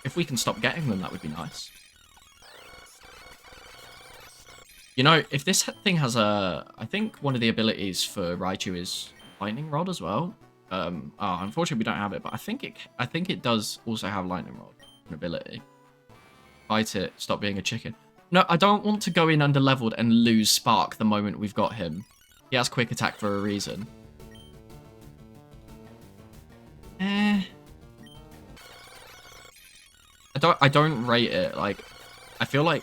If we can stop getting them, that would be nice. You know, if this thing has a... I think one of the abilities for Raichu is Lightning Rod as well. Unfortunately we don't have it, but I think it does also have Lightning Rod, an ability. Fight it, stop being a chicken. No, I don't want to go in under-leveled and lose Spark the moment we've got him. He has quick attack for a reason. I don't rate it. Like, I feel like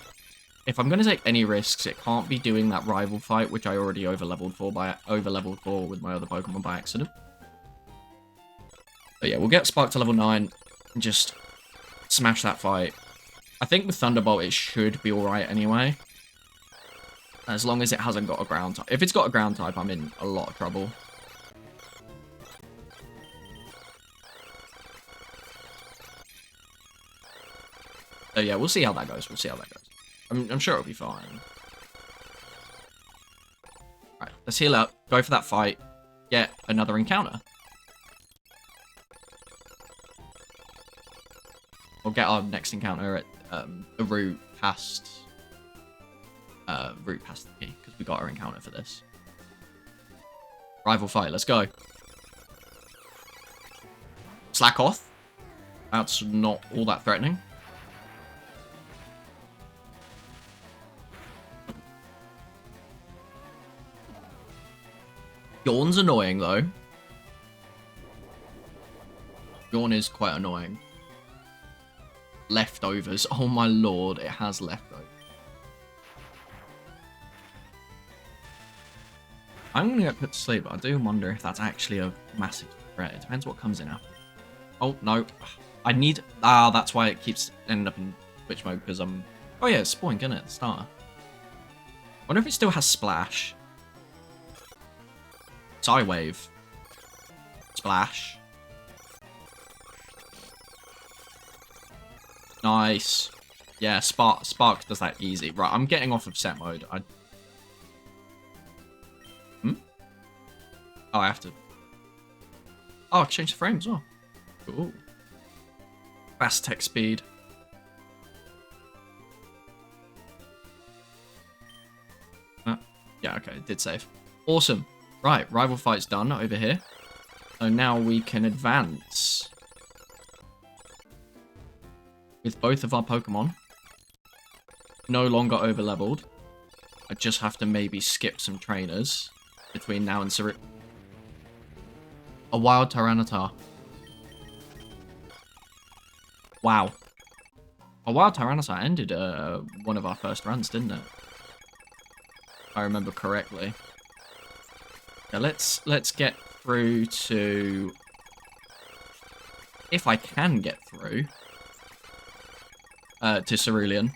if I'm gonna take any risks, it can't be doing that rival fight, which I already over-leveled for with my other Pokemon by accident. But yeah, we'll get Spark to level 9 and just smash that fight. I think with Thunderbolt it should be alright anyway. As long as it hasn't got a ground type. If it's got a ground type, I'm in a lot of trouble. So yeah, we'll see how that goes. I'm sure it'll be fine. Right, let's heal up. Go for that fight. Get another encounter. We'll get our next encounter at the route past the key, because we got our encounter for this. Rival fight, let's go. Slack off. That's not all that threatening. Yawn's annoying, though. Yawn is quite annoying. Leftovers. Oh my lord, it has leftovers. I'm going to get put to sleep, but I do wonder if that's actually a massive threat. It depends what comes in after. Oh, no. I need... Ah, that's why it keeps ending up in Twitch mode, because I'm... Oh yeah, it's Spoink, isn't it? Starter. I wonder if it still has Splash. Psywave. Splash. Nice. Yeah, Spark does that easy. Right, I'm getting off of set mode. Oh, I have to... Oh, I can change the frames. Oh, cool. Fast tech speed. Yeah, okay, it did save. Awesome. Right, rival fight's done over here. So now we can advance with both of our Pokemon. No longer over-leveled. I just have to maybe skip some trainers between now and Cerulean. A wild Tyranitar. Wow. A wild Tyranitar ended one of our first runs, didn't it? If I remember correctly. Yeah, let's get through to... If I can get through to Cerulean.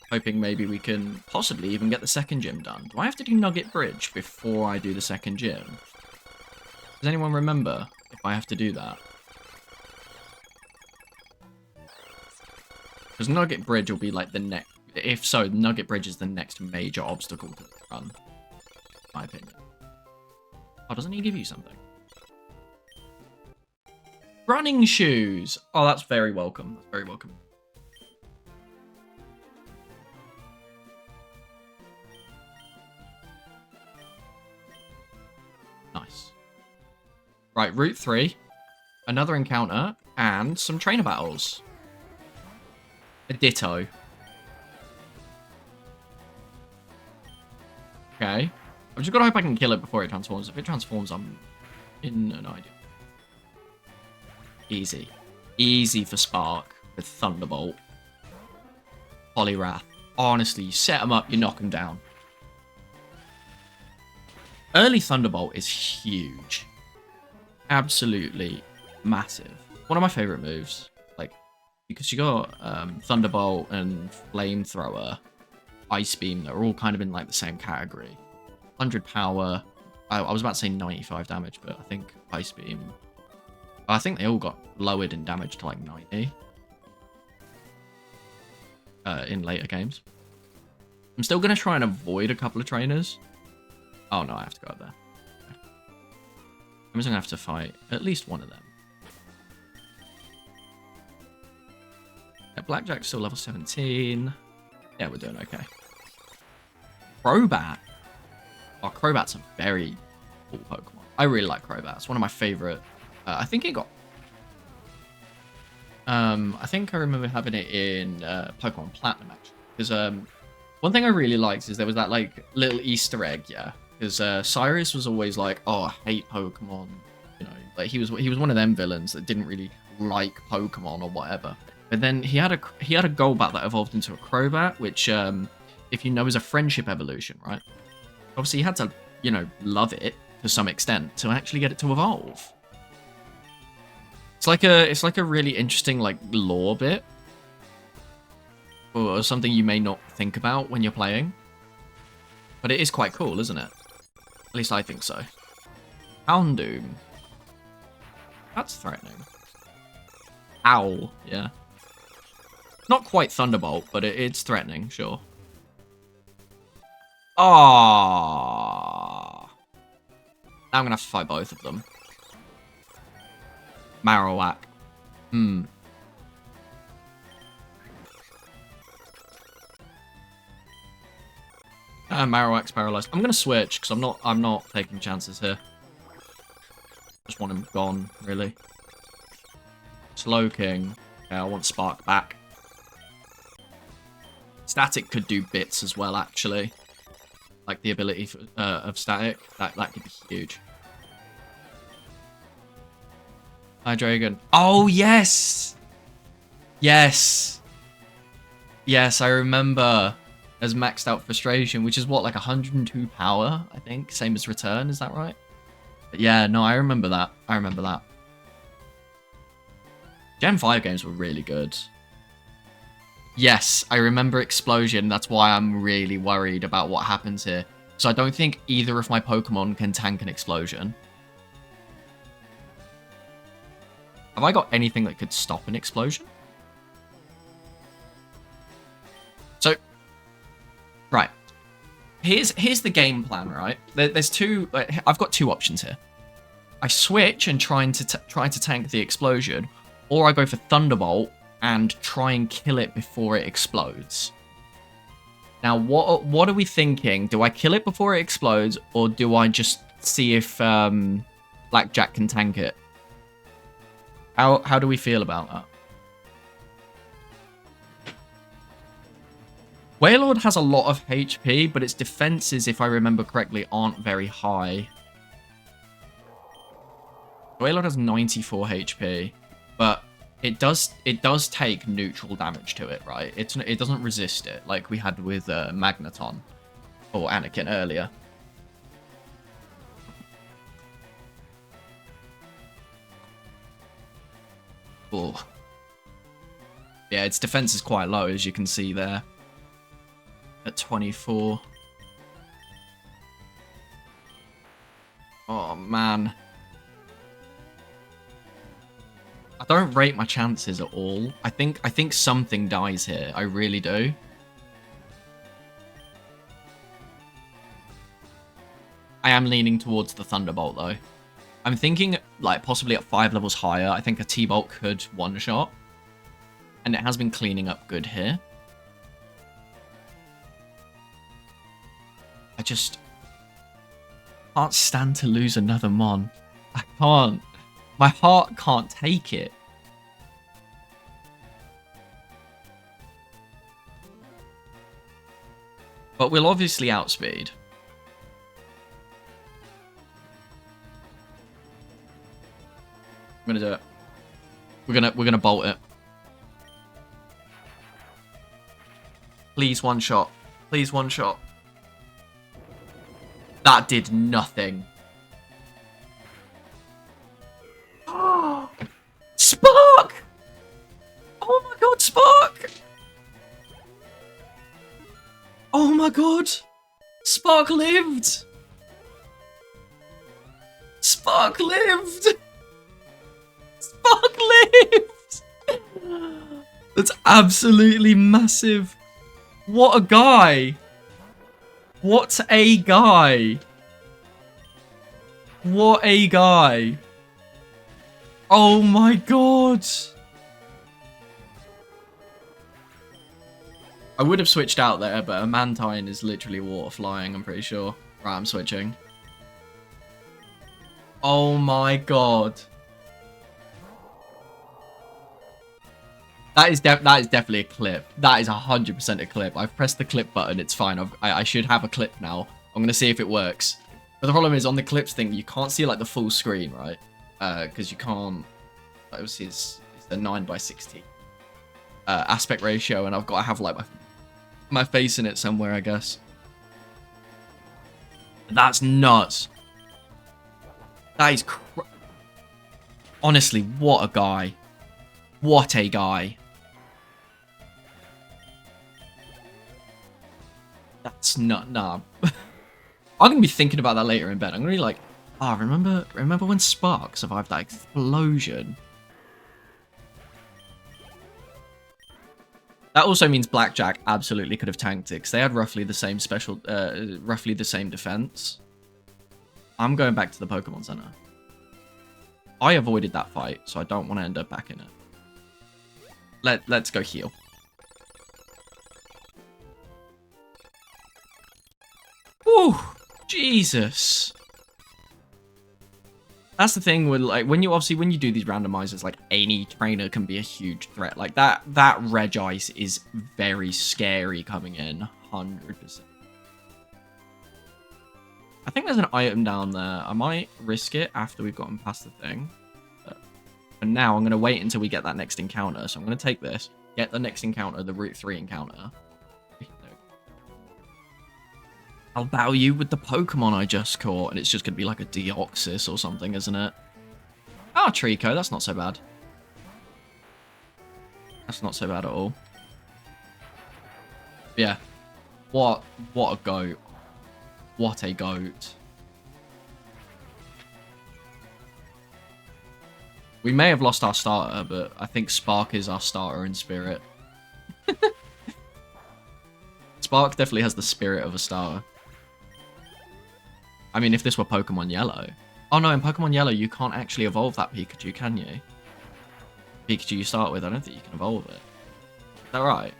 Hoping maybe we can possibly even get the second gym done. Do I have to do Nugget Bridge before I do the second gym? Does anyone remember if I have to do that? Because Nugget Bridge will be like the next... If so, Nugget Bridge is the next major obstacle to the run. In my opinion. Oh, doesn't he give you something? Running shoes! Oh, that's very welcome. That's very welcome. Nice. Right, Route 3. Another encounter. And some trainer battles. A Ditto. Okay. I'm just gonna hope I can kill it before it transforms. If it transforms, I'm in an idea. Easy. Easy for Spark with Thunderbolt. Poliwrath. Honestly, you set them up, you knock them down. Early Thunderbolt is huge. Absolutely massive. One of my favorite moves. Like, because you got Thunderbolt and Flamethrower, Ice Beam, they're all kind of in like the same category. 100 power, I was about to say 95 damage, but I think Ice Beam... I think they all got lowered in damage to like 90 in later games. I'm still going to try and avoid a couple of trainers. Oh no, I have to go up there. Okay. I'm just going to have to fight at least one of them. Yeah, Blackjack's still level 17. Yeah, we're doing okay. Crobat. Oh, Crobat's a very cool Pokemon. I really like Crobat. It's one of my favorite. I think it got... I think I remember having it in Pokemon Platinum, actually. Because one thing I really liked is there was that, like, little Easter egg, yeah? Because Cyrus was always like, oh, I hate Pokemon. You know, like, he was one of them villains that didn't really like Pokemon or whatever. But then he had a Golbat that evolved into a Crobat, which, if you know, is a friendship evolution, right? Obviously, you had to, you know, love it to some extent to actually get it to evolve. It's like a really interesting, like, lore bit. Or something you may not think about when you're playing. But it is quite cool, isn't it? At least I think so. Houndoom. That's threatening. Owl, yeah. Not quite Thunderbolt, but it's threatening, sure. Ah. Now I'm gonna have to fight both of them. Marowak. Marowak's paralyzed. I'm gonna switch because I'm not taking chances here. Just want him gone, really. Slowking. Yeah, I want Spark back. Static could do bits as well, actually. Like the ability for, of Static. That could be huge. Hydreigon. Oh, yes! Yes! Yes, I remember. As maxed out Frustration, which is what, like 102 power, I think? Same as Return, is that right? But yeah, no, I remember that. I remember that. Gen 5 games were really good. Yes, I remember Explosion. That's why I'm really worried about what happens here. So I don't think either of my Pokemon can tank an Explosion. Have I got anything that could stop an Explosion? So, right. Here's the game plan, right? There's two... I've got two options here. I switch and try to tank the Explosion, or I go for Thunderbolt and try and kill it before it explodes. Now, what are we thinking? Do I kill it before it explodes, or do I just see if Blackjack can tank it? How do we feel about that? Wailord has a lot of HP, but its defenses, if I remember correctly, aren't very high. Wailord has 94 HP, but it does take neutral damage to it, right? It doesn't resist it like we had with Magneton or Anakin earlier. Oh. Yeah, its defense is quite low, as you can see there. At 24. Oh, man. I don't rate my chances at all. I think something dies here. I really do. I am leaning towards the Thunderbolt, though. I'm thinking, like, possibly at 5 levels higher, I think a T-Bolt could one-shot. And it has been cleaning up good here. I just can't stand to lose another Mon. I can't. My heart can't take it. But we'll obviously outspeed. I'm gonna do it. We're gonna bolt it. Please one shot. Please one shot. That did nothing. Spark! Oh my god, Spark! Oh my god! Spark lived! Spark lived! Spark lived! That's absolutely massive. What a guy. What a guy. What a guy. Oh my god. I would have switched out there, but a Mantine is literally water flying, I'm pretty sure. Right, I'm switching. Oh my god. That is definitely a clip. That is 100% a clip. I've pressed the clip button. It's fine. I should have a clip now. I'm going to see if it works. But the problem is on the clips thing, you can't see like the full screen, right? Because you can't... Obviously, it's a 9:16 aspect ratio, and I've got to have like my face in it somewhere, I guess. That's nuts. That is... Honestly, what a guy. What a guy. That's not... Nah. I'm going to be thinking about that later in bed. I'm going to be like, remember when Spark survived that explosion? That also means Blackjack absolutely could have tanked it, because they had roughly the same roughly the same defense. I'm going back to the Pokemon Center. I avoided that fight, so I don't want to end up back in it. Let's go heal. Whew, Jesus. That's the thing with like when you do these randomizers, like any trainer can be a huge threat. Like that Regice is very scary coming in, 100%. I think there's an item down there. I might risk it after we've gotten past the thing. But for now, I'm going to wait until we get that next encounter. So I'm going to take this, get the next encounter, the Route 3 encounter. I'll bow you with the Pokemon I just caught, and it's just going to be like a Deoxys or something, isn't it? Oh, Trico, that's not so bad. That's not so bad at all. Yeah. What a goat. What a goat. We may have lost our starter, but I think Spark is our starter in spirit. Spark definitely has the spirit of a starter. I mean, if this were Pokemon Yellow. Oh no, in Pokemon Yellow, you can't actually evolve that Pikachu, can you? Pikachu you start with, I don't think you can evolve it. Is that right?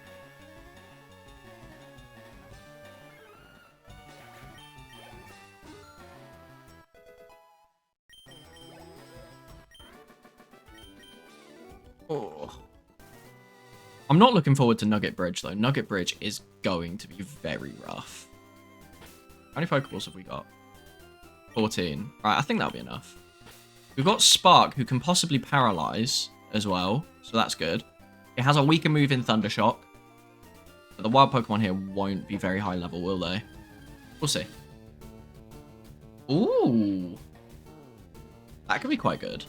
Oh. I'm not looking forward to Nugget Bridge, though. Nugget Bridge is going to be very rough. How many Pokeballs have we got? 14. Right, I think that'll be enough. We've got Spark, who can possibly paralyze as well, so that's good. It has a weaker move in Thundershock. But the wild Pokemon here won't be very high level, will they? We'll see. Ooh. That could be quite good.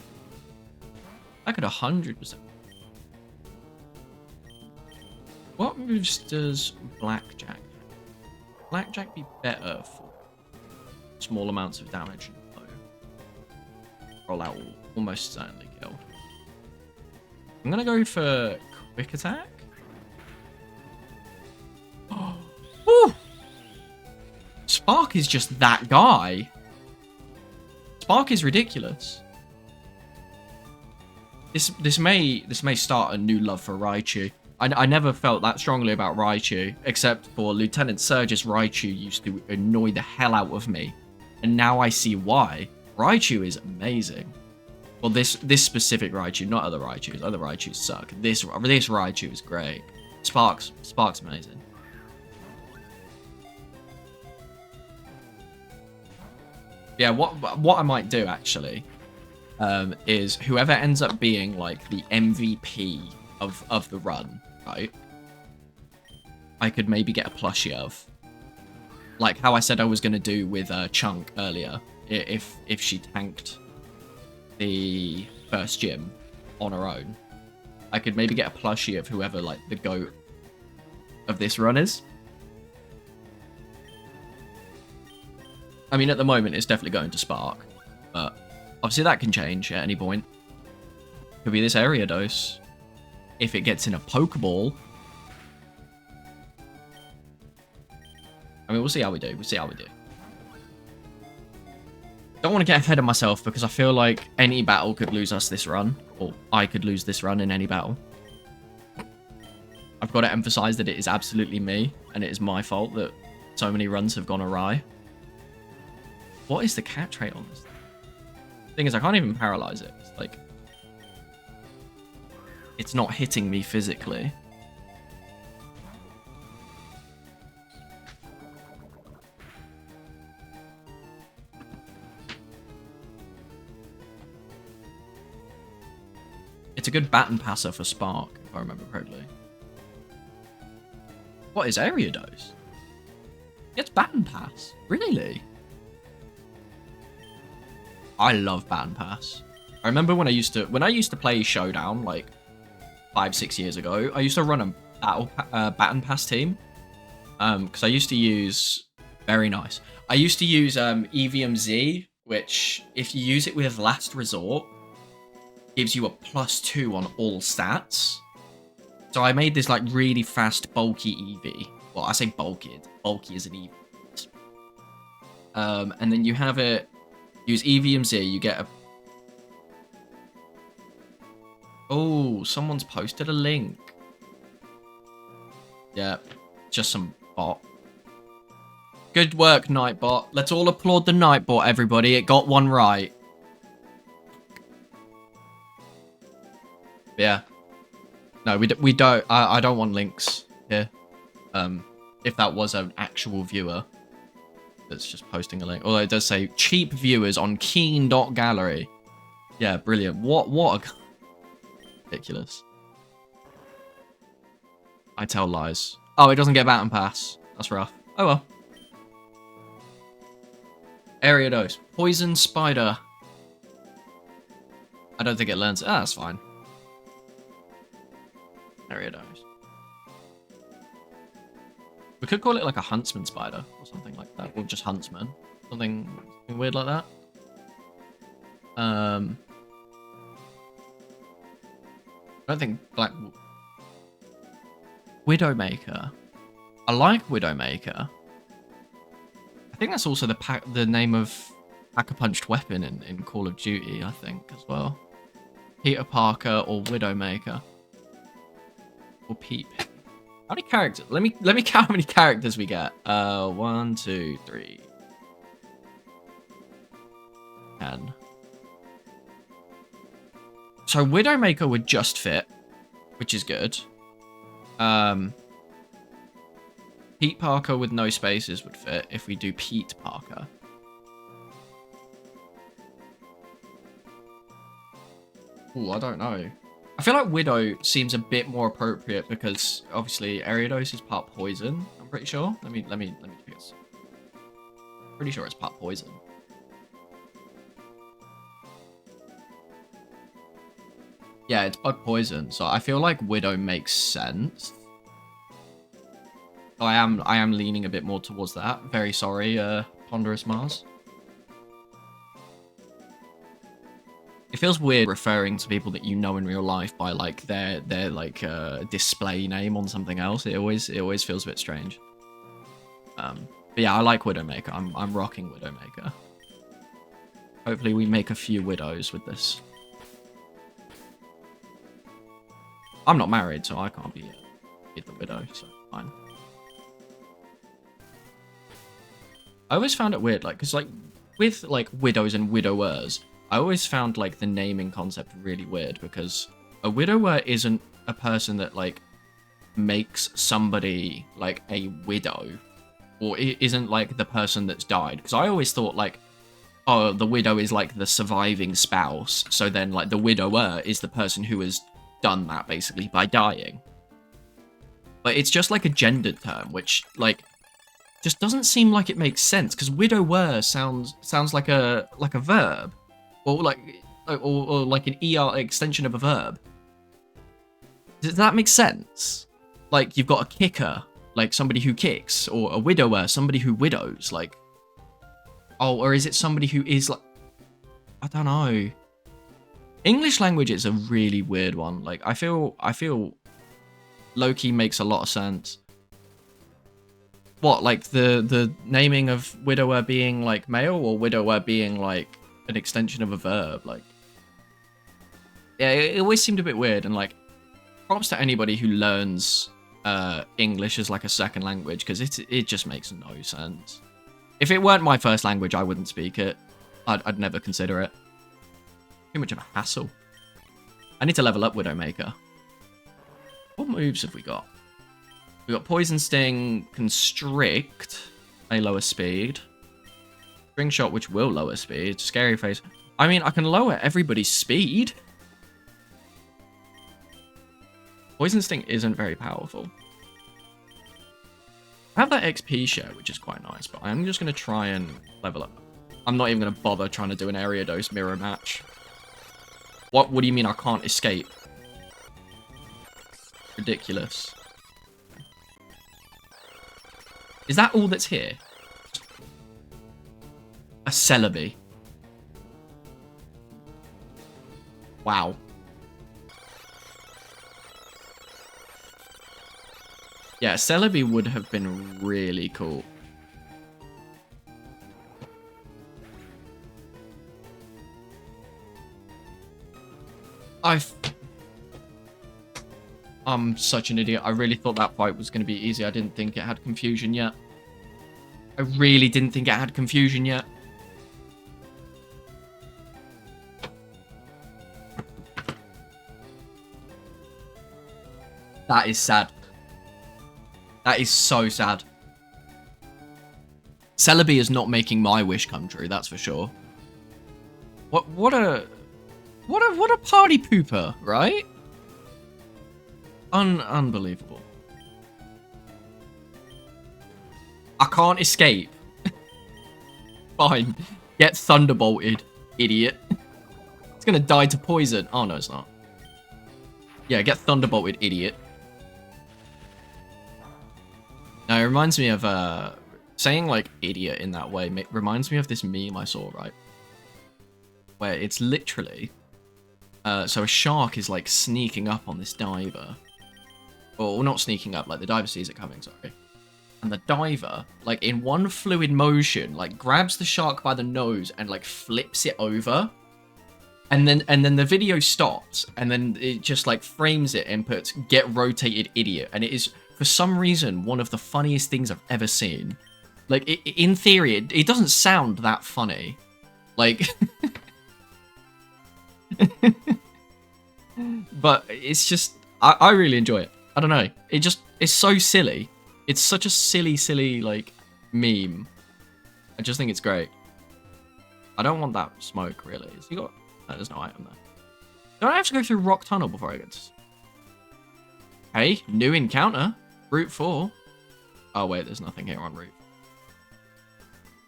That could 100%. What moves does Blackjack? Blackjack be better for small amounts of damage? No. Roll out will almost certainly kill. I'm gonna go for Quick Attack. Oh, woo! Spark is just that guy. Spark is ridiculous. This may start a new love for Raichu. I never felt that strongly about Raichu, except for Lieutenant Surge's Raichu used to annoy the hell out of me. And now I see why. Raichu is amazing. Well, this specific Raichu, not other Raichus. Other Raichus suck. This Raichu is great. Spark's amazing. Yeah, what I might do actually is whoever ends up being like the MVP of the run, right? I could maybe get a plushie of, like how I said I was gonna do with Chunk earlier, if she tanked the first gym on her own. I could maybe get a plushie of whoever like the GOAT of this run is. I mean, at the moment it's definitely going to Spark, but Obviously, that can change at any point. Could be this area dose. If it gets in a Pokeball. I mean, we'll see how we do. We'll see how we do. Don't want to get ahead of myself because I feel like any battle could lose us this run. Or I could lose this run in any battle. I've got to emphasize that it is absolutely me. And it is my fault that so many runs have gone awry. What is the catch rate on this thing? The thing is, I can't even paralyze it. It's like... It's not hitting me physically. It's a good baton passer for Spark, if I remember correctly. What is area dose? It's baton pass. Really? I love baton pass. I remember when I used to play Showdown like 5-6 years ago. I used to run a baton pass team. Because I used to use very nice. I used to use EVMZ, which if you use it with Last Resort, gives you a +2 on all stats. So I made this like really fast, bulky EV. Well, I say bulky. Bulky is an EV. And then you have it. Use EVMZ. You get a. Oh, someone's posted a link. Yeah, just some bot. Good work, Nightbot. Let's all applaud the Nightbot, everybody. It got one right. Yeah. No, we don't. I don't want links here. If that was an actual viewer that's just posting a link. Although it does say cheap viewers on keen.gallery. Yeah, brilliant. What a... Ridiculous. I tell lies. Oh, it doesn't get baton pass. That's rough. Oh well. Area dose. Poison spider. I don't think it learns. Ah, that's fine. Area dose. We could call it like a huntsman spider or something like that. Or just huntsman. Something weird like that. I don't think Black... Widowmaker. I like Widowmaker. I think that's also the name of Pack-a-Punched weapon in Call of Duty, I think, as well. Peter Parker or Widowmaker. Or Peep. How many characters? Let me count how many characters we get. 1, 2, 3. 10. So Widowmaker would just fit, which is good. Pete Parker with no spaces would fit if we do Pete Parker. Ooh, I don't know. I feel like Widow seems a bit more appropriate because obviously Ariados is part poison. I'm pretty sure. Let me check this. Pretty sure it's part poison. Yeah, it's bug poison, so I feel like Widow makes sense. I am leaning a bit more towards that. Very sorry, Ponderous Mars. It feels weird referring to people that you know in real life by like their like display name on something else. It always feels a bit strange. But yeah, I like Widowmaker. I'm rocking Widowmaker. Hopefully we make a few widows with this. I'm not married, so I can't be the widow, so fine. I always found it weird, like, because like with like widows and widowers, I always found like the naming concept really weird because a widower isn't a person that like makes somebody like a widow, or it isn't like the person that's died. Because I always thought like, oh, the widow is like the surviving spouse, so then like the widower is the person who has done that basically by dying. But it's just like a gendered term, which like just doesn't seem like it makes sense because widower sounds like a verb, or like an er extension of a verb. Does that make sense? Like you've got a kicker, like somebody who kicks, or a widower, somebody who widows. Like, oh, or is it somebody who is like? I don't know. English language is a really weird one. Like, I feel Loki makes a lot of sense. What, like the naming of widower being like male, or widower being like an extension of a verb? Like, yeah, it always seemed a bit weird. And like, props to anybody who learns English as like a second language, because it just makes no sense. If it weren't my first language, I wouldn't speak it. I'd never consider it. Too much of a hassle. I need to level up Widowmaker. What moves have we got? We got Poison Sting, Constrict, may lower speed. String Shot, which will lower speed. Scary Face. I mean, I can lower everybody's speed. Poison Sting isn't very powerful. I have that XP share, which is quite nice, but I'm just going to try and level up. I'm not even going to bother trying to do an area dose mirror match. What do you mean I can't escape? Ridiculous. Is that all that's here? A Celebi. Wow. Yeah, Celebi would have been really cool. I'm such an idiot. I really thought that fight was going to be easy. I didn't think it had confusion yet. I really didn't think it had confusion yet. That is sad. That is so sad. Celebi is not making my wish come true, that's for sure. What a party pooper, right? Unbelievable. I can't escape. Fine. Get thunderbolted, idiot. It's gonna die to poison. Oh no, it's not. Yeah, get thunderbolted, idiot. Now, it reminds me of, saying, like, idiot in that way reminds me of this meme I saw, right? Where it's literally, so a shark is, like, sneaking up on this diver. Or not sneaking up, like, the diver sees it coming, sorry. And the diver, like, in one fluid motion, like, grabs the shark by the nose and, like, flips it over. And then the video stops, and then it just, like, frames it and puts, get rotated, idiot. And it is, for some reason, one of the funniest things I've ever seen. Like, in theory, it doesn't sound that funny. Like... but it's just... I really enjoy it. I don't know. It's so silly. It's such a silly, like, meme. I just think it's great. I don't want that smoke, really. Has he got... No, there's no item there. Don't I have to go through Rock Tunnel before I get to... Hey, new encounter. Route 4. Oh, wait, there's nothing here on route.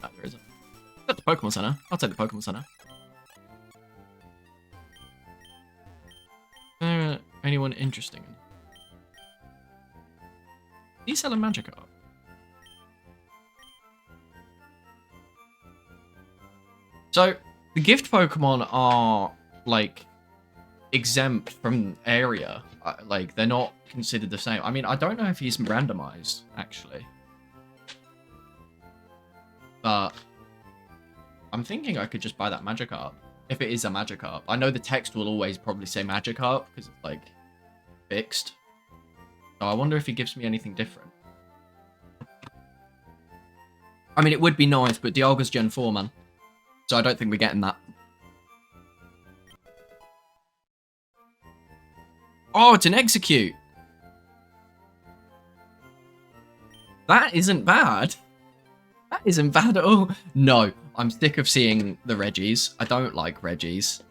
No, there isn't. At the Pokemon Center. I'll take the Pokemon Center. Anyone interesting? Do you sell a Magikarp? So, the gift Pokemon are, like, exempt from area. Like, they're not considered the same. I mean, I don't know if he's randomized, actually. But I'm thinking I could just buy that Magikarp. If it is a Magikarp. I know the text will always probably say Magikarp, because it's, like, fixed. So I wonder if he gives me anything different. I mean, it would be nice, but Dialga's Gen 4, man. So I don't think we're getting that. Oh, it's an Execute. That isn't bad. That isn't bad at all. No, I'm sick of seeing the Reggies. I don't like Reggies.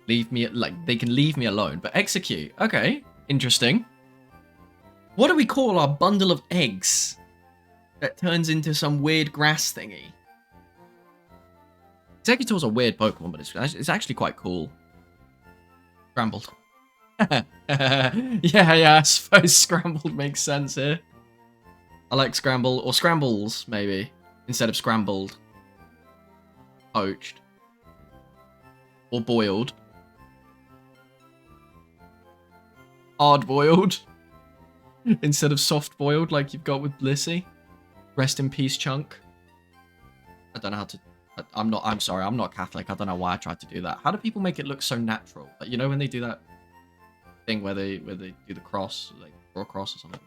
Leave me, like, they can leave me alone. But Execute, okay, interesting. What do we call our bundle of eggs that turns into some weird grass thingy? Executor's a weird Pokemon, but it's actually quite cool. Scrambled. yeah, I suppose Scrambled makes sense here. I like Scramble, or Scrambles, maybe, instead of Scrambled. Poached. Or boiled. Hard-boiled. Instead of soft-boiled like you've got with Lissy. Rest in peace, Chunk. I don't know how to... I'm sorry, I'm not Catholic. I don't know why I tried to do that. How do people make it look so natural? Like, you know when they do that thing where they do the cross, like draw a cross or something?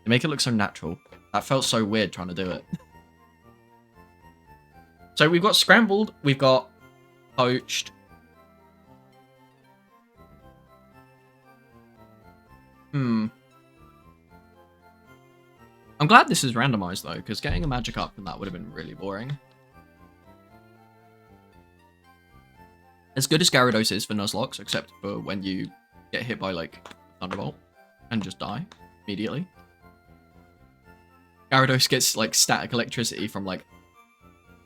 They make it look so natural. That felt so weird trying to do it. So we've got scrambled, we've got poached. I'm glad this is randomized though, because getting a magic up and that would have been really boring. As good as Gyarados is for Nuzlocke, except for when you get hit by like Thunderbolt and just die immediately. Gyarados gets like static electricity from like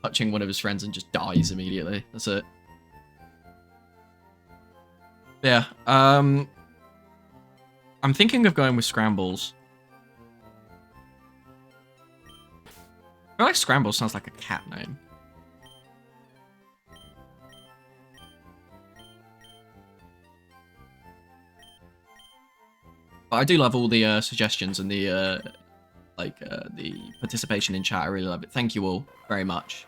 touching one of his friends and just dies immediately. That's it. Yeah. I'm thinking of going with Scrambles. I feel like Scrambles sounds like a cat name. But I do love all the suggestions and the the participation in chat. I really love it. Thank you all very much.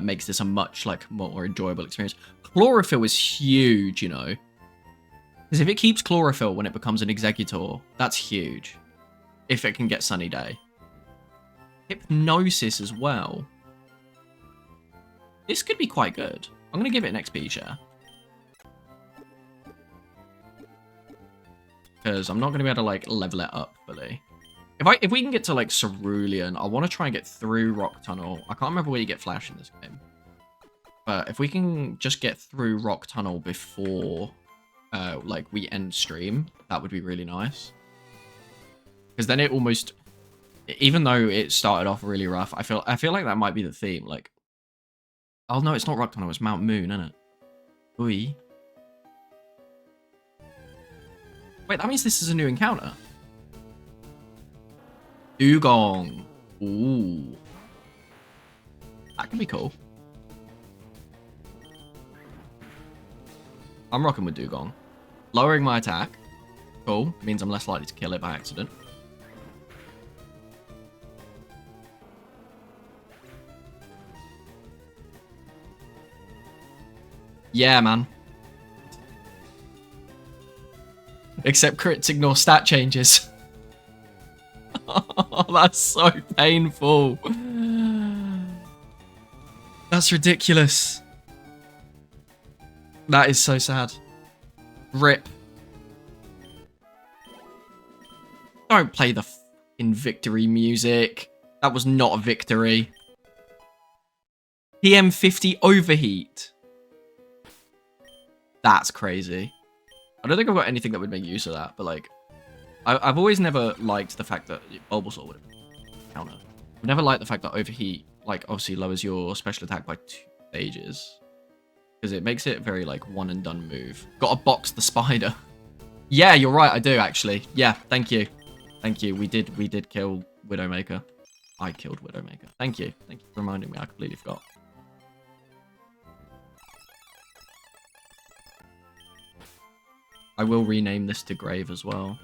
Makes this a much more enjoyable experience. Chlorophyll is huge, you know. Because if it keeps Chlorophyll when it becomes an Executor, that's huge. If it can get Sunny Day. Hypnosis as well. This could be quite good. I'm going to give it an XP share. Because I'm not going to be able to like level it up fully. If we can get to like Cerulean, I want to try and get through Rock Tunnel. I can't remember where you get Flash in this game. But if we can just get through Rock Tunnel before like we end stream, that would be really nice. Because then it almost, even though it started off really rough, I feel like that might be the theme. Like, oh no, it's not Rock Tunnel, it's Mount Moon, isn't it? Oi. Wait, that means this is a new encounter. Dugong. Ooh. That could be cool. I'm rocking with Dugong. Lowering my attack. Cool. Means I'm less likely to kill it by accident. Yeah, man. Except crits ignore stat changes. Oh, that's so painful. That's ridiculous. That is so sad. RIP. Don't play the fucking victory music. That was not a victory. PM50 overheat. That's crazy. I don't think I've got anything that would make use of that, but like, I've always never liked the fact that Bulbasaur would counter. I've never liked the fact that overheat, like, obviously lowers your special attack by 2 stages. Because it makes it very, like, one and done move. Gotta box the spider. Yeah, you're right, I do, actually. Yeah, thank you. Thank you. We did kill Widowmaker. I killed Widowmaker. Thank you. Thank you for reminding me. I completely forgot. I will rename this to Grave as well.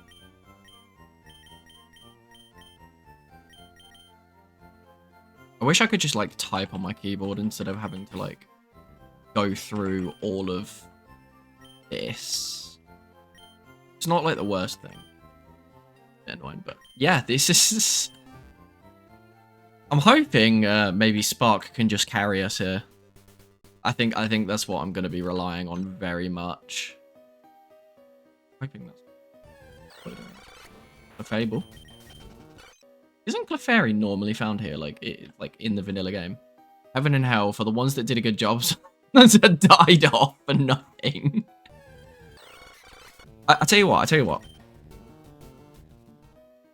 I wish I could just, like, type on my keyboard instead of having to, like, go through all of this. It's not, like, the worst thing. Annoying, but yeah, this is... I'm hoping maybe Spark can just carry us here. I think that's what I'm going to be relying on very much. Hoping that's a Fable. Isn't Clefairy normally found here, like in the vanilla game? Heaven and Hell for the ones that did a good job that died off for nothing. I tell you what.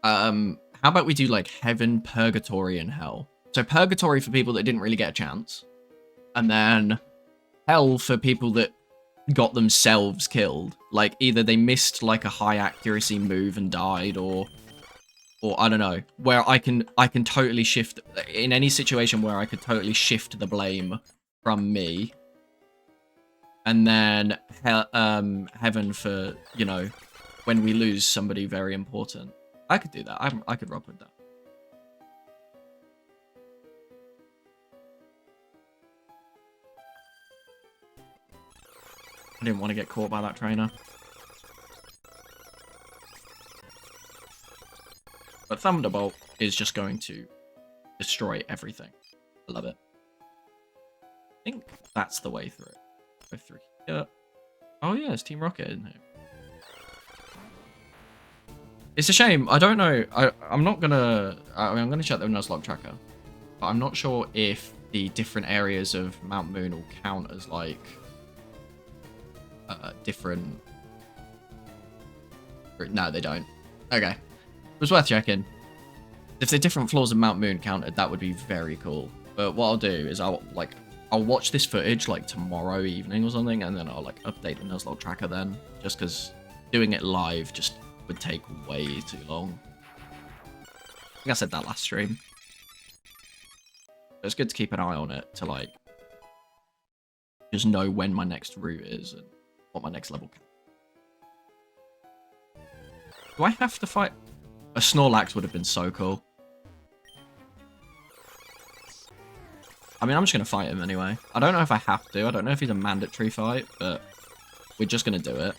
How about we do like Heaven, Purgatory, and Hell? So Purgatory for people that didn't really get a chance, and then Hell for people that got themselves killed. Like either they missed like a high accuracy move and died, or I don't know, where I can totally shift in any situation where I could totally shift the blame from me. And then heaven for, you know, when we lose somebody very important. I could do that. I could rock with that. I didn't want to get caught by that trainer. But Thunderbolt is just going to destroy everything. I love it. I think that's the way through it. Go through here. Oh yeah, it's Team Rocket in here. It's a shame. I don't know. I'm not gonna. I'm gonna check the Nuzlocke tracker, but I'm not sure if the different areas of Mount Moon will count as like different. No, they don't. Okay, it was worth checking. If the different floors of Mount Moon counted, that would be very cool. But what I'll do is I'll watch this footage like tomorrow evening or something, and then I'll like update the Nuzlocke tracker then, just because doing it live just would take way too long. I think I said that last stream. But it's good to keep an eye on it to like just know when my next route is and what my next level can. Do I have to fight? A Snorlax would have been so cool. I mean, I'm just going to fight him anyway. I don't know if I have to. I don't know if he's a mandatory fight, but we're just going to do it.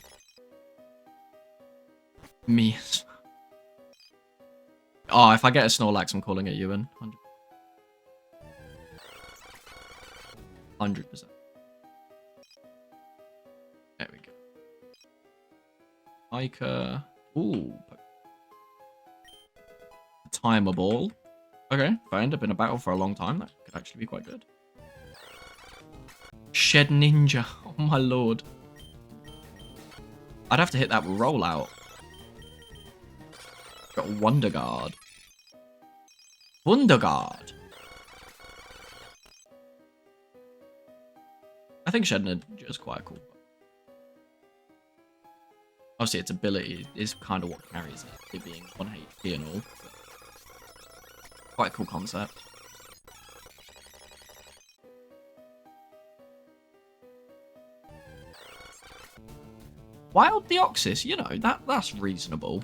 Me. Oh, if I get a Snorlax, I'm calling it Ewan. 100%. There we go. Ica. Ooh. Timer ball. Okay, if I end up in a battle for a long time, that could actually be quite good. Shed Ninja. Oh my lord. I'd have to hit that rollout. Got Wonder Guard. Wonder Guard. I think Shed Ninja is quite cool. Obviously, its ability is kind of what carries it, it being 1 HP and all. Quite a cool concept. Wild Deoxys, you know, that's reasonable.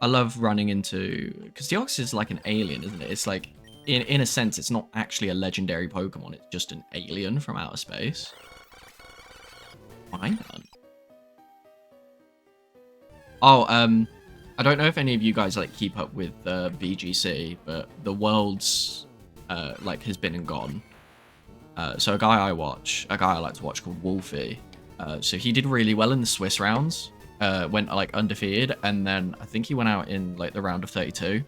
I love running into... Because Deoxys is like an alien, isn't it? It's like, in a sense, it's not actually a legendary Pokemon. It's just an alien from outer space. Why not? Oh, I don't know if any of you guys like keep up with VGC, but the Worlds like has been and gone. So a guy I like to watch called Wolfie. So he did really well in the Swiss rounds. Went like undefeated, and then I think he went out in like the round of 32.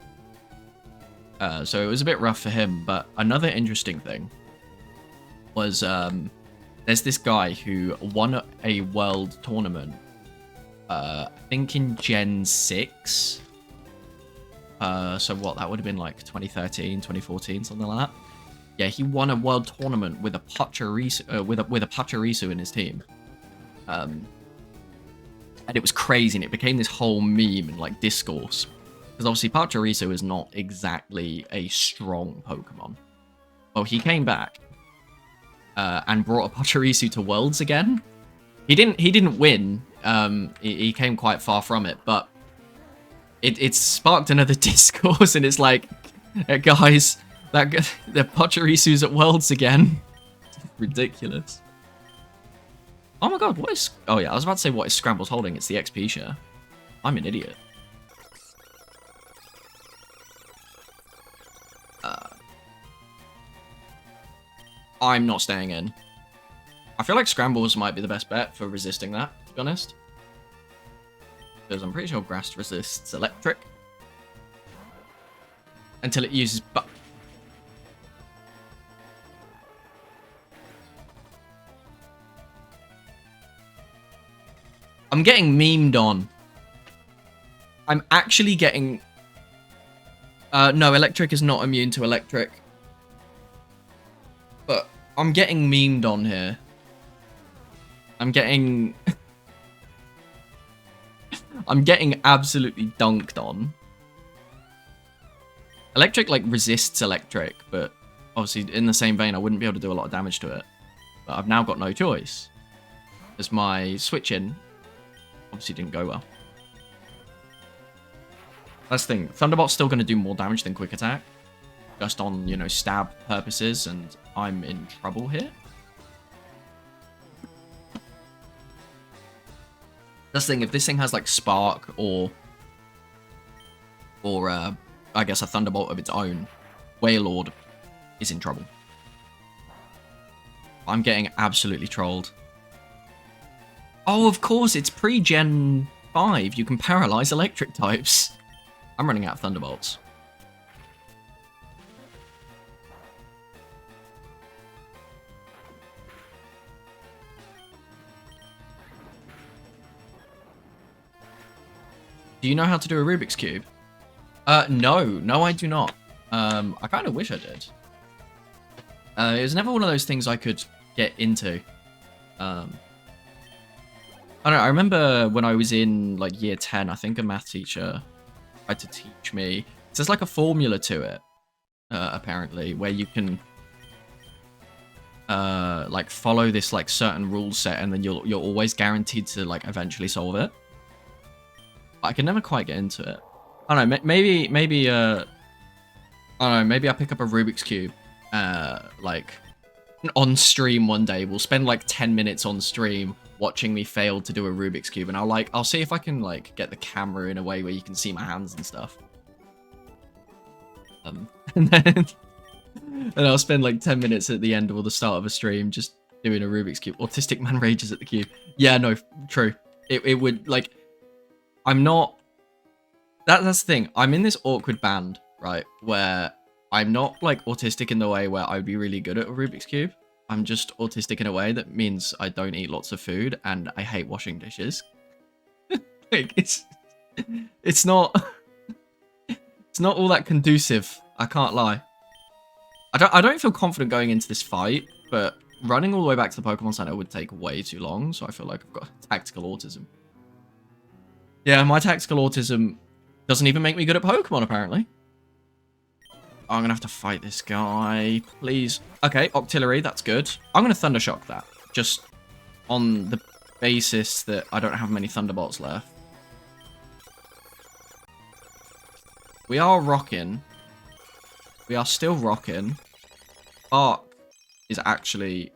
So it was a bit rough for him. But another interesting thing was there's this guy who won a world tournament. I think in Gen 6. So what, that would have been like 2013, 2014, something like that. Yeah, he won a world tournament with a Pachirisu, with a Pachirisu in his team. And it was crazy, and it became this whole meme and like discourse. Because obviously Pachirisu is not exactly a strong Pokemon. Well, he came back and brought a Pachirisu to Worlds again. He didn't win. He came quite far from it, but it sparked another discourse, and it's like, guys, the Pacharisu's at Worlds again. Ridiculous. Oh my god, what is... Oh yeah, I was about to say what is Scramble's holding. It's the XP share. I'm an idiot. I'm not staying in. I feel like Scrambles might be the best bet for resisting that, to be honest. Because I'm pretty sure Grass resists Electric. Until it uses... I'm getting memed on. I'm actually getting... no, Electric is not immune to Electric. But I'm getting memed on here. I'm getting... I'm getting absolutely dunked on. Electric, like, resists Electric, but obviously, in the same vein, I wouldn't be able to do a lot of damage to it. But I've now got no choice. As my switch-in obviously didn't go well. That's the thing. Thunderbolt's still going to do more damage than Quick Attack. Just on, you know, stab purposes, and I'm in trouble here. That's the thing. If this thing has, like, Spark or I guess a Thunderbolt of its own, Wailord is in trouble. I'm getting absolutely trolled. Oh, of course, it's pre-Gen 5. You can paralyze electric types. I'm running out of Thunderbolts. Do you know how to do a Rubik's Cube? No, I do not. I kind of wish I did. It was never one of those things I could get into. I don't know, I remember when I was in, like, year 10, I think a math teacher tried to teach me. There's, like, a formula to it, apparently, where you can, like, follow this, like, certain rule set, and then you're always guaranteed to, like, eventually solve it. I can never quite get into it. I don't know, maybe I don't know, maybe I pick up a Rubik's Cube, like, on stream one day. We'll spend, like, 10 minutes on stream watching me fail to do a Rubik's Cube, and I'll see if I can, like, get the camera in a way where you can see my hands and stuff. And then I'll spend, like, 10 minutes at the end or the start of a stream just doing a Rubik's Cube. Autistic man rages at the cube. Yeah, no, true. It would, like, I'm not... That's the thing. I'm in this awkward band, right, where I'm not, like, autistic in the way where I'd be really good at a Rubik's Cube. I'm just autistic in a way that means I don't eat lots of food and I hate washing dishes. Like, it's not all that conducive. I can't lie. I don't feel confident going into this fight, but running all the way back to the Pokemon Center would take way too long, so I feel like I've got tactical autism. Yeah, my tactical autism doesn't even make me good at Pokemon, apparently. I'm going to have to fight this guy. Please. Okay, Octillery, that's good. I'm going to Thunder Shock that. Just on the basis that I don't have many Thunderbolts left. We are rocking. We are still rocking. Bark is actually...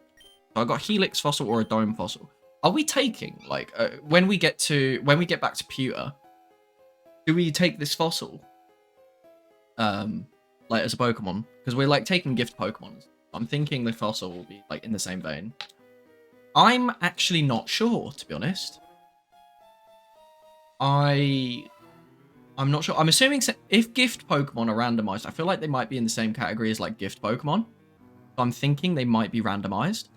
So I got Helix Fossil or a Dome Fossil. Are we taking, like, when we get back to Pewter, do we take this fossil? Like, as a Pokemon? Because we're, like, taking gift Pokemon. I'm thinking the fossil will be, like, in the same vein. I'm actually not sure, to be honest. I'm not sure. I'm assuming if gift Pokemon are randomized, I feel like they might be in the same category as, like, gift Pokemon. So I'm thinking they might be randomized.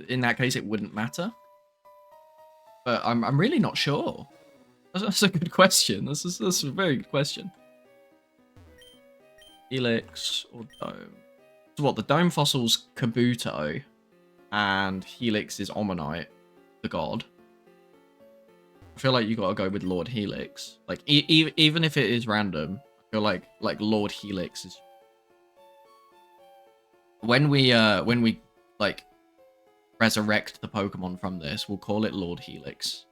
In that case, it wouldn't matter. But I'm really not sure. That's a good question. That's a very good question. Helix or Dome? So what, the Dome Fossil's Kabuto, and Helix is Omanite, the god. I feel like you gotta go with Lord Helix. Like, even if it is random, I feel like Lord Helix is... When we like, resurrect the Pokemon from this, we'll call it Lord Helix.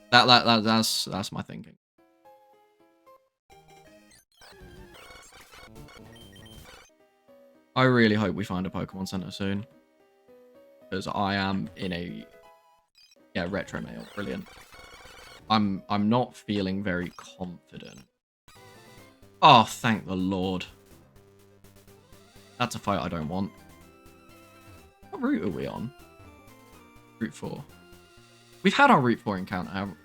That's my thinking. I really hope we find a Pokemon Center soon, because I am in a retro mail. Brilliant. I'm not feeling very confident. Oh, thank the Lord. That's a fight I don't want. What route are we on? Route 4. We've had our Route 4 encounter.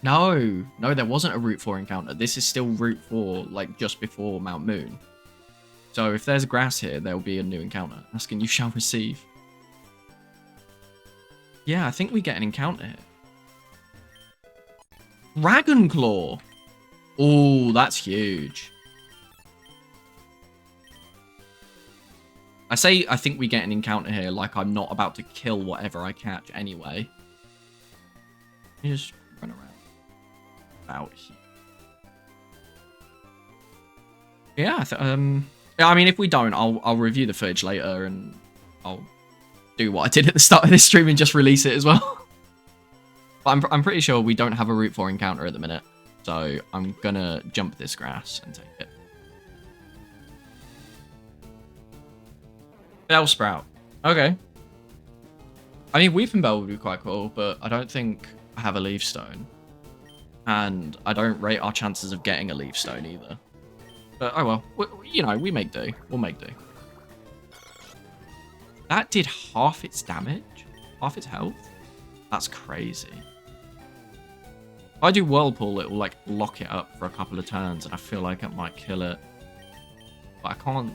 No, there wasn't a Route 4 encounter. This is still Route 4, like, just before Mount Moon. So if there's grass here, there will be a new encounter. Asking you shall receive. Yeah, I think we get an encounter here. Dragonclaw! Oh, that's huge. I think we get an encounter here, like I'm not about to kill whatever I catch anyway. You just run around. Out here. Yeah, yeah, I mean, if we don't, I'll review the footage later and I'll do what I did at the start of this stream and just release it as well. But I'm pretty sure we don't have a Route 4 encounter at the minute, so I'm gonna jump this grass and take it. Bellsprout. Okay. I mean, Weeping Bell would be quite cool, but I don't think I have a Leaf Stone. And I don't rate our chances of getting a Leaf Stone either. But, oh well. You know, we make do. We'll make do. That did half its damage? Half its health? That's crazy. If I do Whirlpool, it will, like, lock it up for a couple of turns, and I feel like it might kill it. But I can't...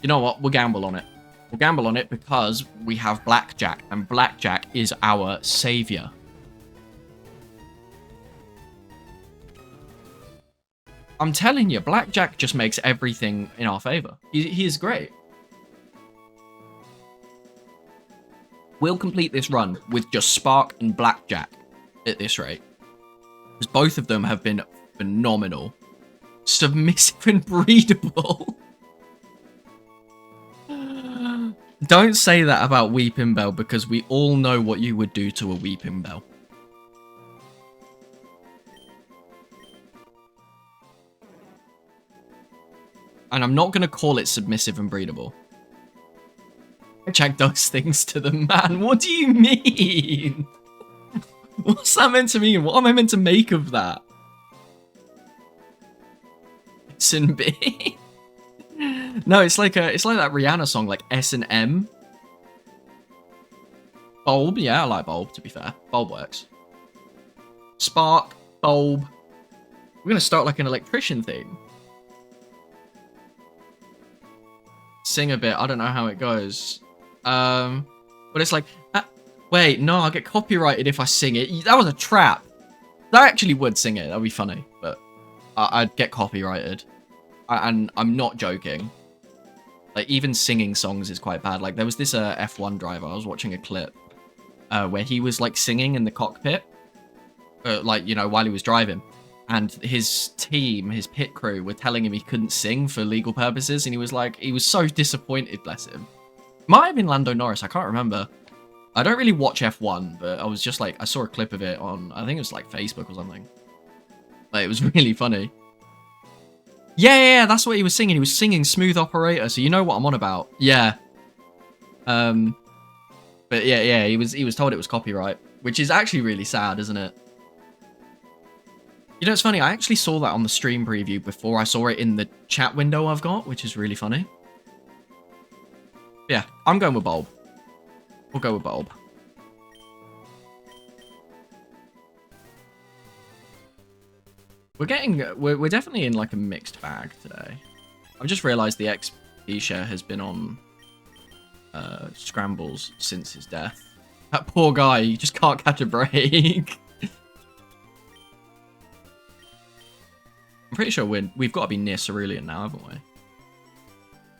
You know what? We'll gamble on it. We'll gamble on it because we have Blackjack, and Blackjack is our savior. I'm telling you, Blackjack just makes everything in our favor. He is great. We'll complete this run with just Spark and Blackjack at this rate. Because both of them have been phenomenal. Submissive and breedable. Don't say that about Weeping Bell, because we all know what you would do to a Weeping Bell. And I'm not going to call it submissive and breedable. Jack does things to the man. What do you mean? What's that meant to mean? What am I meant to make of that? S and B? No, it's like that Rihanna song, like S and M. Bulb, yeah, I like Bulb, to be fair. Bulb works. Spark, Bulb. We're going to start like an electrician theme. Sing a bit. I don't know how it goes. But it's like... wait, no, I'll get copyrighted if I sing it. That was a trap. I actually would sing it. That'd be funny. But I'd get copyrighted. And I'm not joking. Like, even singing songs is quite bad. Like, there was this F1 driver. I was watching a clip where he was, like, singing in the cockpit. Like, you know, while he was driving. And his team, his pit crew, were telling him he couldn't sing for legal purposes. And he was like, he was so disappointed, bless him. Might have been Lando Norris, I can't remember. I don't really watch F1, but I was just like, I saw a clip of it on, I think it was like Facebook or something. Like, it was really funny. Yeah, that's what he was singing. He was singing Smooth Operator, so you know what I'm on about. Yeah. But yeah, he was told it was copyright, which is actually really sad, isn't it? You know, it's funny, I actually saw that on the stream preview before I saw it in the chat window I've got, which is really funny. Yeah, I'm going with Bulb. We'll go with Bulb. We're definitely in like a mixed bag today. I've just realised the XP share has been on Scrambles since his death. That poor guy, he just can't catch a break. I'm pretty sure we've got to be near Cerulean now, haven't we?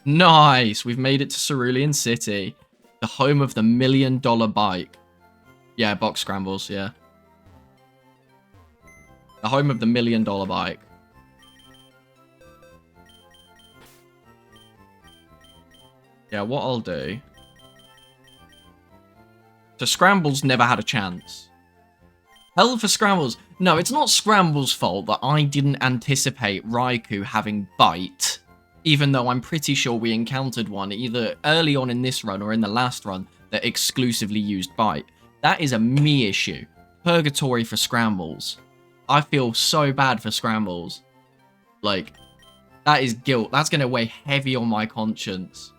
Nice! We've made it to Cerulean City. The home of the $1 million bike. Yeah, box scrambles, yeah. The home of the $1 million bike. Yeah, what I'll do... So Scrambles never had a chance. Hell for Scrambles. No, it's not Scrambles' fault that I didn't anticipate Raikou having Bite, even though I'm pretty sure we encountered one either early on in this run or in the last run that exclusively used Bite. That is a me issue. Purgatory for Scrambles. I feel so bad for Scrambles. Like, that is guilt. That's going to weigh heavy on my conscience.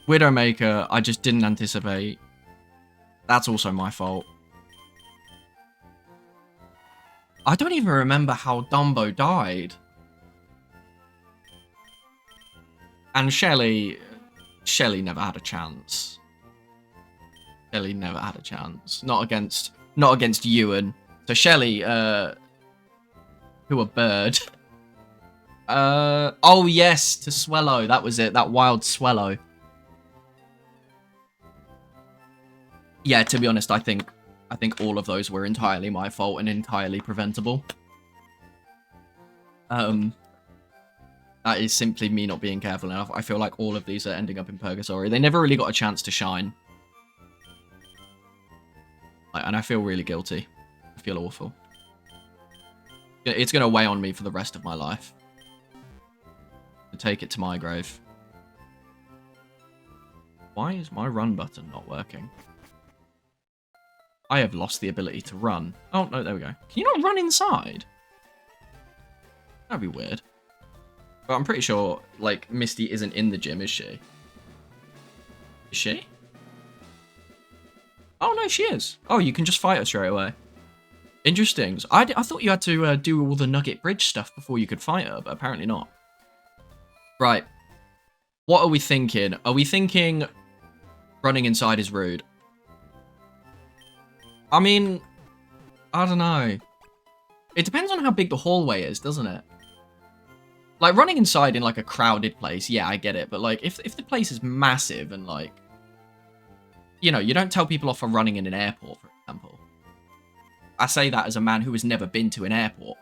Widowmaker, I just didn't anticipate. That's also my fault. I don't even remember how Dumbo died. And Shelly never had a chance. Shelly never had a chance. Not against Ewan. So Shelly, who a bird. Oh yes, to Swellow. That was it. That wild Swellow. Yeah, to be honest, I think I think all of those were entirely my fault and entirely preventable. That is simply me not being careful enough. I feel like all of these are ending up in purgatory. They never really got a chance to shine. And I feel really guilty. I feel awful. It's going to weigh on me for the rest of my life. To take it to my grave. Why is my run button not working? I have lost the ability to run. Oh, no, there we go. Can you not run inside? That'd be weird. But I'm pretty sure, like, Misty isn't in the gym, is she? Is she? Oh, no, she is. Oh, you can just fight her straight away. Interesting. I thought you had to do all the Nugget Bridge stuff before you could fight her, but apparently not. Right. What are we thinking? Are we thinking running inside is rude? I mean, I don't know. It depends on how big the hallway is, doesn't it? Like, running inside in, like, a crowded place, yeah, I get it. But, like, if the place is massive and, like, you know, you don't tell people off for running in an airport, for example. I say that as a man who has never been to an airport.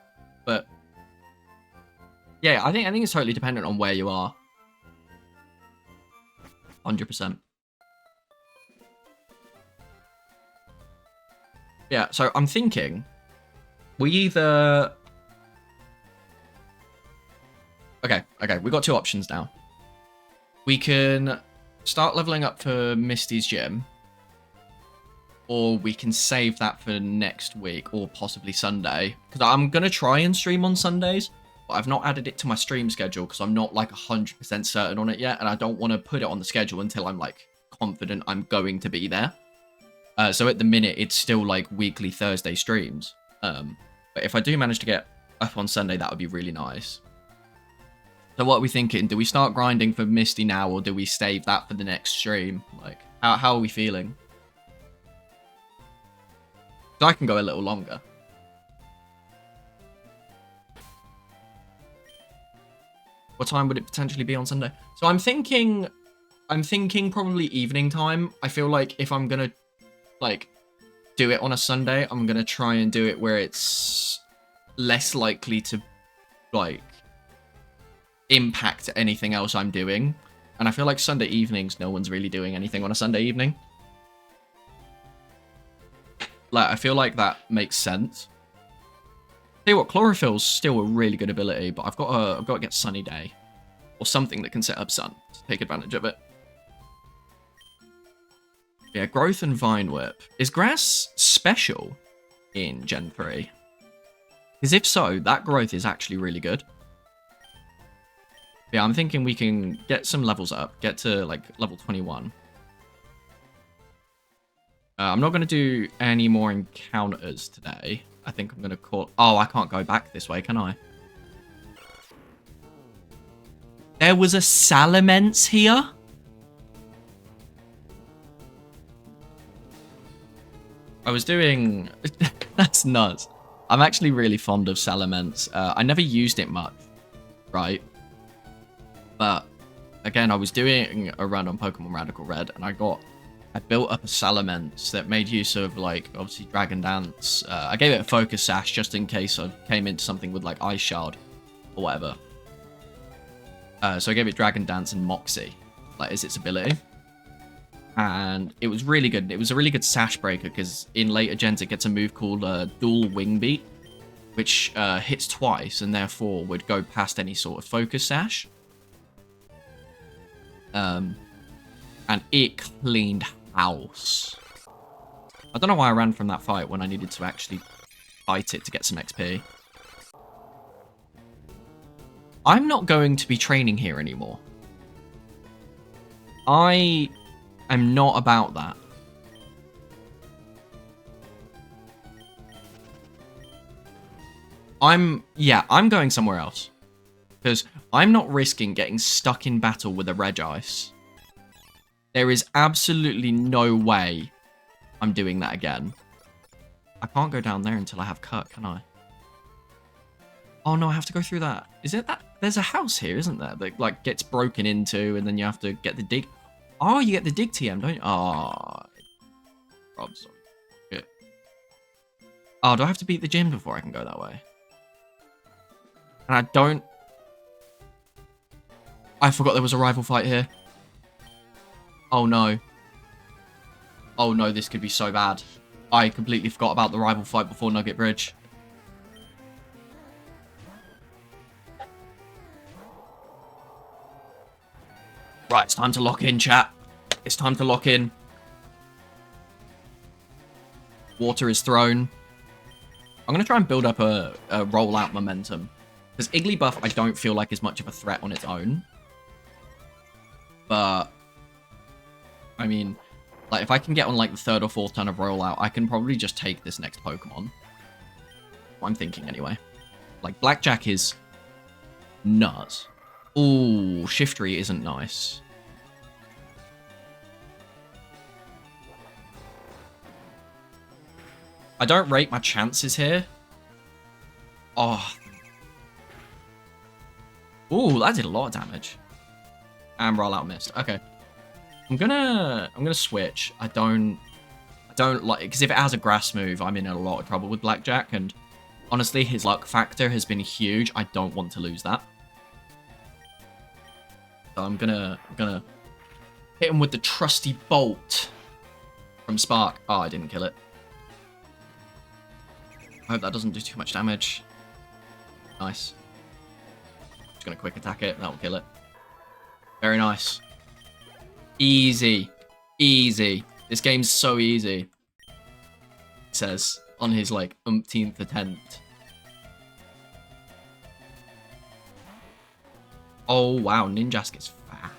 But, yeah, I think it's totally dependent on where you are. 100%. Yeah, so I'm thinking we either... Okay, we've got two options now. We can start leveling up for Misty's gym, or we can save that for next week, or possibly Sunday. Because I'm going to try and stream on Sundays, but I've not added it to my stream schedule because I'm not, like, 100% certain on it yet, and I don't want to put it on the schedule until I'm, like, confident I'm going to be there. So at the minute, it's still, like, weekly Thursday streams. But if I do manage to get up on Sunday, that would be really nice. So what are we thinking? Do we start grinding for Misty now, or do we save that for the next stream? Like, how are we feeling? So I can go a little longer. What time would it potentially be on Sunday? So I'm thinking probably evening time. I feel like if I'm gonna, like, do it on a Sunday, I'm gonna try and do it where it's less likely to, like, impact anything else I'm doing. And I feel like Sunday evenings, no one's really doing anything on a Sunday evening. Like, I feel like that makes sense. Tell you what, Chlorophyll's still a really good ability, but I've got to get Sunny Day. Or something that can set up Sun to take advantage of it. Yeah, Growth and Vine Whip. Is Grass special in Gen 3? Because if so, that growth is actually really good. Yeah, I'm thinking we can get some levels up. Get to, like, level 21. I'm not going to do any more encounters today. I think I'm going to call... Oh, I can't go back this way, can I? There was a Salamence here? I was doing... That's nuts. I'm actually really fond of Salamence. I never used it much, right? But, again, I was doing a run on Pokemon Radical Red, and I built up a Salamence that made use of, like, obviously Dragon Dance. I gave it a Focus Sash just in case I came into something with, like, Ice Shard or whatever. So I gave it Dragon Dance and Moxie, like, as its ability. And it was really good. It was a really good Sash Breaker, because in later gens it gets a move called Dual Wing Beat, which hits twice and therefore would go past any sort of Focus Sash. And it cleaned house. I don't know why I ran from that fight when I needed to actually fight it to get some XP. I'm not going to be training here anymore. I am not about that. I'm going somewhere else. Because I'm not risking getting stuck in battle with a Regice. There is absolutely no way I'm doing that again. I can't go down there until I have Cut, can I? Oh no, I have to go through that. Is it that? There's a house here, isn't there? That, like, gets broken into, and then you have to get the dig... Oh, you get the dig TM, don't you? Oh. I'm sorry. Shit. Oh, do I have to beat the gym before I can go that way? And I don't... I forgot there was a rival fight here. Oh, no. Oh, no, this could be so bad. I completely forgot about the rival fight before Nugget Bridge. Right, it's time to lock in, chat. It's time to lock in. Water is thrown. I'm going to try and build up a rollout momentum. Because Igglybuff, I don't feel like is much of a threat on its own. But, I mean, like, if I can get on, like, the 3rd or 4th turn of rollout, I can probably just take this next Pokemon. I'm thinking, anyway. Like, Blackjack is nuts. Ooh, Shiftry isn't nice. I don't rate my chances here. Oh. Ooh, that did a lot of damage. And rollout missed. Okay. I'm gonna switch. I don't like, because if it has a grass move, I'm in a lot of trouble with Blackjack, and honestly, his luck factor has been huge. I don't want to lose that. So I'm gonna hit him with the trusty bolt from Spark. Oh, I didn't kill it. I hope that doesn't do too much damage. Nice. Just gonna quick attack it. That will kill it. Very nice. Easy. Easy. This game's so easy. It says on his, like, umpteenth attempt. Oh, wow. Ninjask is fast.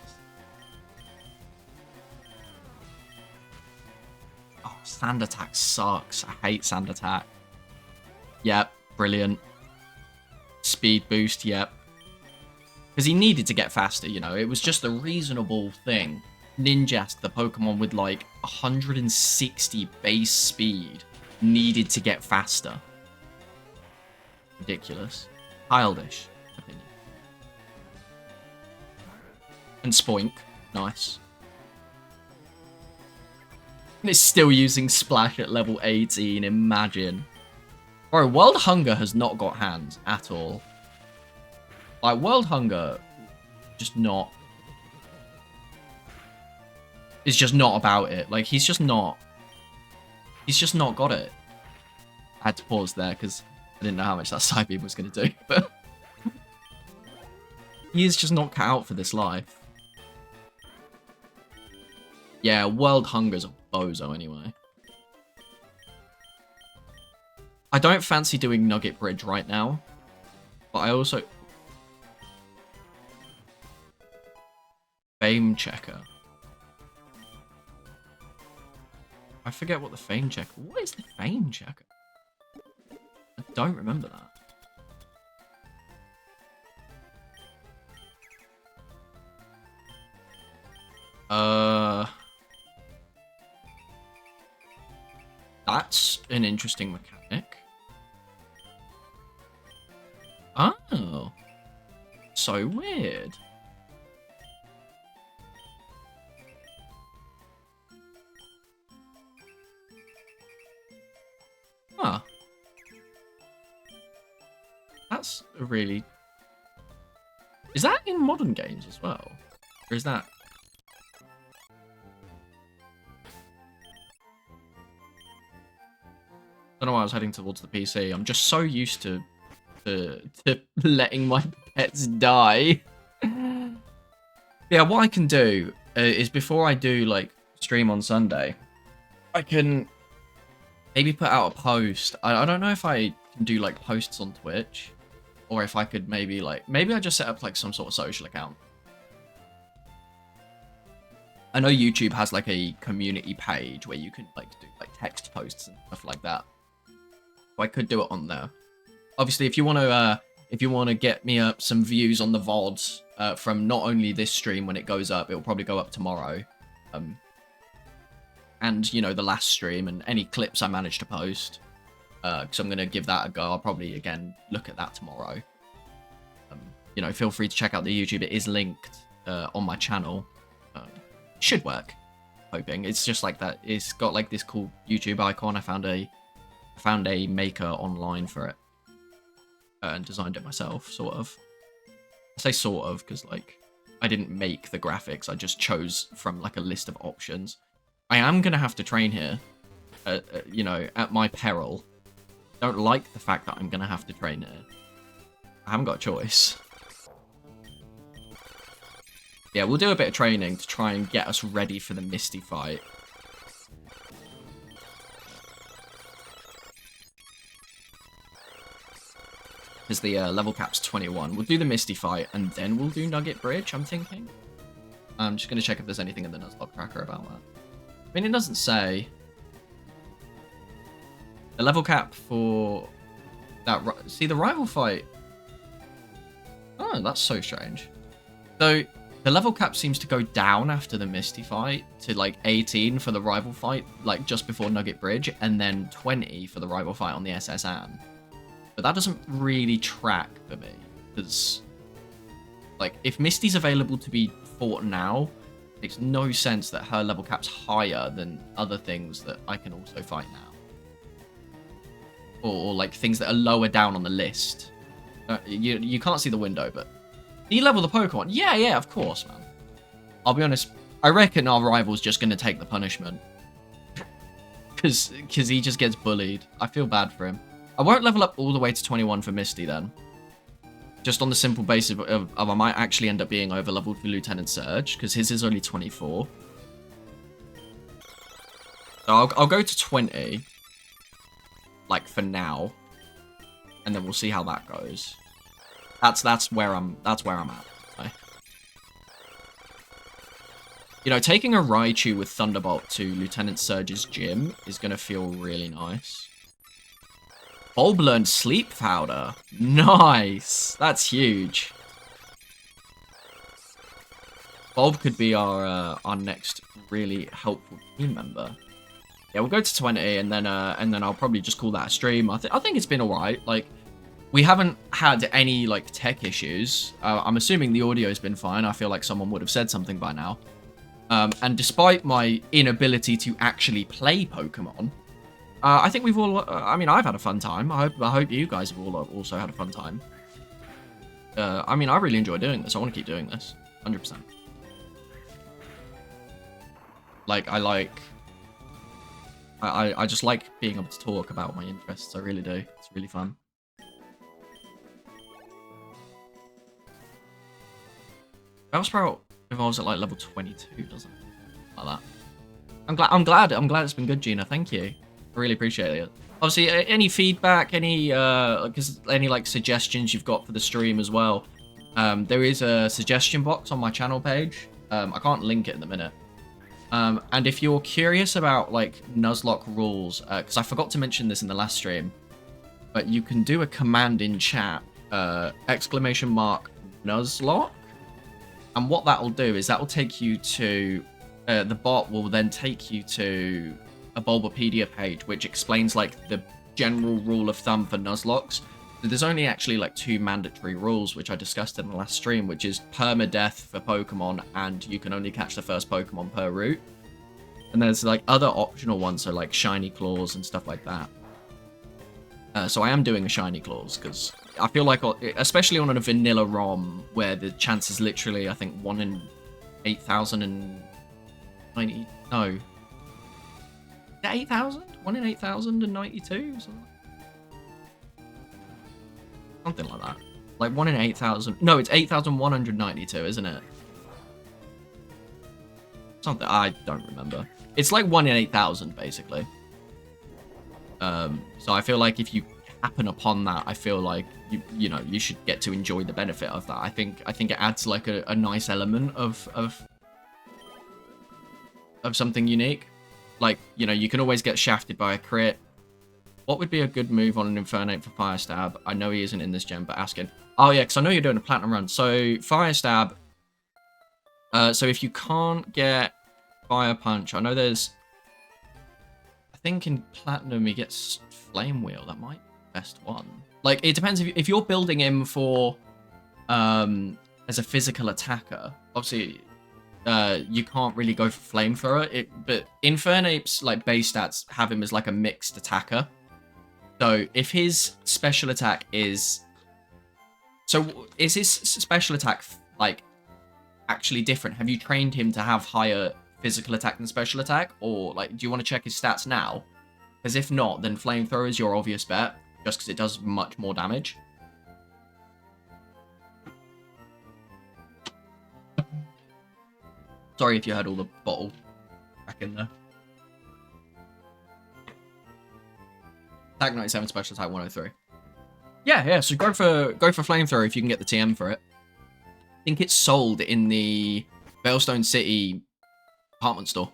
Oh, Sand Attack sucks. I hate Sand Attack. Yep. Brilliant. Speed boost. Yep. Because he needed to get faster, you know. It was just a reasonable thing. Ninjask, the Pokemon with, like, 160 base speed, needed to get faster. Ridiculous. Childish opinion. And Spoink. Nice. And it's still using Splash at level 18. Imagine. Bro, World Hunger has not got hands at all. Like, World Hunger, just not... is just not about it. Like, he's just not got it. I had to pause there because I didn't know how much that side beam was going to do, but he is just not cut out for this life. Yeah, World Hunger's a bozo anyway. I don't fancy doing Nugget Bridge right now, but I also... Fame Checker. I forget what the Fame Checker... What is the Fame Checker? I don't remember that. That's an interesting mechanic. Oh. So weird. Huh. That's a really... Is that in modern games as well? Or is that... I don't know why I was heading towards the PC. I'm just so used to letting my pets die. Yeah, what I can do is before I do, like, stream on Sunday, I can maybe put out a post. I don't know if I can do, like, posts on Twitch, or if I could maybe I just set up, like, some sort of social account. I know YouTube has, like, a community page where you can, like, do, like, text posts and stuff like that. So I could do it on there. Obviously, if you want to get me up some views on the VODs from not only this stream when it goes up, it'll probably go up tomorrow. And, you know, the last stream and any clips I manage to post. Because I'm going to give that a go. I'll probably, again, look at that tomorrow. You know, feel free to check out the YouTube. It is linked on my channel. Should work. Hoping. It's just like that. It's got, like, this cool YouTube icon. I found a found a maker online for it and designed it myself, sort of. I say sort of because, like, I didn't make the graphics. I just chose from, like, a list of options. I am going to have to train here, you know, at my peril. Don't like the fact that I'm going to have to train here. I haven't got a choice. Yeah, we'll do a bit of training to try and get us ready for the Misty fight. Because the level cap's 21. We'll do the Misty fight, and then we'll do Nugget Bridge, I'm thinking. I'm just going to check if there's anything in the Nuzlocke tracker about that. I mean, it doesn't say. The level cap for that... See, the rival fight... Oh, that's so strange. So, the level cap seems to go down after the Misty fight to, like, 18 for the rival fight, like, just before Nugget Bridge, and then 20 for the rival fight on the SS Anne. But that doesn't really track for me, because, like, if Misty's available to be fought now, it makes no sense that her level cap's higher than other things that I can also fight now. Or like, things that are lower down on the list. You can't see the window, but... De-level the Pokemon? Yeah, of course, man. I'll be honest, I reckon our rival's just going to take the punishment. Because he just gets bullied. I feel bad for him. I won't level up all the way to 21 for Misty then. Just on the simple basis of I might actually end up being over-leveled for Lieutenant Surge, because his is only 24. So I'll go to 20. Like, for now. And then we'll see how that goes. That's where I'm at. Right? You know, taking a Raichu with Thunderbolt to Lieutenant Surge's gym is going to feel really nice. Bulb learned Sleep Powder. Nice. That's huge. Bulb could be our next really helpful team member. Yeah, we'll go to 20, and then I'll probably just call that a stream. I think it's been alright. Like, we haven't had any like tech issues. I'm assuming the audio's been fine. I feel like someone would have said something by now. And despite my inability to actually play Pokemon, I think we've all... I mean, I've had a fun time. I hope you guys have all also had a fun time. I mean, I really enjoy doing this. I want to keep doing this. 100%. Like, I just like being able to talk about my interests. I really do. It's really fun. Bellsprout evolves at like level 22, doesn't it? Like that. I'm glad it's been good, Gina. Thank you. I really appreciate it. Obviously, any feedback, any like suggestions you've got for the stream as well. There is a suggestion box on my channel page. I can't link it in the minute. And if you're curious about like Nuzlocke rules, because I forgot to mention this in the last stream, but you can do a command in chat, ! Nuzlocke, and what that'll do is that'll take you to the bot will then take you to a Bulbapedia page, which explains like the general rule of thumb for Nuzlockes. So there's only actually like 2 mandatory rules, which I discussed in the last stream, which is permadeath for Pokemon, and you can only catch the first Pokemon per route. And there's like other optional ones, so like shiny claws and stuff like that. So I am doing a shiny claws, because I feel like, especially on a vanilla ROM, where the chance is literally, I think, 1 in 8,090... No. Is that 8,000? 1 in 8,092? Something like that. Like 1 in 8,000. No, it's 8,192, isn't it? Something. I don't remember. It's like 1 in 8,000, basically. So I feel like if you happen upon that, I feel like you know you should get to enjoy the benefit of that. I think it adds like a nice element of something unique. Like, you know, you can always get shafted by a crit. What would be a good move on an Infernape for Fire Stab? I know he isn't in this gen, but asking. Oh yeah, because I know you're doing a Platinum run. So Fire Stab. So if you can't get Fire Punch, I know there's... I think in Platinum he gets Flame Wheel. That might be the best one. Like, it depends if you're building him for... as a physical attacker. Obviously... you can't really go for Flamethrower, but Infernape's like base stats have him as like a mixed attacker. So if his special attack is... So is his special attack, like, actually different? Have you trained him to have higher physical attack than special attack? Or, like, do you want to check his stats now? Because if not, then Flamethrower is your obvious bet, just because it does much more damage. Sorry if you heard all the bottle back in there. Attack 97, special attack 103. Yeah, so go for Flamethrower if you can get the TM for it. I think it's sold in the Veilstone City department store.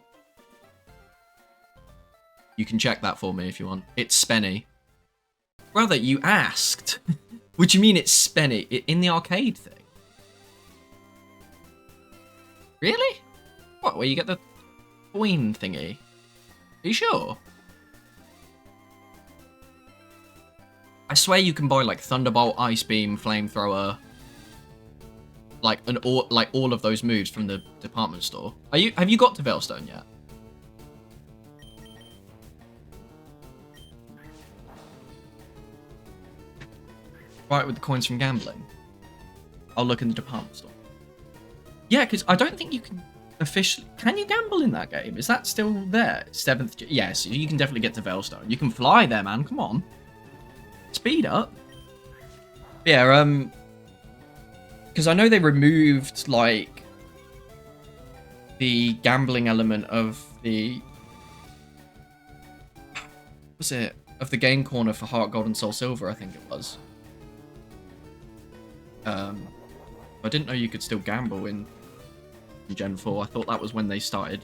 You can check that for me if you want. It's Spenny. Brother, you asked. What do you mean it's Spenny? In the arcade thing? Really? What, where you get the coin thingy? Are you sure? I swear you can buy like Thunderbolt, Ice Beam, Flamethrower, like all of those moves from the department store. Have you got to Veilstone yet? Right, with the coins from gambling. I'll look in the department store. Yeah, because I don't think you can officially... Can you gamble in that game? Is that still there? 7th... Yes, you can definitely get to Veilstone. You can fly there, man. Come on. Speed up. Yeah, because I know they removed, like, the gambling element of the... What was it? Of the game corner for Heart Gold and Soul Silver, I think it was. I didn't know you could still gamble in Gen 4. I thought that was when they started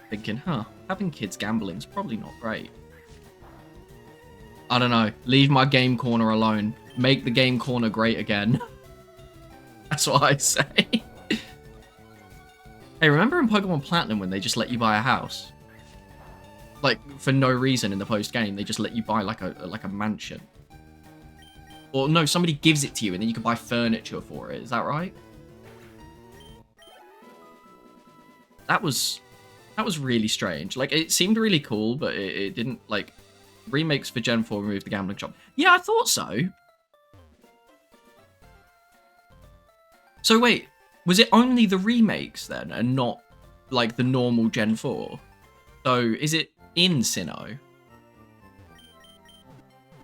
thinking, having kids gambling is probably not great. I don't know. Leave my game corner alone. Make the game corner great again. That's what I say. Hey, remember in Pokemon Platinum when they just let you buy a house? Like, for no reason in the post-game, they just let you buy like a mansion. Or no, somebody gives it to you and then you can buy furniture for it. Is that right? That was really strange. Like, it seemed really cool, but it didn't, like... Remakes for Gen 4 removed the gambling shop. Yeah, I thought so. So wait, was it only the remakes then, and not, like, the normal Gen 4? So, is it in Sinnoh?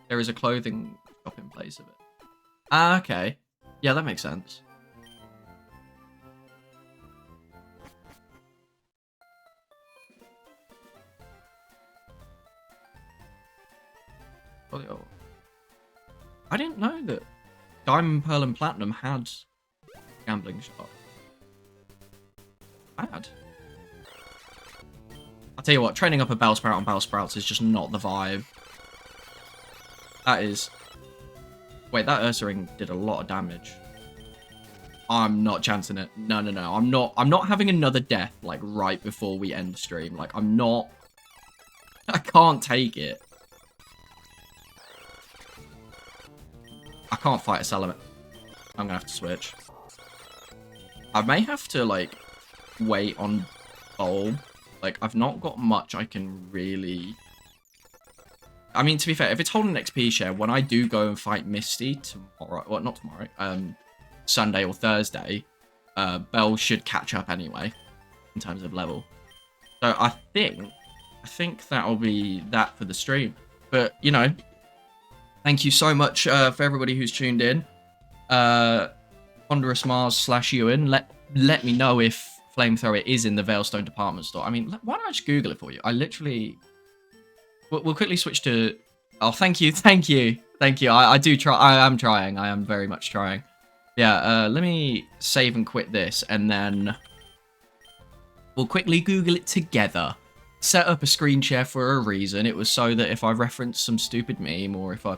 There is a clothing shop in place of it. Ah, okay. Yeah, that makes sense. Oh, I didn't know that Diamond, Pearl, and Platinum had gambling shop. Bad. I'll tell you what, training up a Bellsprout on Bellsprouts is just not the vibe. That is... Wait, that Ursaring did a lot of damage. I'm not chancing it. No. I'm not having another death, like, right before we end stream. Like, I'm not... I can't take it. I can't fight a Salamence. I'm gonna have to switch. I may have to, like, wait on Bulb. Like, I've not got much I can really... I mean, to be fair, if it's holding an XP share, when I do go and fight Misty tomorrow... Well, not tomorrow. Sunday or Thursday, Bell should catch up anyway, in terms of level. So I think that'll be that for the stream. But, you know... Thank you so much for everybody who's tuned in. Ponderous Mars / Ewan. Let me know if Flamethrower is in the Veilstone department store. I mean, why don't I just Google it for you? I literally... We'll quickly switch to... Oh, thank you. I do try. I am trying. I am very much trying. Yeah, let me save and quit this, and then we'll quickly Google it together. Set up a screen share for a reason. It was so that if I referenced some stupid meme, or if I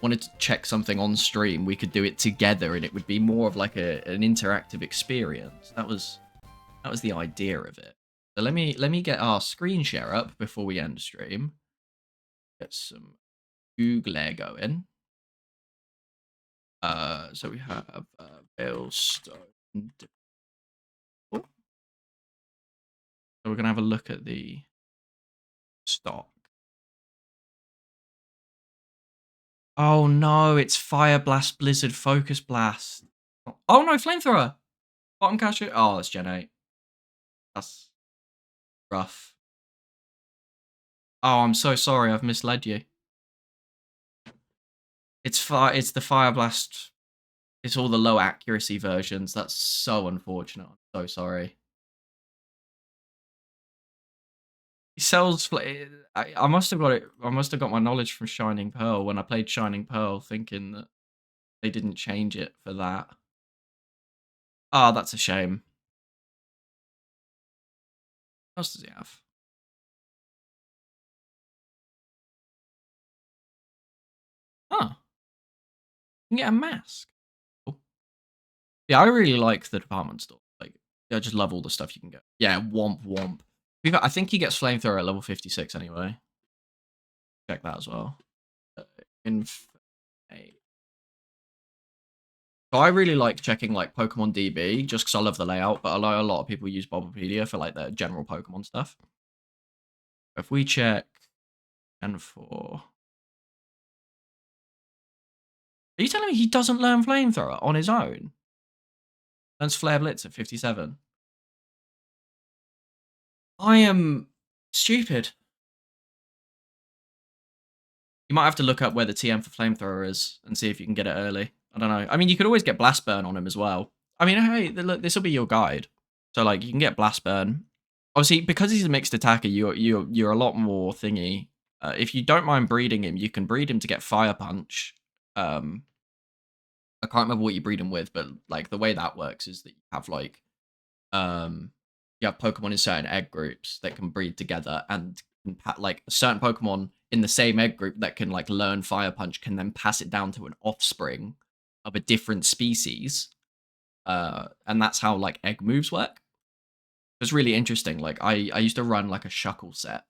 wanted to check something on stream, we could do it together, and it would be more of like an interactive experience. That was the idea of it. So let me get our screen share up before we end stream. Get some Google going. So we have Veilstone. So we're gonna have a look at the stock. Oh no, it's Fire Blast, Blizzard, Focus Blast. Oh no, Flamethrower. Bottom cache. Oh, that's Gen 8. That's rough. Oh, I'm so sorry. I've misled you. It's the Fire Blast. It's all the low accuracy versions. That's so unfortunate. I'm so sorry. He sells. I must have got it. I must have got my knowledge from Shining Pearl when I played Shining Pearl, thinking that they didn't change it for that. Ah, that's a shame. What else does he have? Oh, you can get a mask. Cool. Yeah, I really like the department store. Like, I just love all the stuff you can get. Yeah, womp womp. I think he gets flamethrower at level 56 anyway. Check that as well. Inf. So I really like checking like Pokemon DB just because I love the layout, but I know a lot of people use Bulbapedia for like their general Pokemon stuff. If we check Gen 4. Are you telling me he doesn't learn Flamethrower on his own? Learns Flare Blitz at 57. I am stupid. You might have to look up where the TM for Flamethrower is and see if you can get it early. I don't know. I mean, you could always get Blast Burn on him as well. I mean, hey, look, this will be your guide. So like, you can get Blast Burn. Obviously, because he's a mixed attacker, you're a lot more thingy. If you don't mind breeding him, you can breed him to get Fire Punch. I can't remember what you breed him with, but like the way that works is that you have like you have Pokemon in certain egg groups that can breed together, and like a certain Pokemon in the same egg group that can like learn Fire Punch can then pass it down to an offspring of a different species, and that's how like egg moves work. It's really interesting. Like I used to run like a Shuckle set.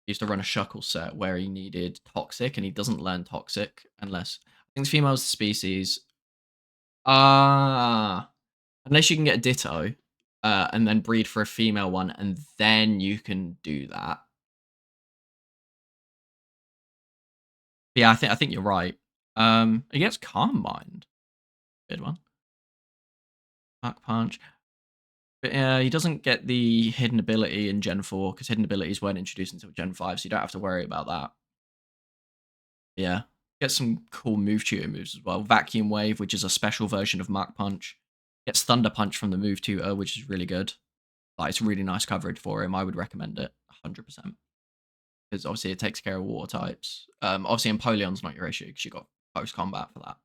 Used to run a Shuckle set where he needed Toxic, and he doesn't learn Toxic unless I think the female's the species. Unless you can get a Ditto, and then breed for a female one, and then you can do that. Yeah, I think you're right. He gets Calm Mind. Good one. Mark Punch. But he doesn't get the hidden ability in Gen 4 because hidden abilities weren't introduced until Gen 5, so you don't have to worry about that. Yeah. Get some cool move tutor moves as well. Vacuum Wave, which is a special version of Mark Punch. Gets Thunder Punch from the move tutor, which is really good. Like, it's really nice coverage for him. I would recommend it 100%. Because obviously it takes care of water types. Obviously Empoleon's not your issue because you got post combat for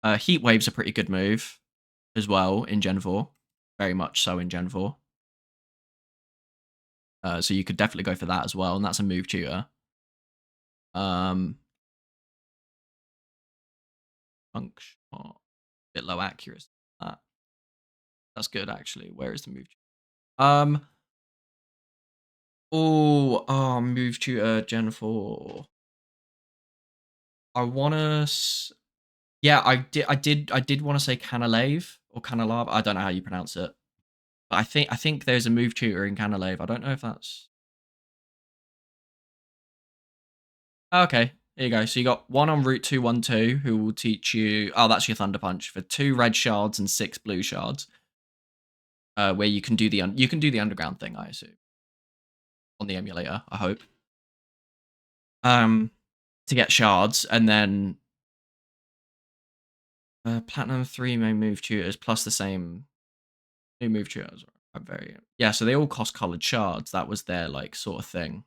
that. Heat Wave's a pretty good move as well in Gen 4. Very much so in Gen 4. So you could definitely go for that as well, and that's a move tutor. Function, a bit low accuracy. That's good actually. Where is the move tutor? Move tutor Gen 4. I wanna yeah, I did want to say Canalave or Canalave. I don't know how you pronounce it. But I think there's a move tutor in Canalave. I don't know if that's okay. Here you go. So you got one on Route 212 who will teach you. Oh, that's your Thunder Punch for 2 red shards and 6 blue shards. Where you can do the underground thing, I assume, on the emulator. I hope. To get shards, and then Platinum 3 main move tutors plus the same new move tutors are very yeah. So they all cost colored shards. That was their like sort of thing.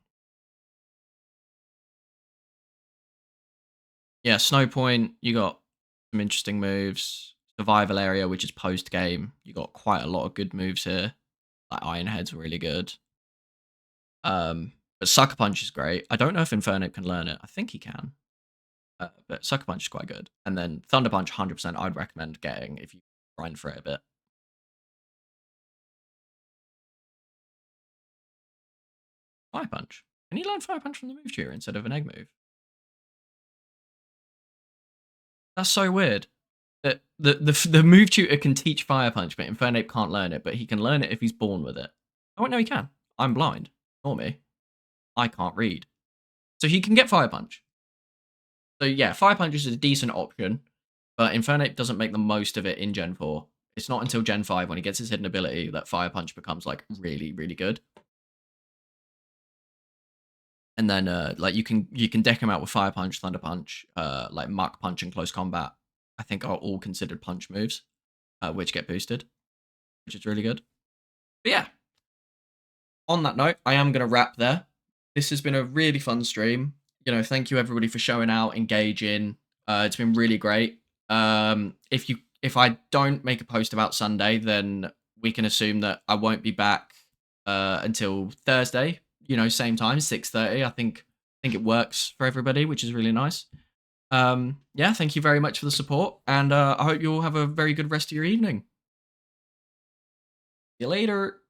Yeah, Snow Point, you got some interesting moves. Survival Area, which is post game, you got quite a lot of good moves here. Like Iron Head's really good. But Sucker Punch is great. I don't know if Infernape can learn it. I think he can. But Sucker Punch is quite good. And then Thunder Punch, 100%, I'd recommend getting if you grind for it a bit. Fire Punch. Can you learn Fire Punch from the move tutor instead of an egg move? That's so weird. The move tutor can teach Fire Punch, but Infernape can't learn it, but he can learn it if he's born with it. Oh, wait, no, he can. I'm blind. Ignore me. I can't read. So he can get Fire Punch. So yeah, Fire Punch is a decent option, but Infernape doesn't make the most of it in Gen 4. It's not until Gen 5 when he gets his hidden ability that Fire Punch becomes like really, really good. And then like you can deck him out with Fire Punch, Thunder Punch, like Muck Punch and Close Combat. I think are all considered punch moves, which get boosted, which is really good. But yeah, on that note, I am going to wrap there. This has been a really fun stream. You know, thank you everybody for showing out, engaging. It's been really great. If I don't make a post about Sunday, then we can assume that I won't be back until Thursday. You know, same time, 6:30. I think it works for everybody, which is really nice. Yeah, thank you very much for the support, and I hope you all have a very good rest of your evening. See you later.